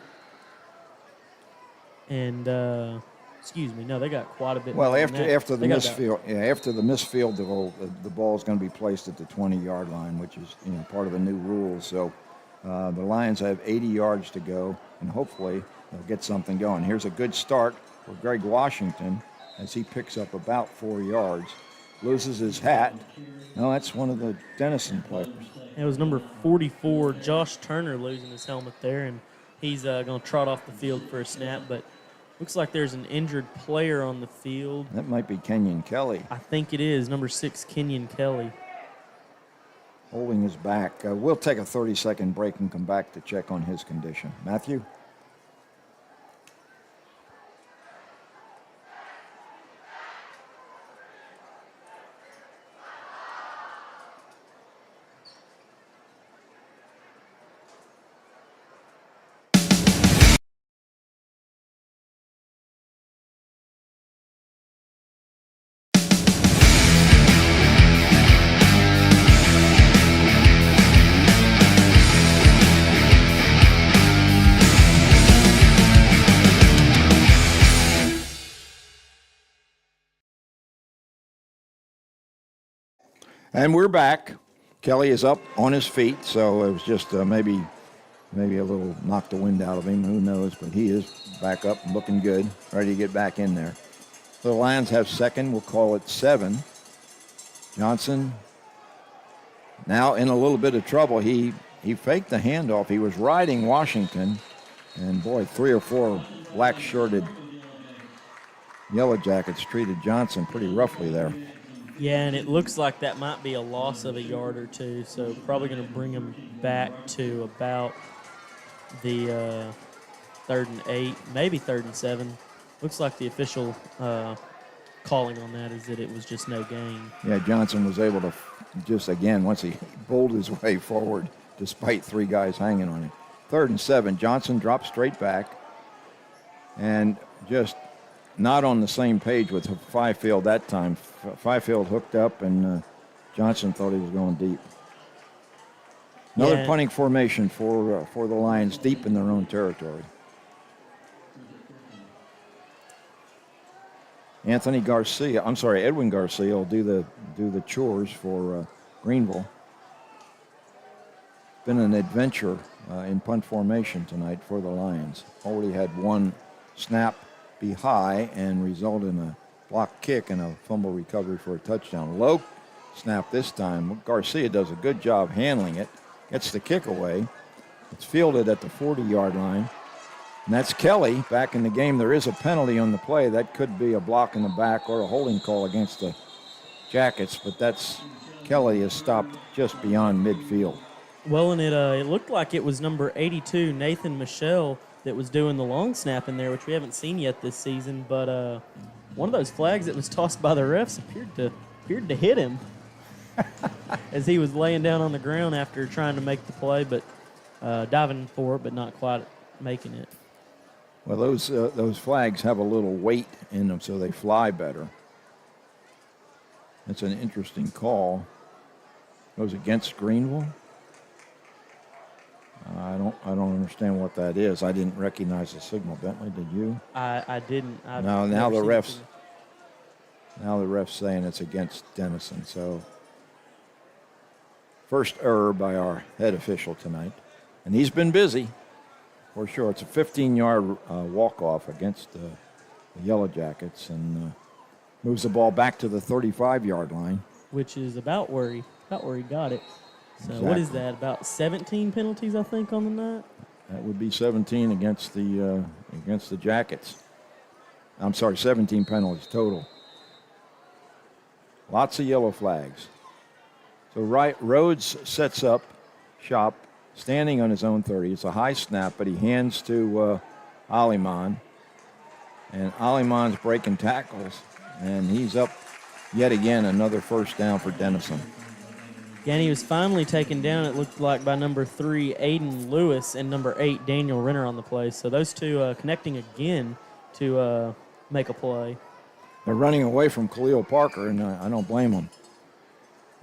And, they got quite a bit. Well, more after than that. after the misfield, the ball is going to be placed at the 20-yard line, which is part of the new rules. So the Lions have 80 yards to go, and hopefully they'll get something going. Here's a good start for Greg Washington as he picks up about 4 yards, loses his hat. No, that's one of the Denison players. It was number 44, Josh Turner, losing his helmet there, and he's going to trot off the field for a snap, but looks like there's an injured player on the field. That might be Kenyon Kelly. I think it is, number 6, Kenyon Kelly. Holding his back. We'll take a 30-second break and come back to check on his condition. Matthew? And we're back. Kelly is up on his feet, so it was just maybe a little knock the wind out of him. Who knows? But he is back up and looking good, ready to get back in there. So the Lions have second. We'll call it 7. Johnson now in a little bit of trouble. He faked the handoff. He was riding Washington, and boy, 3 or 4 black-shirted Yellowjackets treated Johnson pretty roughly there. Yeah, and it looks like that might be a loss of a yard or two, so probably going to bring him back to about the 3rd and 8, maybe 3rd and 7. Looks like the official calling on that is that it was just no gain. Yeah, Johnson was able to just, again, once he bowled his way forward, despite 3 guys hanging on him. 3rd and 7, Johnson dropped straight back and just not on the same page with Fifield that time. Fifield hooked up, and Johnson thought he was going deep. Another punting formation for the Lions deep in their own territory. Edwin Garcia will do the chores for Greenville. Been an adventure in punt formation tonight for the Lions. Already had 1 snap be high and result in a block kick and a fumble recovery for a touchdown. Low snap this time. Garcia does a good job handling it. Gets the kick away. It's fielded at the 40-yard line. And that's Kelly back in the game. There is a penalty on the play. That could be a block in the back or a holding call against the Jackets, but that's Kelly is stopped just beyond midfield. Well, and it looked like it was number 82, Nathan Michelle, that was doing the long snap in there, which we haven't seen yet this season. But one of those flags that was tossed by the refs appeared to hit him as he was laying down on the ground after trying to make the play, but diving for it, but not quite making it. Well, those flags have a little weight in them, so they fly better. It's an interesting call. Goes against Greenville. I don't understand what that is. I didn't recognize the signal. Bentley, did you? I didn't. Now the ref's saying it's against Denison. So first error by our head official tonight, and he's been busy for sure. It's a 15-yard walk-off against the Yellowjackets, and moves the ball back to the 35-yard line, which is about where he got it. So exactly. What is that? About 17 penalties, I think, on the night. That would be 17 against the Jackets. I'm sorry, 17 penalties total. Lots of yellow flags. So Rhodes sets up shop, standing on his own 30. It's a high snap, but he hands to Aliman. And Aliman's breaking tackles, and he's up yet again, another first down for Denison. Yeah, and he was finally taken down, it looked like, by number 3, Aiden Lewis, and number 8, Daniel Renner on the play. So those two connecting again to make a play. They're running away from Khalil Parker, and I don't blame them.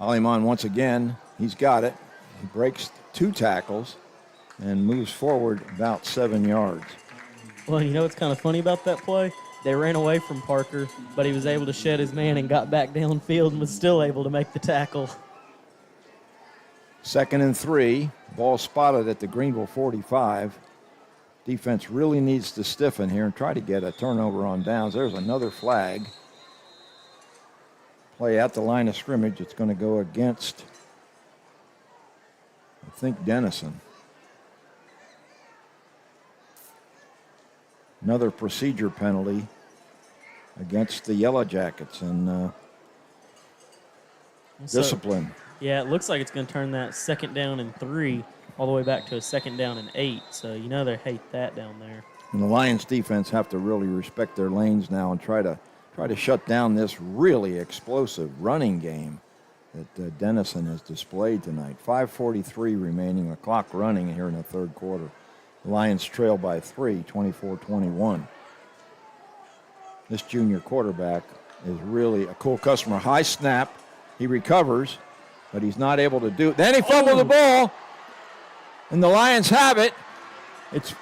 Aliman, once again, he's got it. He breaks 2 tackles and moves forward about 7 yards. Well, you know what's kind of funny about that play? They ran away from Parker, but he was able to shed his man and got back downfield and was still able to make the tackle. 2nd and 3, ball spotted at the Greenville 45. Defense really needs to stiffen here and try to get a turnover on downs. There's another flag. Play at the line of scrimmage. It's going to go against I think Denison. Another procedure penalty against the Yellowjackets and discipline. Yeah, it looks like it's going to turn that 2nd down and 3 all the way back to a 2nd down and 8. So you know they hate that down there. And the Lions defense have to really respect their lanes now and try to shut down this really explosive running game that Denison has displayed tonight. 5:43 remaining, the clock running here in the third quarter. The Lions trail by 3, 24-21. This junior quarterback is really a cool customer. High snap. He recovers, but he's not able to do it. Then he fumbled the ball, and the Lions have it. It's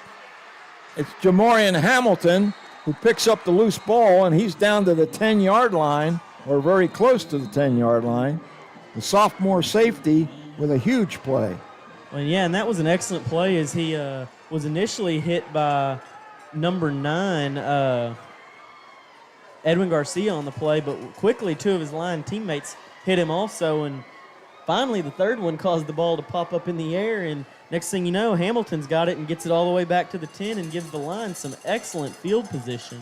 Jamorian Hamilton who picks up the loose ball, and he's down to the 10-yard line, or very close to the 10-yard line. The sophomore safety with a huge play. Well, yeah, and that was an excellent play as he was initially hit by number 9, Edwin Garcia on the play, but quickly 2 of his line teammates hit him also, and finally the third one caused the ball to pop up in the air, and next thing you know, Hamilton's got it and gets it all the way back to the 10 and gives the line some excellent field position.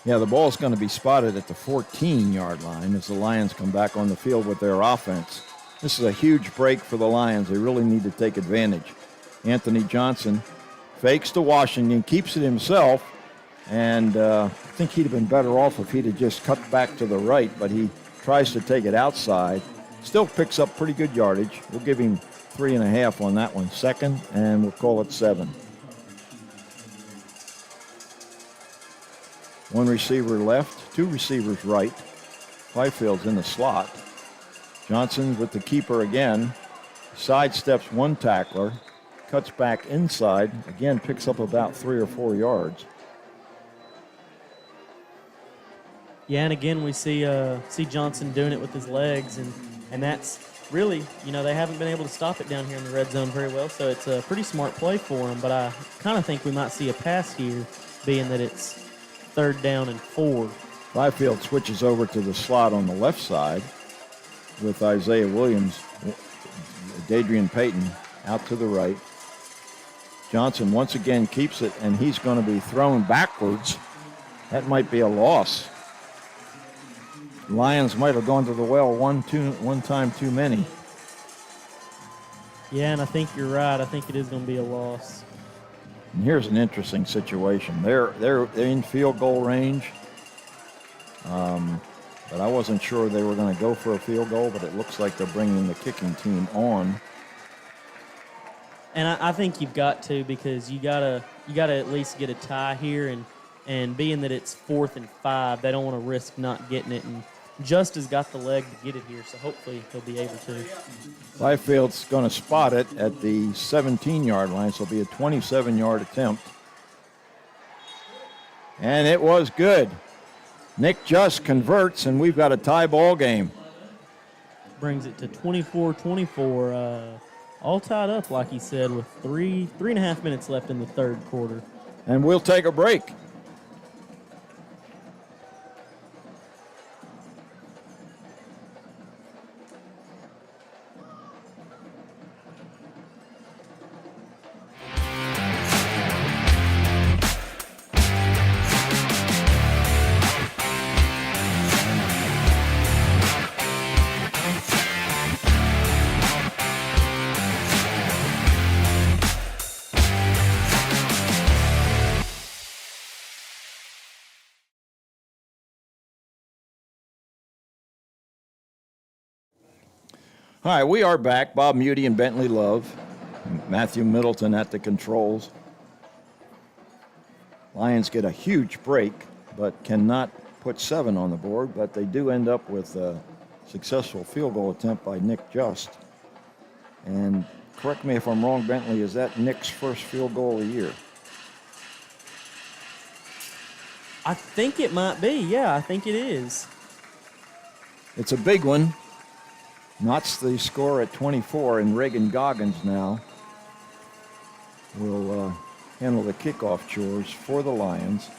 Yeah, the ball's going to be spotted at the 14-yard line as the Lions come back on the field with their offense. This is a huge break for the Lions. They really need to take advantage. Anthony Johnson fakes to Washington, keeps it himself, and I think he'd have been better off if he'd have just cut back to the right, but he tries to take it outside. Still picks up pretty good yardage. We'll give him 3.5 on that one. 2nd, and we'll call it 7. One receiver left, 2 receivers right. Byfield's in the slot. Johnson with the keeper again. Sidesteps one tackler. Cuts back inside. Again, picks up about 3 or 4 yards. Yeah, and again we see Johnson doing it with his legs, and that's really, they haven't been able to stop it down here in the red zone very well, so it's a pretty smart play for him. But I kind of think we might see a pass here, being that it's 3rd down and 4. Byfield switches over to the slot on the left side with Isaiah Williams, Dadrian Payton out to the right. Johnson once again keeps it, and he's going to be thrown backwards. That might be a loss. Lions might have gone to the well one time too many. Yeah, and I think you're right. I think it is going to be a loss. And here's an interesting situation. They're in field goal range, but I wasn't sure they were going to go for a field goal, but it looks like they're bringing the kicking team on. And I think you've got to, because you gotta at least get a tie here, and being that it's 4th and 5, they don't want to risk not getting it. And Just has got the leg to get it here, so hopefully he'll be able to. Byfield's going to spot it at the 17-yard line, so it'll be a 27-yard attempt. And it was good. Nick Just converts, and we've got a tie ball game. Brings it to 24-24. All tied up, like he said, with 3.5 minutes left in the third quarter. And we'll take a break. Hi, we are back. Bob Muty and Bentley Love. Matthew Middleton at the controls. Lions get a huge break, but cannot put 7 on the board, but they do end up with a successful field goal attempt by Nick Just. And correct me if I'm wrong, Bentley, is that Nick's first field goal of the year? I think it might be. Yeah, I think it is. It's a big one. Knots the score at 24, and Reagan Goggins now will handle the kickoff chores for the Lions.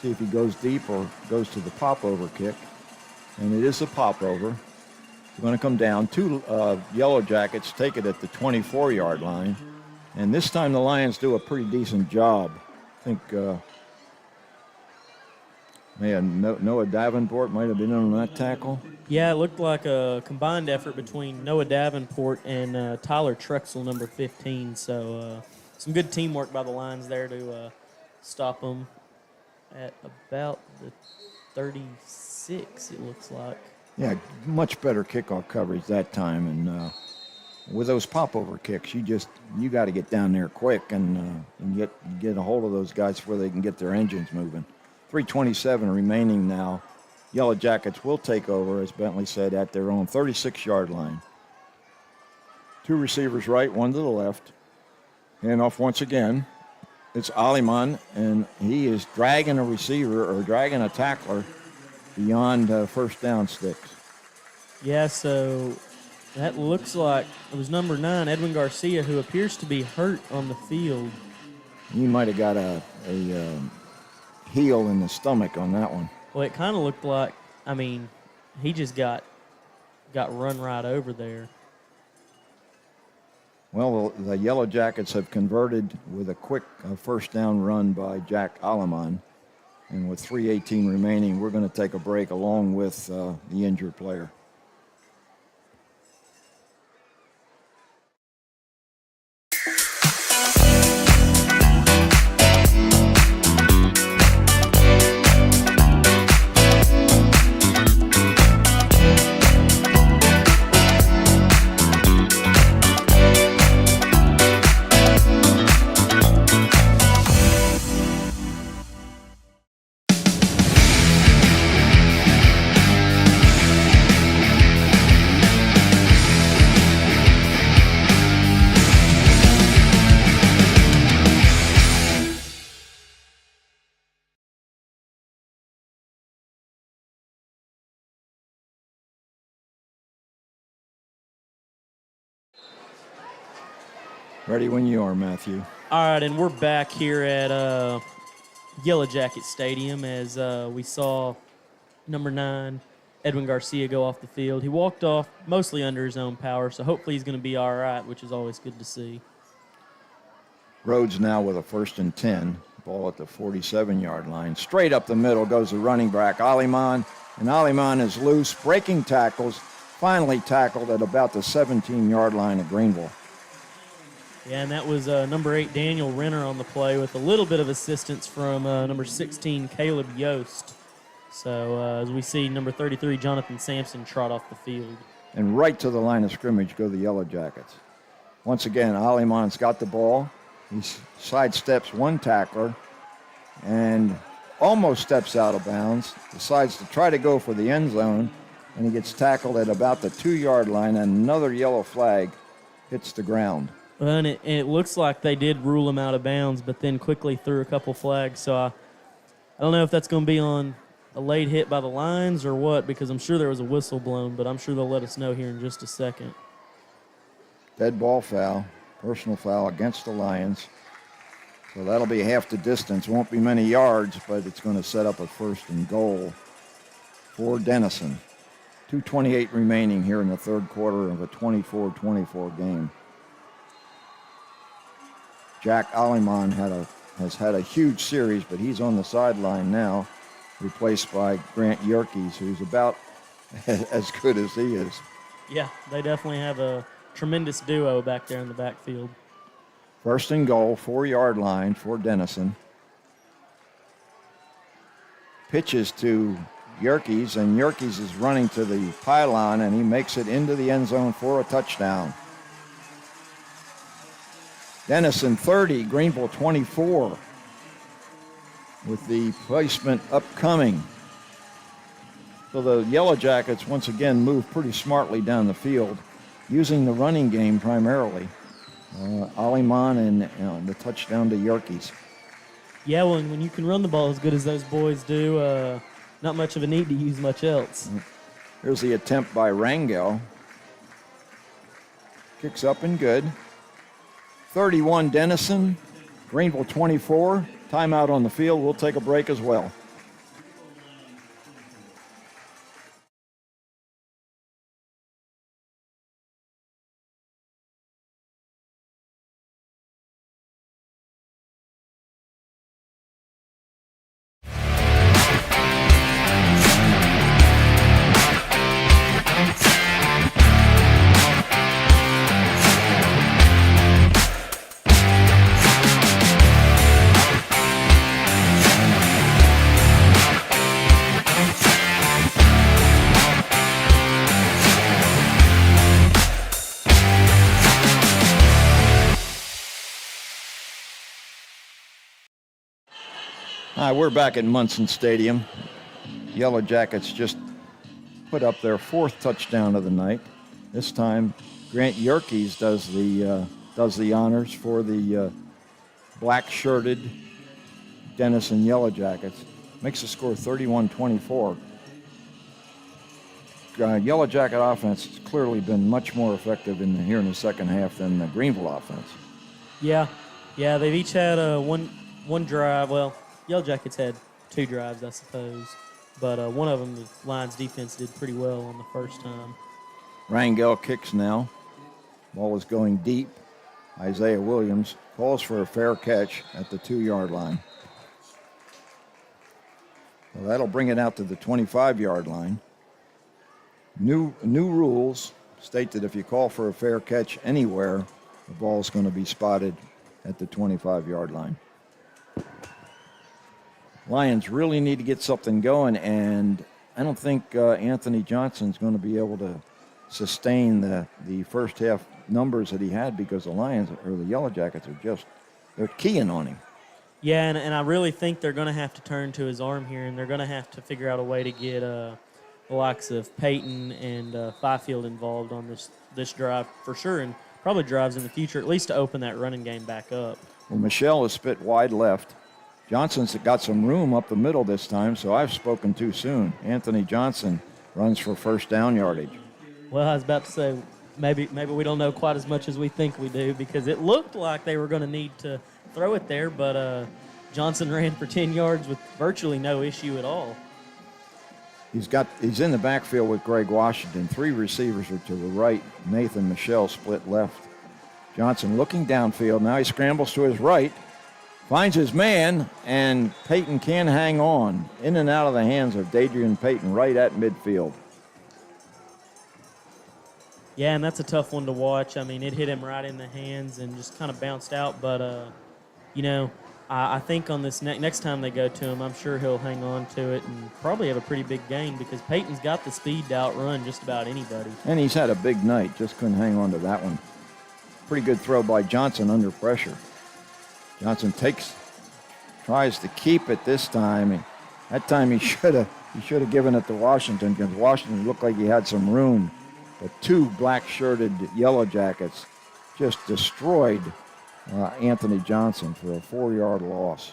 See if he goes deep or goes to the popover kick. And it is a popover. going to come down. Two Yellowjackets take it at the 24-yard line. And this time the Lions do a pretty decent job. I think Noah Davenport might have been on that tackle. Yeah, it looked like a combined effort between Noah Davenport and Tyler Trexel, number 15. So some good teamwork by the Lions there to stop them at about the 36, it looks like. Yeah, much better kickoff coverage that time. And with those popover kicks, you got to get down there quick and get a hold of those guys before they can get their engines moving. 3:27 remaining now. Yellow Jackets will take over, as Bentley said, at their own 36-yard line. Two receivers right, one to the left. And off once again. It's Aliman, and he is dragging a receiver or dragging a tackler beyond first down sticks. Yeah, so that looks like it was number 9, Edwin Garcia, who appears to be hurt on the field. He might have got a heel in the stomach on that one. Well, it kind of looked like, he just got run right over there. Well, the Yellow Jackets have converted with a quick first down run by Jack Aliman. And with 3:18 remaining, we're going to take a break along with the injured player. Ready when you are, Matthew. All right, and we're back here at Yellowjacket Stadium as we saw number 9, Edwin Garcia, go off the field. He walked off mostly under his own power, so hopefully he's going to be all right, which is always good to see. Rhodes now with a 1st and 10. Ball at the 47-yard line. Straight up the middle goes the running back, Aliman. And Aliman is loose, breaking tackles, finally tackled at about the 17-yard line of Greenville. Yeah, and that was number 8, Daniel Renner, on the play with a little bit of assistance from number 16, Caleb Yost. So as we see, number 33, Jonathan Sampson, trot off the field. And right to the line of scrimmage go the Yellow Jackets. Once again, Aliman's got the ball. He sidesteps one tackler and almost steps out of bounds, decides to try to go for the end zone, and he gets tackled at about the 2-yard line, and another yellow flag hits the ground. And it looks like they did rule him out of bounds, but then quickly threw a couple flags. So I don't know if that's going to be on a late hit by the Lions or what, because I'm sure there was a whistle blown, but I'm sure they'll let us know here in just a second. Dead ball foul, personal foul against the Lions. So that'll be half the distance. Won't be many yards, but it's going to set up a 1st and goal for Denison. 2:28 remaining here in the third quarter of a 24-24 game. Jack Aliman has had a huge series, but he's on the sideline now, replaced by Grant Yerkes, who's about as good as he is. Yeah, they definitely have a tremendous duo back there in the backfield. 1st and goal, 4-yard line for Denison. Pitches to Yerkes, and Yerkes is running to the pylon, and he makes it into the end zone for a touchdown. Denison 30, Greenville 24, with the placement upcoming. So the Yellow Jackets once again move pretty smartly down the field, using the running game primarily. Aliman and the touchdown to Yerkes. Yeah, well, when you can run the ball as good as those boys do, not much of a need to use much else. Here's the attempt by Rangel. Kicks up and good. 31 Denison, Greenville 24. Timeout on the field. We'll take a break as well. Hi, we're back at Munson Stadium. Yellowjackets just put up their 4th touchdown of the night. This time, Grant Yerkes does the honors for the black-shirted Denison Yellowjackets. Makes the score 31-24. Yellowjacket offense has clearly been much more effective here in the second half than the Greenville offense. Yeah, they've each had one drive. Well, Yellowjackets had 2 drives, I suppose. But one of them, the Lions defense did pretty well on the first time. Rangel kicks now. Ball is going deep. Isaiah Williams calls for a fair catch at the 2-yard line. Well, that'll bring it out to the 25-yard line. New rules state that if you call for a fair catch anywhere, the ball's going to be spotted at the 25-yard line. Lions really need to get something going, and I don't think Anthony Johnson's going to be able to sustain the first half numbers that he had because the Yellowjackets they're keying on him. Yeah, and I really think they're going to have to turn to his arm here, and they're going to have to figure out a way to get the likes of Peyton and Fifield involved on this drive for sure, and probably drives in the future, at least to open that running game back up. Well, Michelle is spit wide left. Johnson's got some room up the middle this time, so I've spoken too soon. Anthony Johnson runs for first down yardage. Well, I was about to say, maybe we don't know quite as much as we think we do because it looked like they were going to need to throw it there, but Johnson ran for 10 yards with virtually no issue at all. He's in the backfield with Greg Washington. 3 receivers are to the right. Nathan Michelle split left. Johnson looking downfield. Now he scrambles to his right, finds his man, and Peyton can hang on. In and out of the hands of Dadrian Peyton right at midfield. Yeah, and that's a tough one to watch. I mean, it hit him right in the hands and just kind of bounced out. But, I think on this next time they go to him, I'm sure he'll hang on to it and probably have a pretty big gain because Peyton's got the speed to outrun just about anybody. And he's had a big night. Just couldn't hang on to that one. Pretty good throw by Johnson under pressure. Johnson tries to keep it this time. That time he should have given it to Washington because Washington looked like he had some room. But 2 black-shirted Yellowjackets just destroyed Anthony Johnson for a 4-yard loss.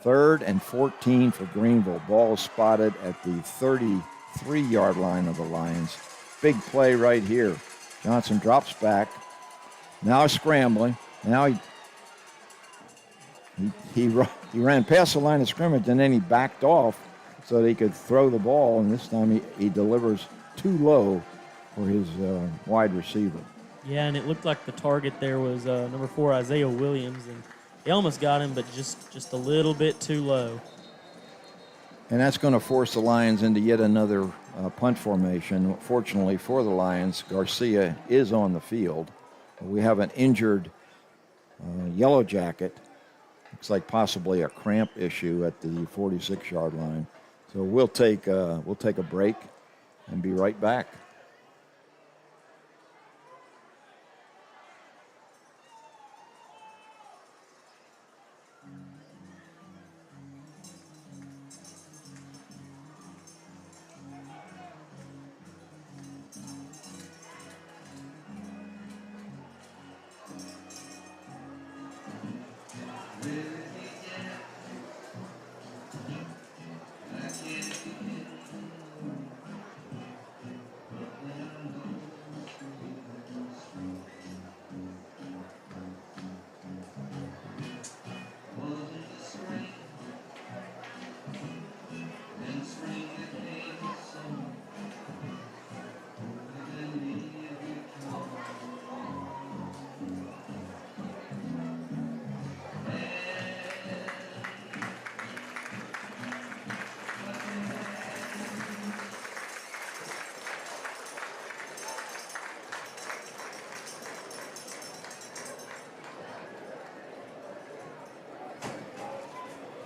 3rd and 14 for Greenville. Ball is spotted at the 33-yard line of the Lions. Big play right here. Johnson drops back. Now scrambling. Now he ran past the line of scrimmage and then he backed off so that he could throw the ball, and this time he delivers too low for his wide receiver. Yeah, and it looked like the target there was number 4, Isaiah Williams, and he almost got him, but just a little bit too low. And that's going to force the Lions into yet another punt formation. Fortunately for the Lions, Garcia is on the field. We have an injured Yellowjacket. Looks like possibly a cramp issue at the 46-yard line. So we'll take a break and be right back.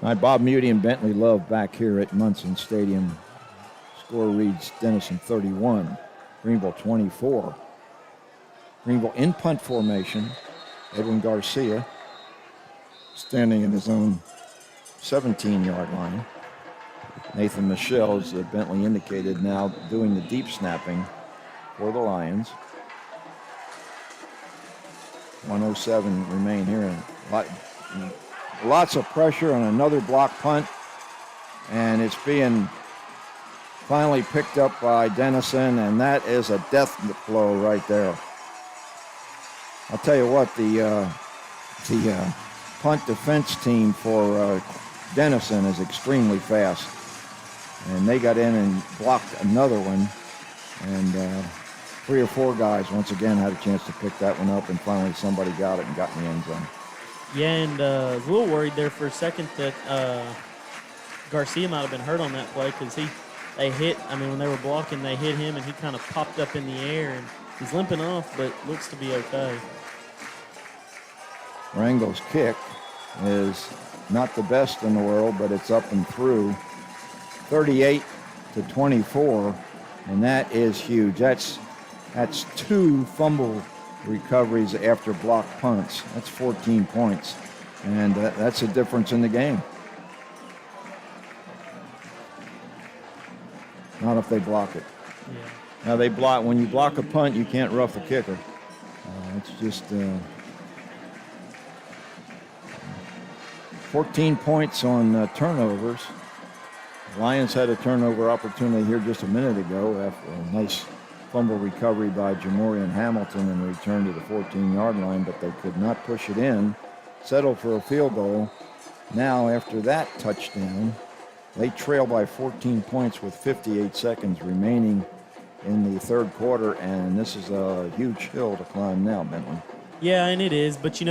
All right, Bob Mutey and Bentley Love back here at Munson Stadium. Score reads Denison 31, Greenville 24. Greenville in punt formation. Edwin Garcia standing in his own 17-yard line. Nathan Michelle, as Bentley indicated, now doing the deep snapping for the Lions. 107 remain here. Lots of pressure on another block punt, and it's being finally picked up by Denison, and that is a death blow right there. I'll tell you what, the punt defense team for Denison is extremely fast, and they got in and blocked another one, and 3 or 4 guys once again had a chance to pick that one up, and finally somebody got it and got in the end zone. Yeah, and I was a little worried there for a second that Garcia might have been hurt on that play because when they were blocking, they hit him, and he kind of popped up in the air, and he's limping off, but looks to be okay. Rango's kick is not the best in the world, but it's up and through. 38-24, and that is huge. That's 2 fumble recoveries after block punts. That's 14 points, and that's a difference in the game. Not if they block it. Yeah. Now when you block a punt, you can't rough the kicker. It's just 14 points on turnovers. Lions had a turnover opportunity here just a minute ago after a nice fumble recovery by Jamorian Hamilton and return to the 14-yard line, but they could not push it in. Settled for a field goal. Now, after that touchdown, they trail by 14 points with 58 seconds remaining in the third quarter, and this is a huge hill to climb now, Bentley. Yeah, and it is, but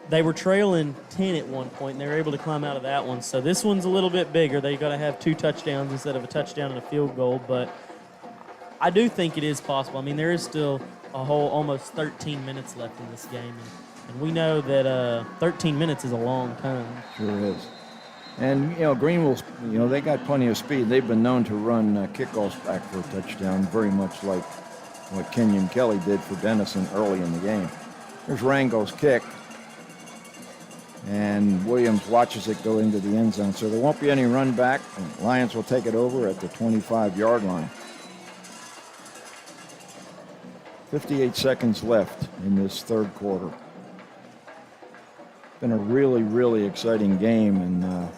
they were trailing 10 at one point, and they were able to climb out of that one. So this one's a little bit bigger. They got to have 2 touchdowns instead of a touchdown and a field goal, but I do think it is possible. I mean, there is still a whole almost 13 minutes left in this game, and we know that 13 minutes is a long time. Sure is. And, Greenville's, they got plenty of speed. They've been known to run kickoffs back for a touchdown, very much like what Kenyon Kelly did for Denison early in the game. Here's Rango's kick, and Williams watches it go into the end zone. So there won't be any run back, and Lions will take it over at the 25-yard line. 58 seconds left in this third quarter. Been a really, really exciting game, and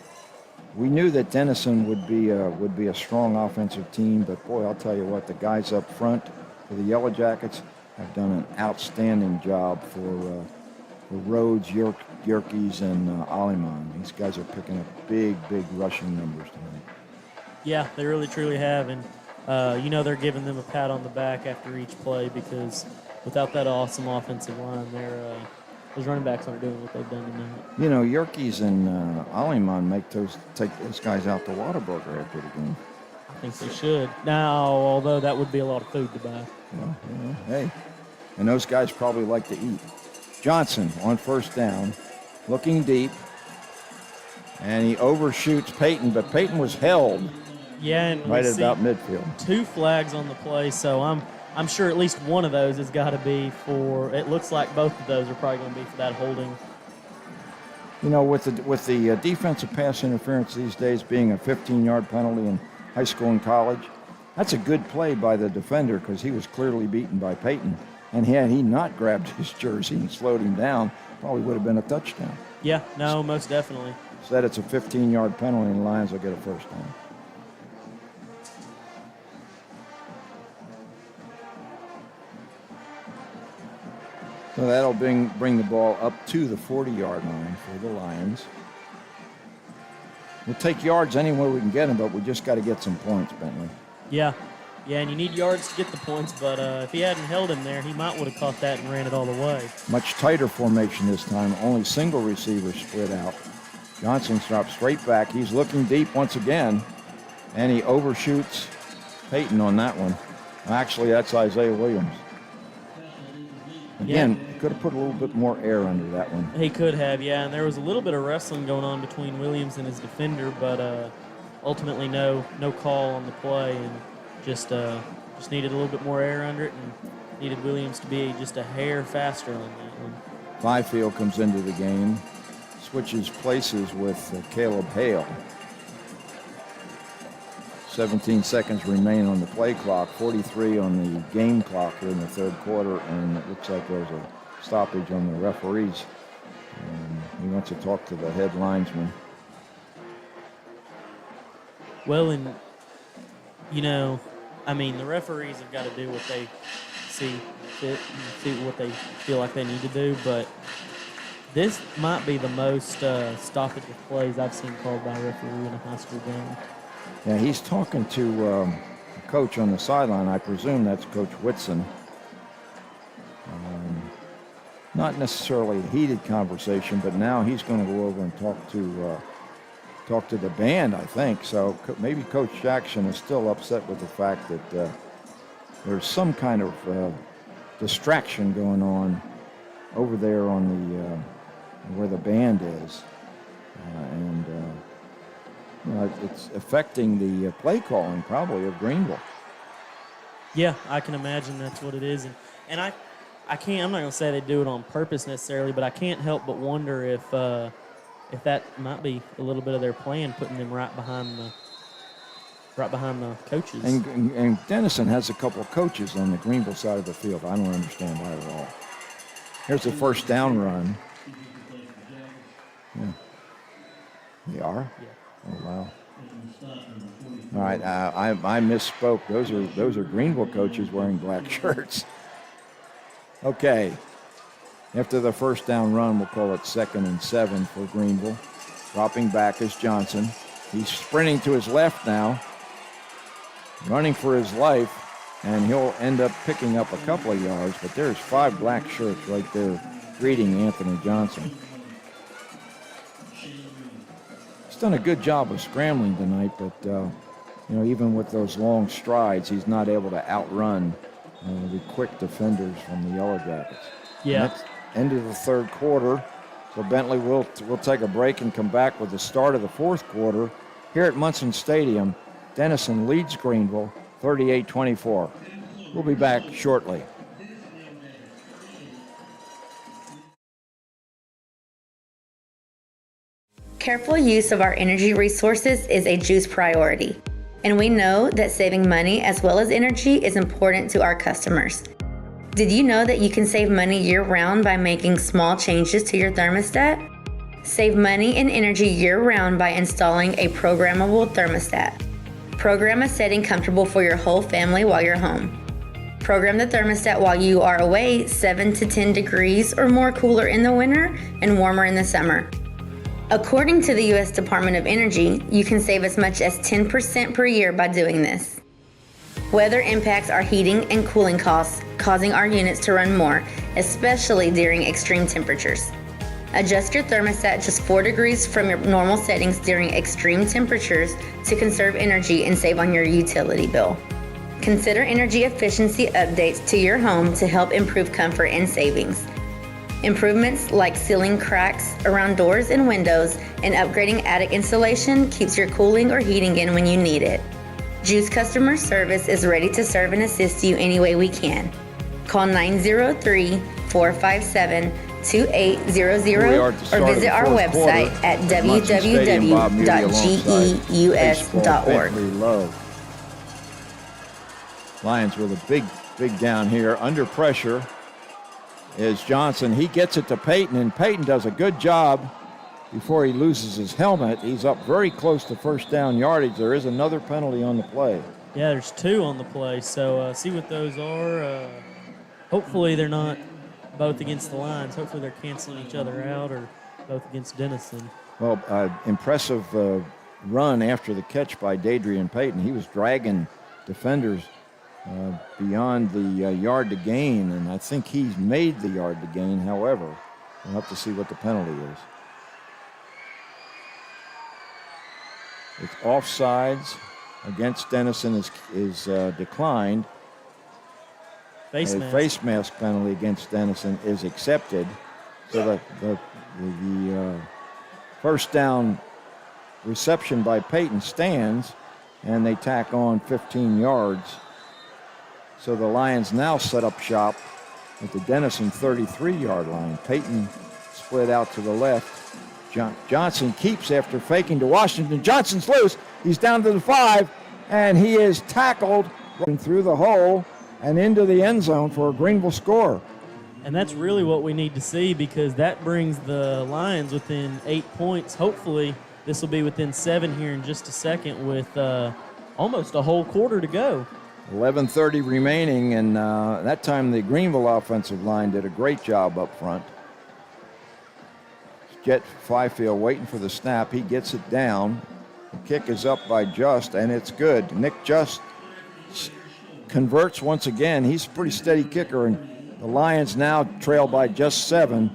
we knew that Denison would be a strong offensive team, but boy, I'll tell you what, the guys up front for the Yellowjackets have done an outstanding job for Rhodes, Yerkes, and Aliman. These guys are picking up big, big rushing numbers tonight. Yeah, they really, truly have, and they're giving them a pat on the back after each play because without that awesome offensive line, those running backs aren't doing what they've done tonight. Yerkes and Aliman take those guys out to Whataburger after the game. I think they should. Now, although that would be a lot of food to buy. Hey, and those guys probably like to eat. Johnson on first down, looking deep, and he overshoots Payton, but Payton was held right at about midfield. 2 flags on the play, so I'm sure at least one of those has got to be for. It looks like both of those are probably going to be for that holding. With the defensive pass interference these days being a 15-yard penalty in high school and college, that's a good play by the defender because he was clearly beaten by Payton. And had he not grabbed his jersey and slowed him down, probably would have been a touchdown. Yeah, no, most definitely. Instead, it's a 15-yard penalty, and the Lions will get a first down. So that'll bring the ball up to the 40-yard line for the Lions. We'll take yards anywhere we can get them, but we just got to get some points, Bentley. Yeah, and you need yards to get the points, but if he hadn't held him there, he might would have caught that and ran it all the way. Much tighter formation this time. Only single receivers split out. Johnson drops straight back. He's looking deep once again, and he overshoots Payton on that one. Actually, that's Isaiah Williams. Again, could have put a little bit more air under that one. He could have, yeah, and there was a little bit of wrestling going on between Williams and his defender, but ultimately no call on the play, and just needed a little bit more air under it, and needed Williams to be just a hair faster on that one. Fifield comes into the game. switches places with Caleb Hale. 17 seconds remain on the play clock, 43 on the game clock here in the third quarter, and it looks like there's a stoppage on the referees. He wants to talk to the head linesman. Well, and, the referees have got to do what they see what they feel like they need to do, but this might be the most stoppage of plays I've seen called by a referee in a high school game. Yeah, he's talking to a coach on the sideline. I presume that's Coach Whitson. Not necessarily a heated conversation, but now he's going to go over and talk to the band, I think. So maybe Coach Jackson is still upset with the fact that there's some kind of distraction going on over there on the where the band is, it's affecting the play calling probably of Greenville. Yeah, I can imagine that's what it is, and I can't. I'm not going to say they do it on purpose necessarily, but I can't help but wonder if that might be a little bit of their plan, putting them right behind the coaches. And Denison has a couple of coaches on the Greenville side of the field. I don't understand that at all. Here's the first down run. Yeah. They are? Yeah. Oh, wow. All right, I misspoke. Those are Greenville coaches wearing black shirts. Okay. After the first down run, we'll call it 2nd and 7 for Greenville. Dropping back is Johnson. He's sprinting to his left now, running for his life, and he'll end up picking up a couple of yards, but there's 5 black shirts right there greeting Anthony Johnson. He's done a good job of scrambling tonight, but even with those long strides, he's not able to outrun the quick defenders from the Yellowjackets. Yeah. And that's end of the third quarter. So Bentley will take a break and come back with the start of the fourth quarter. Here at Munson Stadium, Denison leads Greenville 38-24. We'll be back shortly. Careful use of our energy resources is a GEUS priority, and we know that saving money as well as energy is important to our customers. Did you know that you can save money year-round by making small changes to your thermostat? Save money and energy year-round by installing a programmable thermostat. Program a setting comfortable for your whole family while you're home. Program the thermostat while you are away 7 to 10 degrees or more cooler in the winter and warmer in the summer. According to the U.S. Department of Energy, you can save as much as 10% per year by doing this. Weather impacts our heating and cooling costs, causing our units to run more, especially during extreme temperatures. Adjust your thermostat just 4 degrees from your normal settings during extreme temperatures to conserve energy and save on your utility bill. Consider energy efficiency updates to your home to help improve comfort and savings. Improvements like sealing cracks around doors and windows and upgrading attic insulation keeps your cooling or heating in when you need it. GEUS Customer Service is ready to serve and assist you any way we can. Call 903-457-2800 or visit our website at www.geus.org. Lions with a big down here. Under pressure is Johnson. He gets it to Peyton, and Peyton does a good job before he loses his helmet. He's up very close to first down yardage. There is another penalty on the play. Yeah, there's 2 on the play, so see what those are. Hopefully they're not both against the Lions. Hopefully they're canceling each other out or both against Denison. Well, impressive run after the catch by Dadrian Peyton. He was dragging defenders beyond the yard to gain, and I think he's made the yard to gain. However, we'll have to see what the penalty is. It's offsides against Denison is declined. Face mask. Face mask penalty against Denison is accepted. So the first down reception by Peyton stands, and they tack on 15 yards. So the Lions now set up shop at the Denison 33-yard line. Peyton split out to the left, Johnson keeps after faking to Washington. Johnson's loose. He's down to the 5, and he is tackled through the hole and into the end zone for a Greenville score. And that's really what we need to see, because that brings the Lions within 8 points. Hopefully this will be within 7 here in just a second with almost a whole quarter to go. 11:30 remaining, and that time the Greenville offensive line did a great job up front. Jet Fifield waiting for the snap. He gets it down. The kick is up by Just, and it's good. Nick Just converts once again. He's a pretty steady kicker, and the Lions now trail by just 7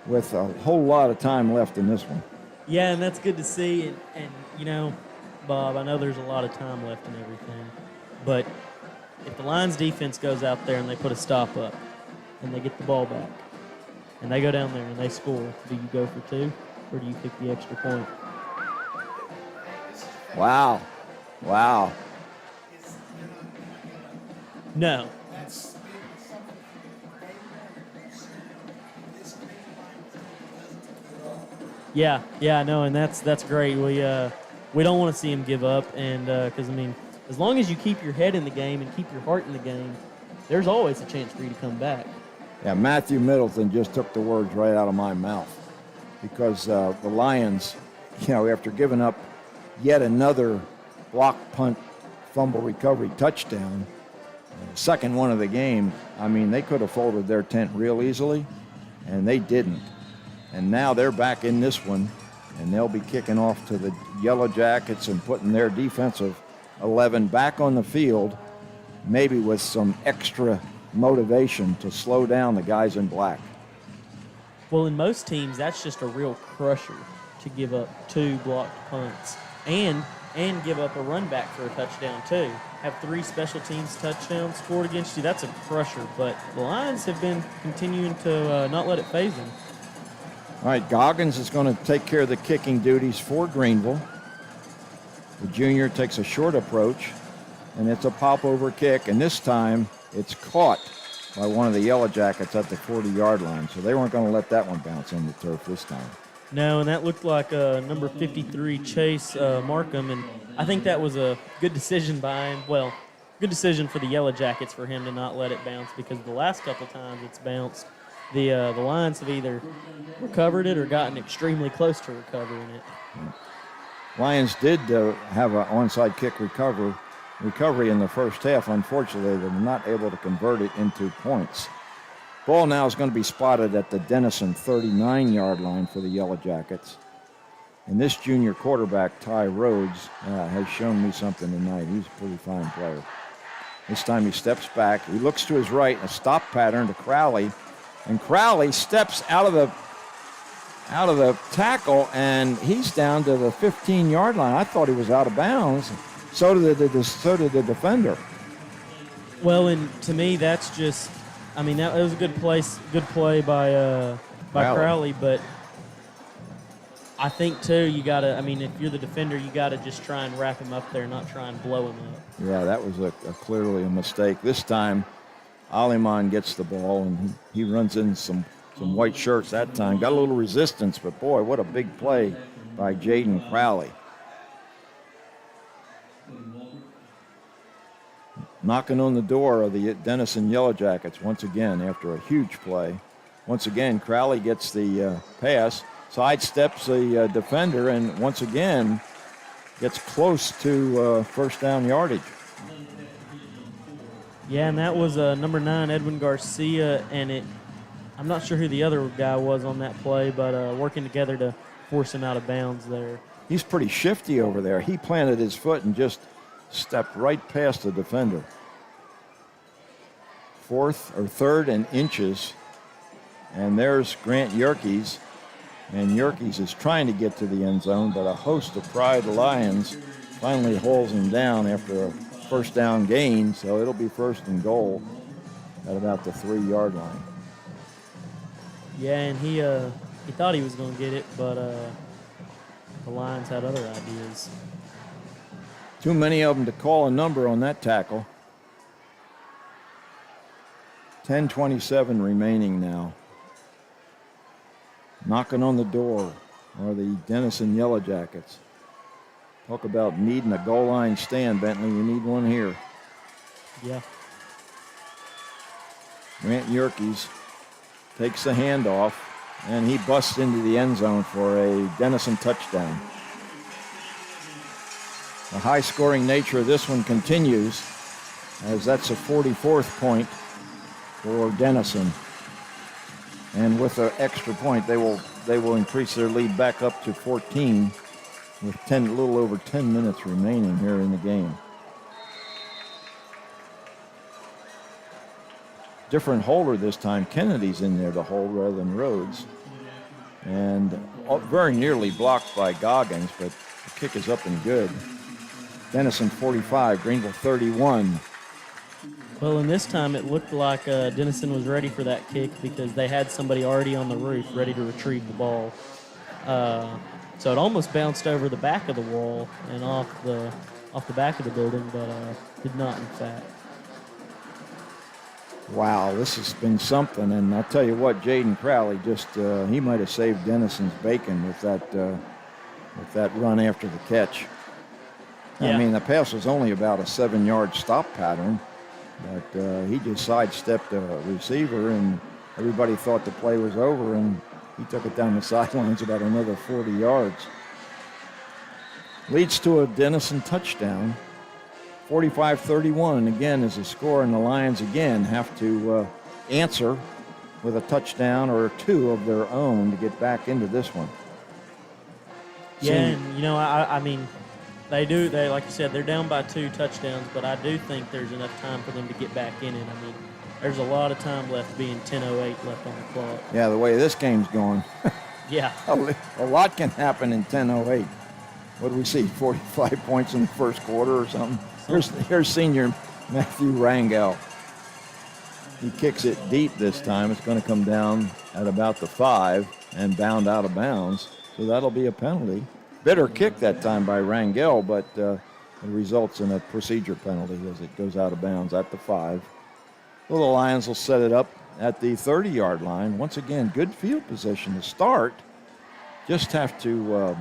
with a whole lot of time left in this one. Yeah, and that's good to see. And you know, Bob, I know there's a lot of time left and everything, but if the Lions defense goes out there and they put a stop up and they get the ball back and they go down there and they score, do you go for 2 or do you kick the extra point? Wow. Wow. No. Yeah, I know, and that's great. We don't want to see him give up, and because I mean, as long as you keep your head in the game and keep your heart in the game, there's always a chance for you to come back. Yeah, Matthew Middleton just took the words right out of my mouth, because the Lions, you know, after giving up yet another block punt fumble recovery touchdown, second one of the game, I mean, they could have folded their tent real easily, and they didn't. And now they're back in this one, and they'll be kicking off to the Yellowjackets and putting their defensive 11 back on the field, maybe with some extra motivation to slow down the guys in black. Well, in most teams, that's just a real crusher to give up 2 blocked punts and give up a run back for a touchdown too. Have 3 special teams touchdowns scored against you. That's a crusher, but the Lions have been continuing to not let it phase them. All right, Goggins is going to take care of the kicking duties for Greenville. The junior takes a short approach, and it's a pop-over kick, and this time it's caught by one of the Yellowjackets at the 40-yard line, so they weren't going to let that one bounce on the turf this time. No, and that looked like number 53, Chase Markham, and I think that was a good decision by him. Well, good decision for the Yellowjackets for him to not let it bounce, because the last couple times it's bounced, the Lions have either recovered it or gotten extremely close to recovering it. Lions did have an onside kick recovery in the first half. Unfortunately, they were not able to convert it into points. Ball now is going to be spotted at the Denison 39-yard line for the Yellowjackets. And this junior quarterback, Ty Rhodes, has shown me something tonight. He's a pretty fine player. This time he steps back. He looks to his right, a stop pattern to Crowley. And Crowley steps out of the tackle, and he's down to the 15-yard line. I thought he was out of bounds. So did the defender. Well, and to me, that's just, I mean, that was a good play by Crowley, but I think too, you gotta, I mean, if you're the defender, you gotta just try and wrap him up there, not try and blow him up. Yeah, that was clearly a mistake. This time, Aliman gets the ball, and he runs in some white shirts that time. Got a little resistance, but boy, what a big play by Jaden Crowley. Knocking on the door of the Denison Yellowjackets once again after a huge play. Once again, Crowley gets the pass, sidesteps the defender, and once again gets close to first down yardage. Yeah, and that was number 9, Edwin Garcia, and I'm not sure who the other guy was on that play, but working together to force him out of bounds there. He's pretty shifty over there. He planted his foot and just stepped right past the defender. 3rd and inches, and there's Grant Yerkes, and Yerkes is trying to get to the end zone, but a host of Pride Lions finally hauls him down after a first down gain, so it'll be 1st and goal at about the 3-yard line. Yeah, and he thought he was going to get it, but the Lions had other ideas. Too many of them to call a number on that tackle. 10:27 remaining now. Knocking on the door. are the Denison Yellowjackets. Talk about needing a goal line stand, Bentley. You need one here. Yeah. Grant Yerkes takes the handoff, and he busts into the end zone for a Denison touchdown. The high-scoring nature of this one continues, as that's a 44th point for Denison. And with an extra point, they will increase their lead back up to 14 with a little over 10 minutes remaining here in the game. Different holder this time. Kennedy's in there to hold rather than Rhodes. And very nearly blocked by Goggins, but the kick is up and good. Denison 45, Greenville 31. Well, and this time it looked like Denison was ready for that kick because they had somebody already on the roof ready to retrieve the ball. So it almost bounced over the back of the wall and off the back of the building, but did not, in fact. Wow, this has been something, and I'll tell you what, Jaden Crowley he might have saved Denison's bacon with that run after the catch. Yeah. I mean, the pass was only about a 7-yard stop pattern, but he just sidestepped a receiver, and everybody thought the play was over, and he took it down the sidelines about another 40 yards. Leads to a Denison touchdown. 45-31, and again is a score, and the Lions again have to answer with a touchdown or two of their own to get back into this one. Yeah, and I mean, they like you said, they're down by 2 touchdowns, but I do think there's enough time for them to get back in it. I mean, there's a lot of time left, being 10:08 left on the clock. Yeah, the way this game's going. Yeah. A lot can happen in 10:08. What do we see, 45 points in the first quarter or something? Here's senior Matthew Rangel. He kicks it deep this time. It's going to come down at about the 5 and bound out of bounds. So that'll be a penalty. Bitter kick that time by Rangel, but it results in a procedure penalty as it goes out of bounds at the 5. Well, the Lions will set it up at the 30-yard line. Once again, good field position to start. Just have to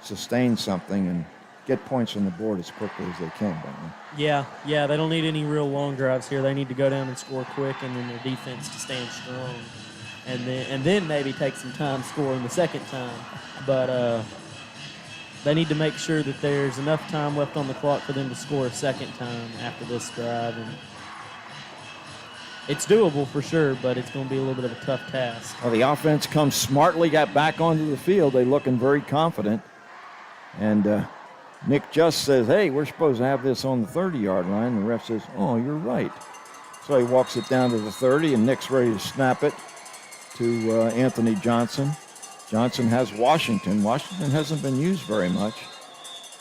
sustain something and get points on the board as quickly as they can, don't they? Yeah, they don't need any real long drives here. They need to go down and score quick, and then their defense to stand strong, and then maybe take some time scoring the second time. But they need to make sure that there's enough time left on the clock for them to score a second time after this drive. And it's doable for sure, but it's going to be a little bit of a tough task. Well, the offense comes smartly, got back onto the field. They're looking very confident, and Nick Just says, hey, we're supposed to have this on the 30-yard line. The ref says, oh, you're right. So he walks it down to the 30, and Nick's ready to snap it to Anthony Johnson. Johnson has Washington. Washington hasn't been used very much.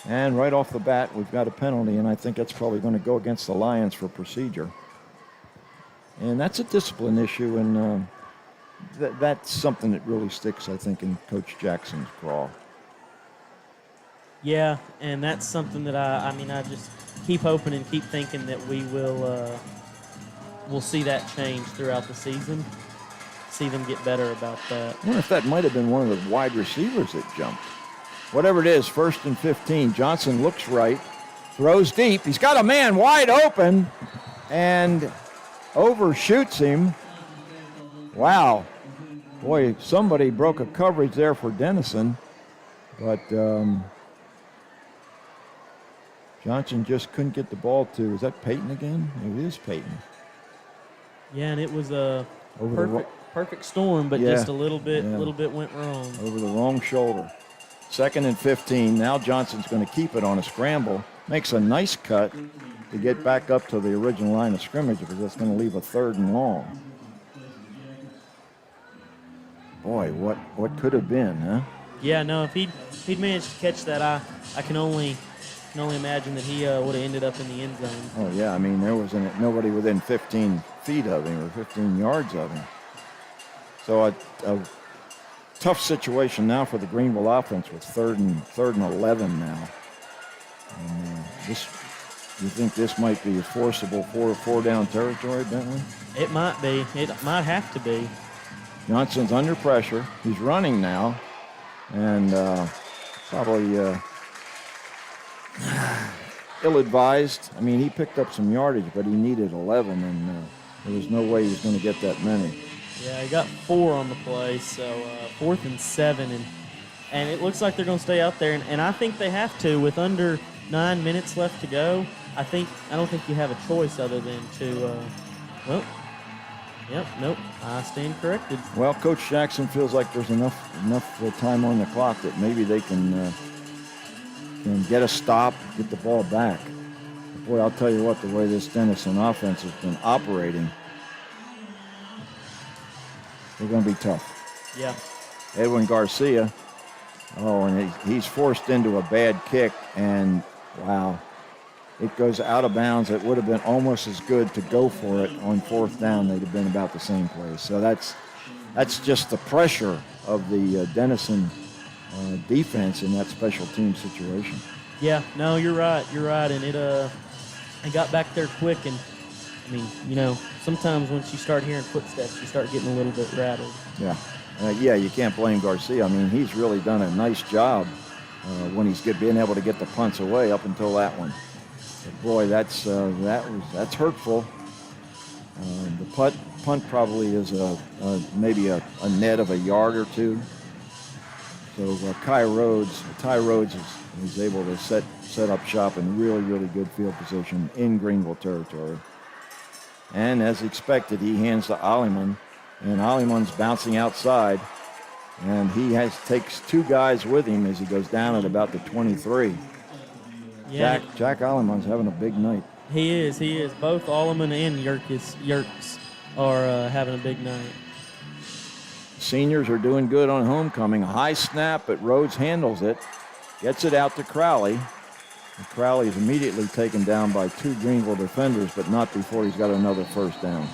And right off the bat, we've got a penalty, and I think that's probably going to go against the Lions for procedure. And that's a discipline issue, and that's something that really sticks, I think, in Coach Jackson's craw. Yeah, and that's something that I just keep hoping and keep thinking that we'll see that change throughout the season, see them get better about that. I wonder if that might have been one of the wide receivers that jumped. Whatever it is, 1st and 15. Johnson looks right, throws deep. He's got a man wide open and overshoots him. Wow. Boy, somebody broke a coverage there for Denison, but Johnson just couldn't get the ball to. Is that Peyton again? It is Peyton. Yeah, and it was a Over perfect storm, but just a little bit went wrong. Over the wrong shoulder. 2nd and 15. Now Johnson's going to keep it on a scramble. Makes a nice cut to get back up to the original line of scrimmage because that's going to leave a 3rd and long. Boy, what could have been, huh? Yeah, no, if he'd managed to catch that, I can only imagine that he would have ended up in the end zone. Oh, yeah. I mean, there was nobody within 15 feet of him or 15 yards of him. So a tough situation now for the Greenville offense with 3rd and 11 now. And you think this might be a forcible four-down territory, Bentley? It might be. It might have to be. Johnson's under pressure. He's running now. and probably ill-advised. I mean, he picked up some yardage, but he needed 11, and there was no way he was going to get that many. Yeah, he got 4 on the play, so 4th and 7, and it looks like they're going to stay out there, and I think they have to with under 9 minutes left to go. I don't think you have a choice other than to, nope, I stand corrected. Well, Coach Jackson feels like there's enough time on the clock that maybe they can get a stop, get the ball back. Boy, I'll tell you what, the way this Denison offense has been operating, they're going to be tough. Yeah. Edwin Garcia, and he's forced into a bad kick, and wow, it goes out of bounds. It would have been almost as good to go for it on 4th down. They'd have been about the same place. So that's just the pressure of the Denison defense in that special team situation. Yeah, no, you're right, and it got back there quick, and I mean, sometimes once you start hearing footsteps, you start getting a little bit rattled. Yeah, you can't blame Garcia. I mean, he's really done a nice job when he's being able to get the punts away up until that one. But boy, that's hurtful. The punt probably is maybe a net of a yard or two. So Ty Rhodes is able to set up shop in really good field position in Greenville territory. And as expected, he hands to Aliman, and Aliman's bouncing outside, and he takes 2 guys with him as he goes down at about the 23. Yeah. Jack Aliman's having a big night. He is. Both Alleman and Yerkes are having a big night. Seniors are doing good on homecoming. A high snap, but Rhodes handles it, gets it out to Crowley. And Crowley is immediately taken down by 2 Greenville defenders, but not before he's got another 1st down.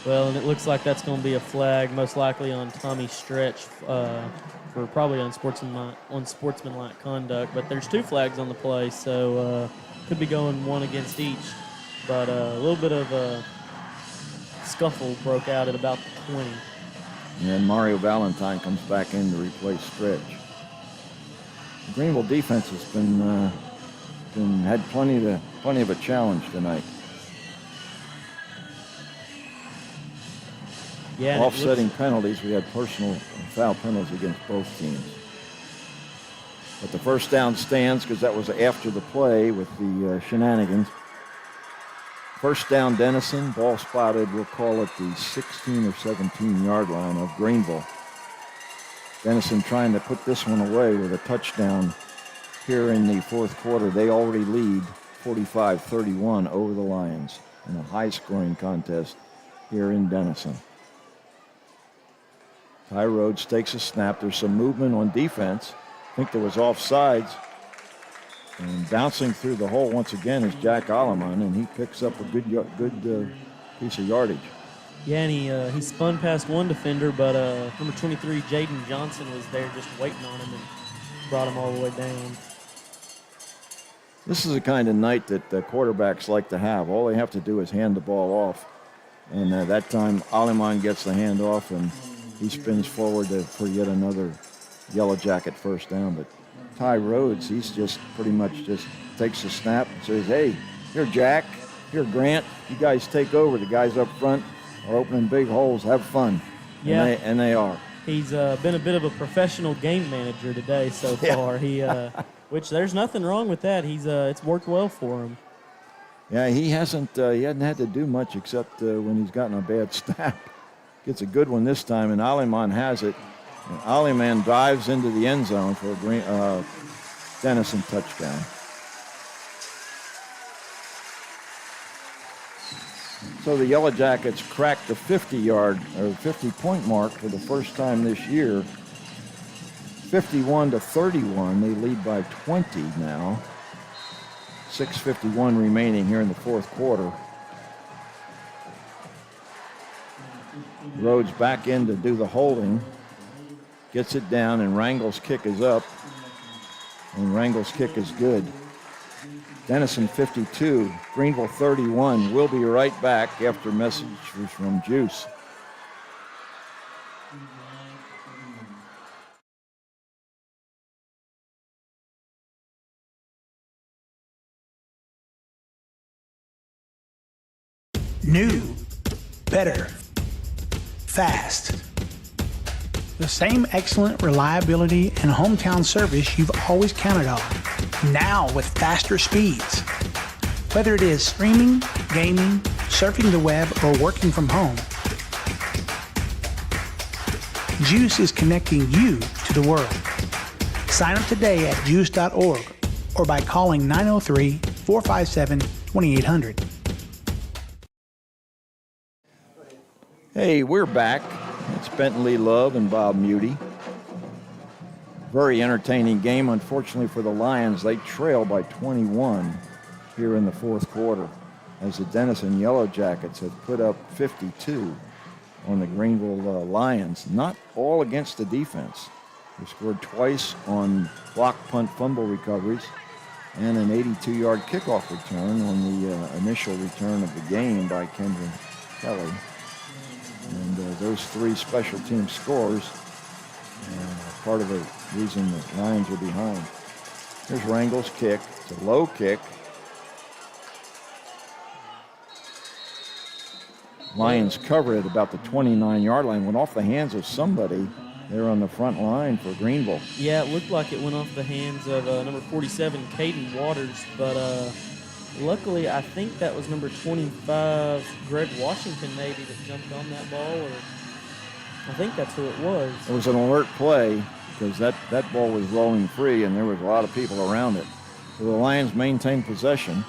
Well, and it looks like that's going to be a flag, most likely on Tommy Stretch, for probably unsportsmanlike conduct. But there's 2 flags on the play, so could be going one against each. But a little bit of a scuffle broke out at about the 20. And Mario Valentine comes back in to replace Stretch. The Greenville defense has had plenty of a challenge tonight. Yeah, Offsetting penalties, we had personal foul penalties against both teams. But the 1st down stands because that was after the play with the shenanigans. 1st down Denison, ball spotted, we'll call it the 16 or 17 yard line of Greenville. Denison trying to put this one away with a touchdown here in the 4th quarter. They already lead 45-31 over the Lions in a high-scoring contest here in Denison. Ty Rhodes takes a snap. There's some movement on defense. I think there was offsides. And bouncing through the hole once again is Jack Alleman, and he picks up a good piece of yardage. Yeah, and he spun past one defender, but number 23, Jaden Johnson, was there just waiting on him and brought him all the way down. This is the kind of night that the quarterbacks like to have. All they have to do is hand the ball off. And that time, Alleman gets the handoff, and he spins forward for yet another Yellowjacket 1st down. But Ty Rhodes, he's just pretty much just takes a snap and says, hey, here Jack, here Grant, you guys take over. The guys up front are opening big holes. Have fun. Yeah. And they are. He's been a bit of a professional game manager today so far. Which there's nothing wrong with that. It's worked well for him. Yeah, he hasn't had to do much except when he's gotten a bad snap. Gets a good one this time, and Aliman has it. And Aliman dives into the end zone for a Denison touchdown. So the Yellowjackets cracked the 50-point mark for the first time this year. 51-31, they lead by 20 now. 6:51 remaining here in the 4th quarter. Rhodes back in to do the holding. Gets it down, and Rangel's kick is up. And Rangel's kick is good. Denison 52, Greenville 31. We'll be right back after messages from GEUS. New, better, fast. The same excellent reliability and hometown service you've always counted on, now with faster speeds. Whether it is streaming, gaming, surfing the web, or working from home, GEUS is connecting you to the world. Sign up today at GEUS.org or by calling 903-457-2800. Hey, we're back. It's Bentley Love and Bob Muty. Very entertaining game. Unfortunately for the Lions, they trail by 21 here in the fourth quarter as the Denison Yellowjackets have put up 52 on the Greenville Lions. Not all against the defense. They scored twice on block, punt, fumble recoveries and an 82-yard kickoff return on the initial return of the game by Kendra Kelly. And those three special team scores are part of the reason the Lions are behind. Here's Rangel's kick. It's a low kick. Lions cover it about the 29-yard line. Went off the hands of somebody there on the front line for Greenville. Yeah, it looked like it went off the hands of number 47, Caden Waters, but luckily I think that was number 25, Greg Washington maybe, that jumped on that ball, or I think that's who it was. It was an alert play because that ball was rolling free and there was a lot of people around it. So the Lions maintain possession.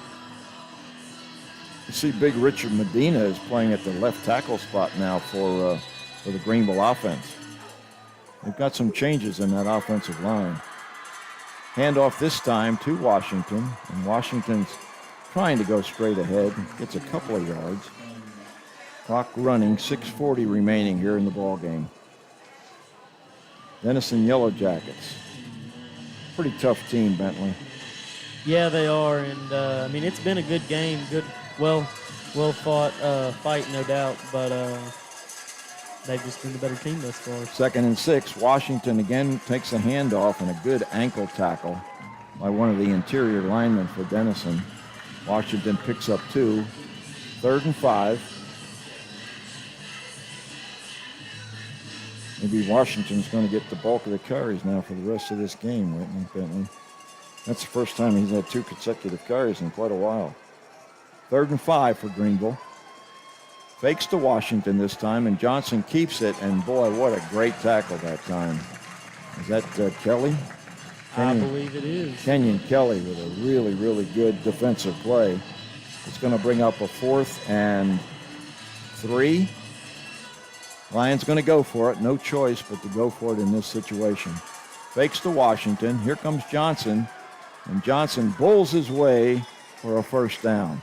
You see big Richard Medina is playing at the left tackle spot now for the Greenville offense. They've got some changes in that offensive line. Handoff this time to Washington, and Washington's trying to go straight ahead. Gets a couple of yards. Clock running, 6:40 remaining here in the ball game. Denison Yellowjackets. Pretty tough team, Bentley. Yeah, they are, and I mean, it's been a good game, good, well fought fight, no doubt, but they've just been the better team thus far. 2nd and 6. Washington again takes a handoff and a good ankle tackle by one of the interior linemen for Denison. Washington picks up 2. 3rd and 5. Maybe Washington's going to get the bulk of the carries now for the rest of this game, Whitney Bentley. That's the first time he's had 2 consecutive carries in quite a while. 3rd and 5 for Greenville. Fakes to Washington this time, and Johnson keeps it, and boy, what a great tackle that time. Is that Kelly? I believe it is. Kenyon Kelly with a really, really good defensive play. It's going to bring up a 4th and 3. Lions going to go for it. No choice but to go for it in this situation. Fakes to Washington. Here comes Johnson, and Johnson bowls his way for a first down.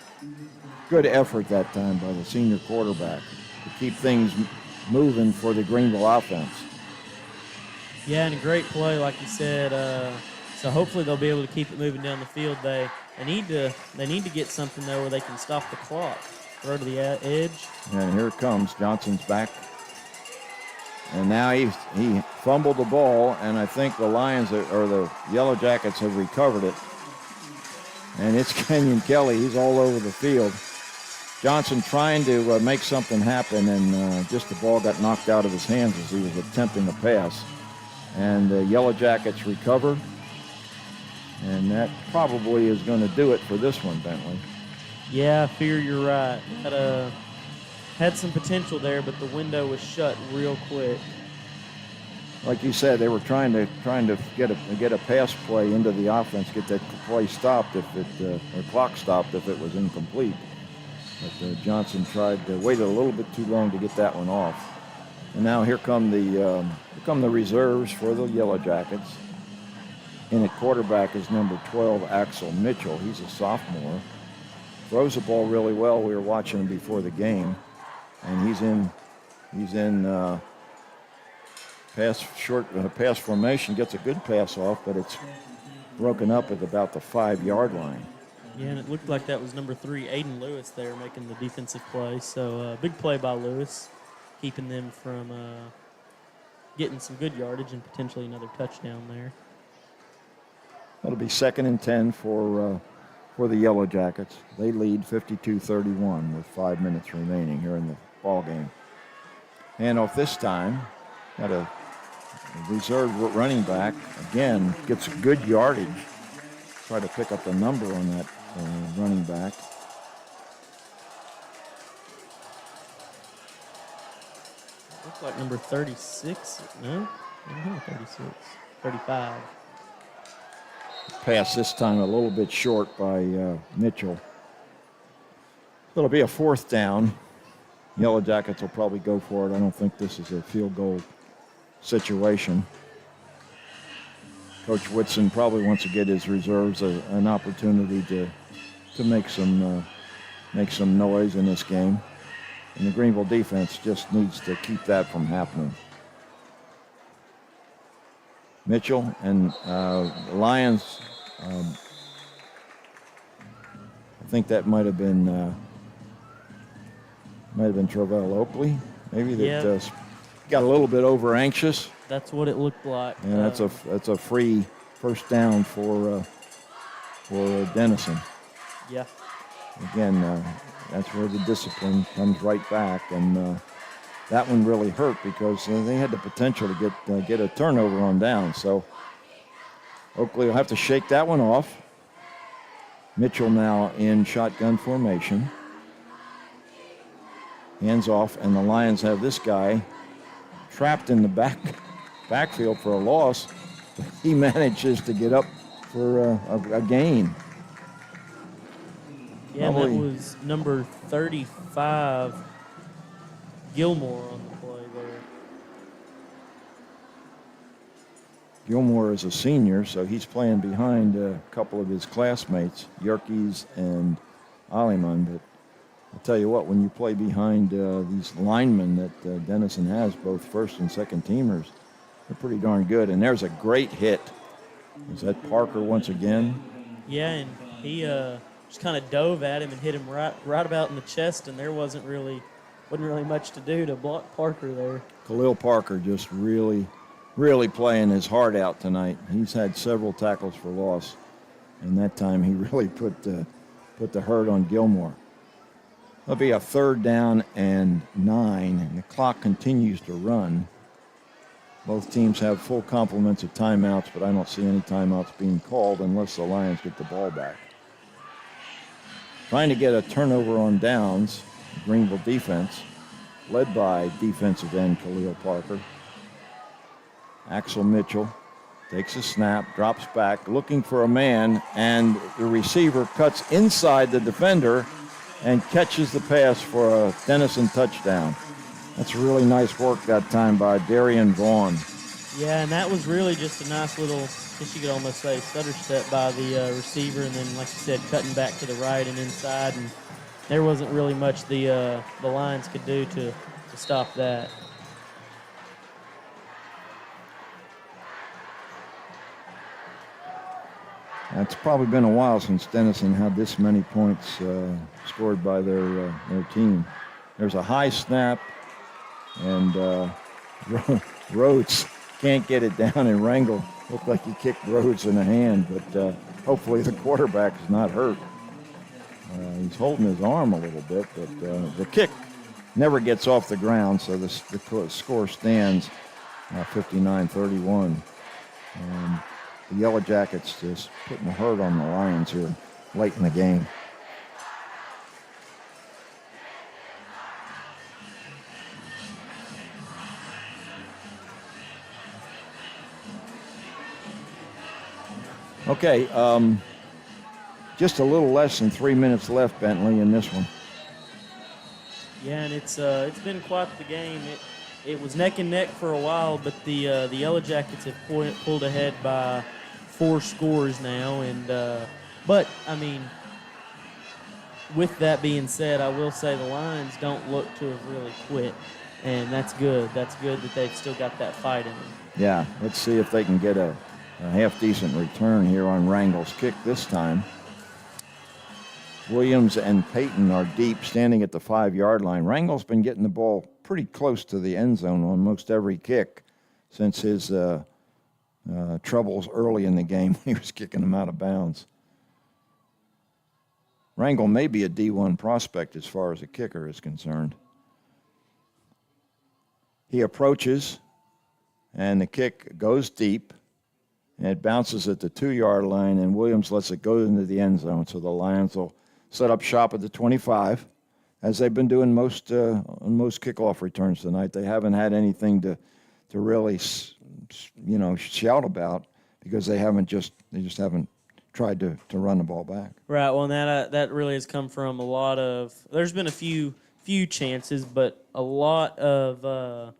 Good effort that time by the senior quarterback to keep things moving for the Greenville offense. Yeah, and a great play, like you said. So hopefully they'll be able to keep it moving down the field. They need to get something though where they can stop the clock. Throw to the edge. And here it comes. Johnson's back. And now he fumbled the ball, and I think the Lions or the Yellowjackets have recovered it. And it's Kenyon Kelly. He's all over the field. Johnson trying to make something happen, and just the ball got knocked out of his hands as he was attempting a pass. And the Yellowjackets recover. And that probably is going to do it for this one, Bentley. Yeah, I fear you're right. Had some potential there, but the window was shut real quick. Like you said, they were trying to get a pass play into the offense, get that play stopped if it or clock stopped if it was incomplete. But Johnson waited a little bit too long to get that one off. And now here come the reserves for the Yellowjackets. In at quarterback is number 12, Axel Mitchell. He's a sophomore. Throws the ball really well. We were watching him before the game, and he's in pass formation. Gets a good pass off, but it's broken up at about the 5-yard line. Yeah, and it looked like that was number 3, Aiden Lewis there making the defensive play. So big play by Lewis, keeping them from getting some good yardage and potentially another touchdown there. That'll be 2nd and 10 for for the Yellowjackets. They lead 52-31 with 5 minutes remaining here in the ball game. Handoff this time. Got a reserve running back. Again, gets good yardage. Try to pick up the number on that running back. Looks like number 36. No? I don't know, 36. 35. Pass this time a little bit short by Mitchell. It'll be a 4th down. Yellowjackets will probably go for it. I don't think this is a field goal situation. Coach Whitson probably wants to get his reserves an opportunity to make some noise in this game. And the Greenville defense just needs to keep that from happening. Mitchell and the Lions, I think that might have been Travell Oakley, maybe, that got a little bit over anxious. That's what it looked like. And that's a free 1st down for Denison. Yeah. Again, that's where the discipline comes right back, and that one really hurt because they had the potential to get a turnover on down. So Oakley will have to shake that one off. Mitchell now in shotgun formation. Hands off, and the Lions have this guy trapped in the backfield for a loss. He manages to get up for a gain. Yeah, and that was number 35, Gilmore, on the play there. Gilmore is a senior, so he's playing behind a couple of his classmates, Yerkes and Aliman. But I'll tell you what, when you play behind these linemen that Denison has, both first and second teamers, they're pretty darn good. And there's a great hit. Is that Parker once again? Yeah, and he just kind of dove at him and hit him right about in the chest, and there wasn't really much to do to block Parker there. Khalil Parker just really playing his heart out tonight. He's had several tackles for loss, and that time he really put the hurt on Gilmore. It'll be a 3rd down and 9, and the clock continues to run. Both teams have full complements of timeouts, but I don't see any timeouts being called unless the Lions get the ball back. Trying to get a turnover on downs, the Greenville defense, led by defensive end Khalil Parker. Axel Mitchell takes a snap, drops back, looking for a man, and the receiver cuts inside the defender and catches the pass for a Denison touchdown. That's really nice work that time by Darian Vaughn. Yeah, and that was really just a nice little, I guess you could almost say, stutter step by the receiver, and then, like you said, cutting back to the right and inside, and there wasn't really much the Lions could do to stop that. It's probably been a while since Denison had this many points scored by their team. There's a high snap, and Rhodes can't get it down, and Rangel looked like he kicked Rhodes in the hand, but hopefully the quarterback is not hurt. He's holding his arm a little bit, but the kick never gets off the ground, so the score stands 59-31. The Yellowjackets just putting the hurt on the Lions here late in the game. Okay, just a little less than 3 minutes left, Bentley, in this one. Yeah, and it's been quite the game. It was neck and neck for a while, but the Yellowjackets have pulled ahead by 4 scores now. And but I mean, with that being said, I will say the Lions don't look to have really quit, and that's good. That's good that they've still got that fight in them. Yeah, let's see if they can get a half-decent return here on Rangel's kick this time. Williams and Payton are deep, standing at the 5-yard line. Rangel's been getting the ball pretty close to the end zone on most every kick since his troubles early in the game. He was kicking them out of bounds. Rangel may be a D1 prospect as far as a kicker is concerned. He approaches, and the kick goes deep, and it bounces at the 2-yard line, and Williams lets it go into the end zone. So the Lions will set up shop at the 25, as they've been doing most kickoff returns tonight. They haven't had anything to really, shout about because they just haven't tried to run the ball back. Right. Well, and that really has come from a lot of. There's been a few chances, but a lot of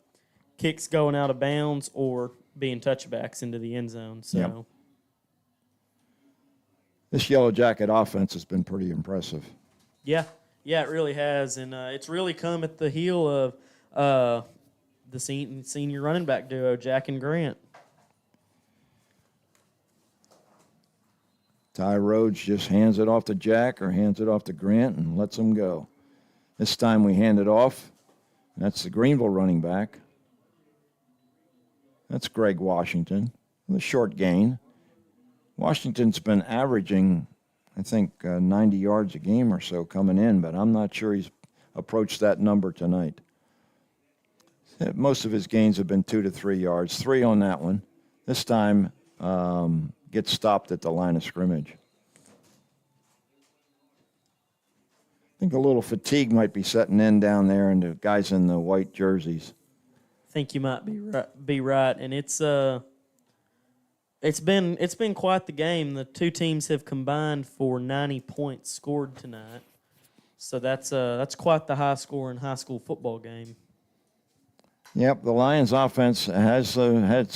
kicks going out of bounds or being touchbacks into the end zone. So. Yep. This Yellow Jacket offense has been pretty impressive. Yeah, it really has, and it's really come at the heel of the senior running back duo, Jack and Grant. Ty Rhodes just hands it off to Jack or hands it off to Grant and lets them go. This time we hand it off. That's the Greenville running back. That's Greg Washington, the short gain. Washington's been averaging, I think, 90 yards a game or so coming in, but I'm not sure he's approached that number tonight. Most of his gains have been 2 to 3 yards, 3 on that one. This time gets stopped at the line of scrimmage. I think a little fatigue might be setting in down there, and the guys in the white jerseys. I think you might be right, and it's been quite the game. The two teams have combined for 90 points scored tonight, so that's quite the high-scoring high school football game. Yep, the Lions' offense has had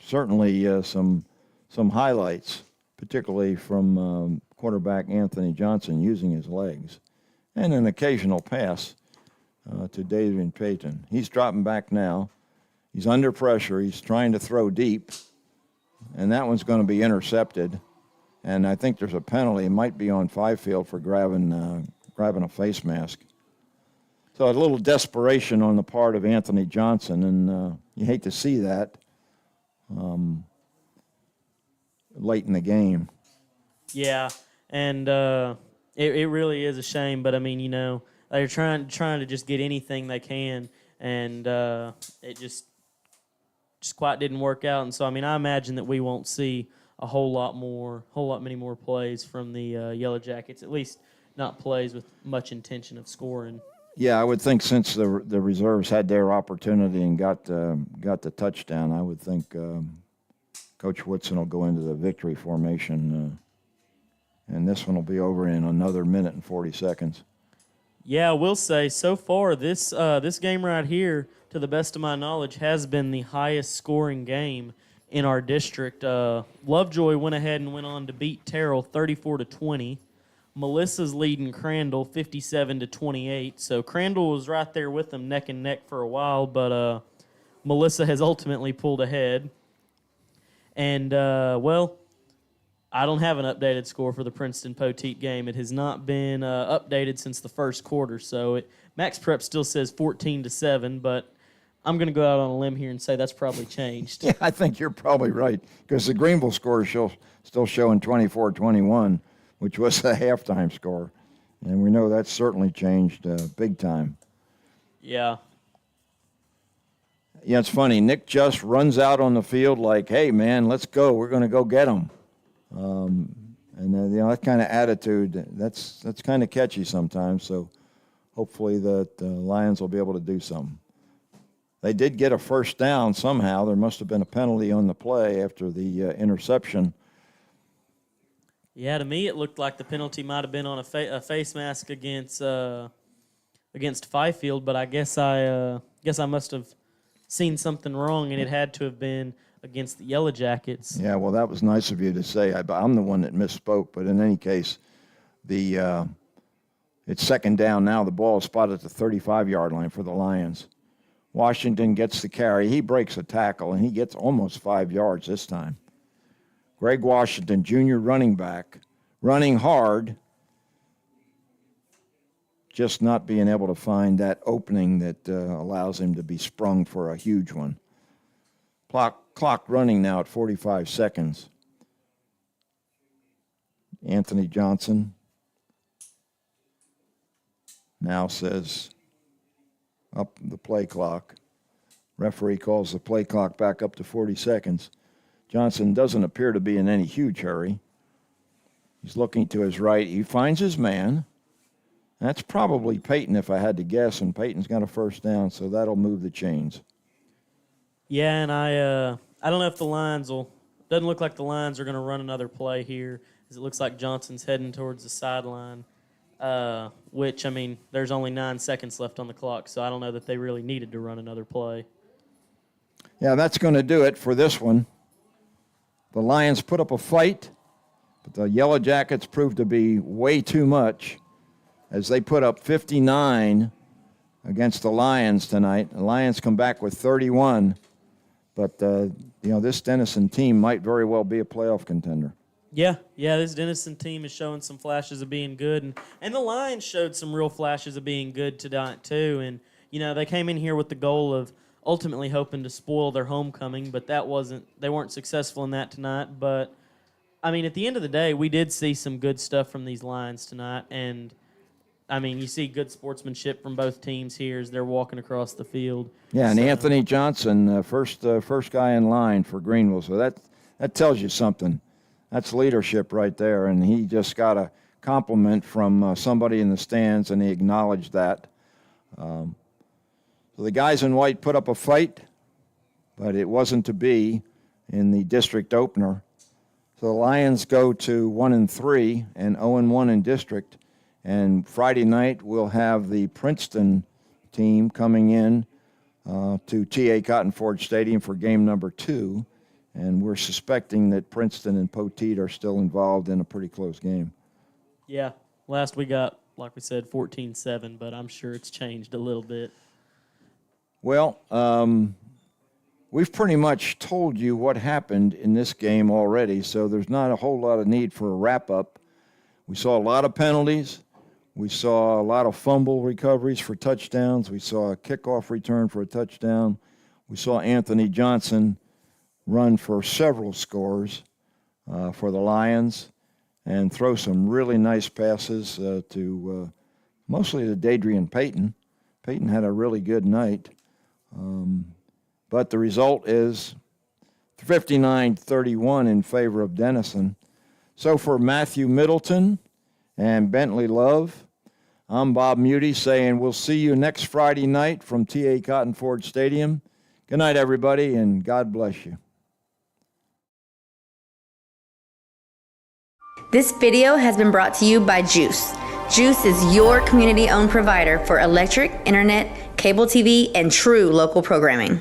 certainly some highlights, particularly from quarterback Anthony Johnson using his legs, and an occasional pass to David Payton. He's dropping back now. He's under pressure. He's trying to throw deep, and that one's going to be intercepted. And I think there's a penalty. It might be on Fifield for grabbing a face mask. So a little desperation on the part of Anthony Johnson, and you hate to see that late in the game. Yeah, and it really is a shame. But I mean, they're trying to just get anything they can, and it just quite didn't work out. And so I mean, I imagine that we won't see a whole lot many more plays from the Yellow Jackets. At least not plays with much intention of scoring. Yeah, I would think since the reserves had their opportunity and got the touchdown, I would think Coach Woodson will go into the victory formation, and this one will be over in another minute and 40 seconds. Yeah, I will say so far this game right here, to the best of my knowledge, has been the highest scoring game in our district. Lovejoy went ahead and went on to beat Terrell 34-20. Melissa's leading Crandall 57-28. So Crandall was right there with them neck and neck for a while, but Melissa has ultimately pulled ahead. And, I don't have an updated score for the Princeton-Poteet game. It has not been updated since the first quarter. So Max Prep still says 14-7, but I'm going to go out on a limb here and say that's probably changed. Yeah, I think you're probably right, because the Greenville score is still showing 24-21. Which was the halftime score. And we know that's certainly changed big time. Yeah. Yeah, it's funny. Nick just runs out on the field like, hey, man, let's go. We're going to go get them. And that kind of attitude, that's kind of catchy sometimes. So hopefully the Lions will be able to do something. They did get a first down somehow. There must have been a penalty on the play after the interception. Yeah, to me it looked like the penalty might have been on a face mask against Fifield, but I guess I must have seen something wrong, and it had to have been against the Yellow Jackets. Yeah, well, that was nice of you to say. I'm the one that misspoke, but in any case, it's second down now. The ball is spotted at the 35-yard line for the Lions. Washington gets the carry. He breaks a tackle, and he gets almost 5 yards this time. Greg Washington, junior running back, running hard, just not being able to find that opening that allows him to be sprung for a huge one. Clock running now at 45 seconds. Anthony Johnson now says up the play clock. Referee calls the play clock back up to 40 seconds. Johnson doesn't appear to be in any huge hurry. He's looking to his right. He finds his man. That's probably Peyton if I had to guess, and Peyton's got a first down, so that'll move the chains. Yeah, and I don't know if the Lions doesn't look like the Lions are going to run another play here, as it looks like Johnson's heading towards the sideline, which, I mean, there's only 9 seconds left on the clock, so I don't know that they really needed to run another play. Yeah, that's going to do it for this one. The Lions put up a fight, but the Yellowjackets proved to be way too much as they put up 59 against the Lions tonight. The Lions come back with 31, but this Denison team might very well be a playoff contender. Yeah, this Denison team is showing some flashes of being good, and the Lions showed some real flashes of being good tonight too. And they came in here with the goal of ultimately hoping to spoil their homecoming, but they weren't successful in that tonight. But I mean, at the end of the day, we did see some good stuff from these Lions tonight, and I mean, you see good sportsmanship from both teams here as they're walking across the field. Yeah, and Anthony Johnson, first guy in line for Greenville, so that tells you something. That's leadership right there, and he just got a compliment from somebody in the stands, and he acknowledged that. So the guys in white put up a fight, but it wasn't to be in the district opener. So the Lions go to 1-3 and 0-1 in district. And Friday night we'll have the Princeton team coming in to T.A. Cotton Ford Stadium for game number 2. And we're suspecting that Princeton and Poteet are still involved in a pretty close game. Yeah, last we got, like we said, 14-7, but I'm sure it's changed a little bit. Well, we've pretty much told you what happened in this game already, so there's not a whole lot of need for a wrap-up. We saw a lot of penalties. We saw a lot of fumble recoveries for touchdowns. We saw a kickoff return for a touchdown. We saw Anthony Johnson run for several scores for the Lions and throw some really nice passes to mostly to Dadrian Payton. Payton had a really good night. But the result is 59-31 in favor of Denison. So for Matthew Middleton and Bentley Love, I'm Bob Muty saying we'll see you next Friday night from T.A. Cotton Ford Stadium. Good night, everybody, and God bless you. This video has been brought to you by GEUS. GEUS is your community-owned provider for electric, internet, cable TV, and true local programming.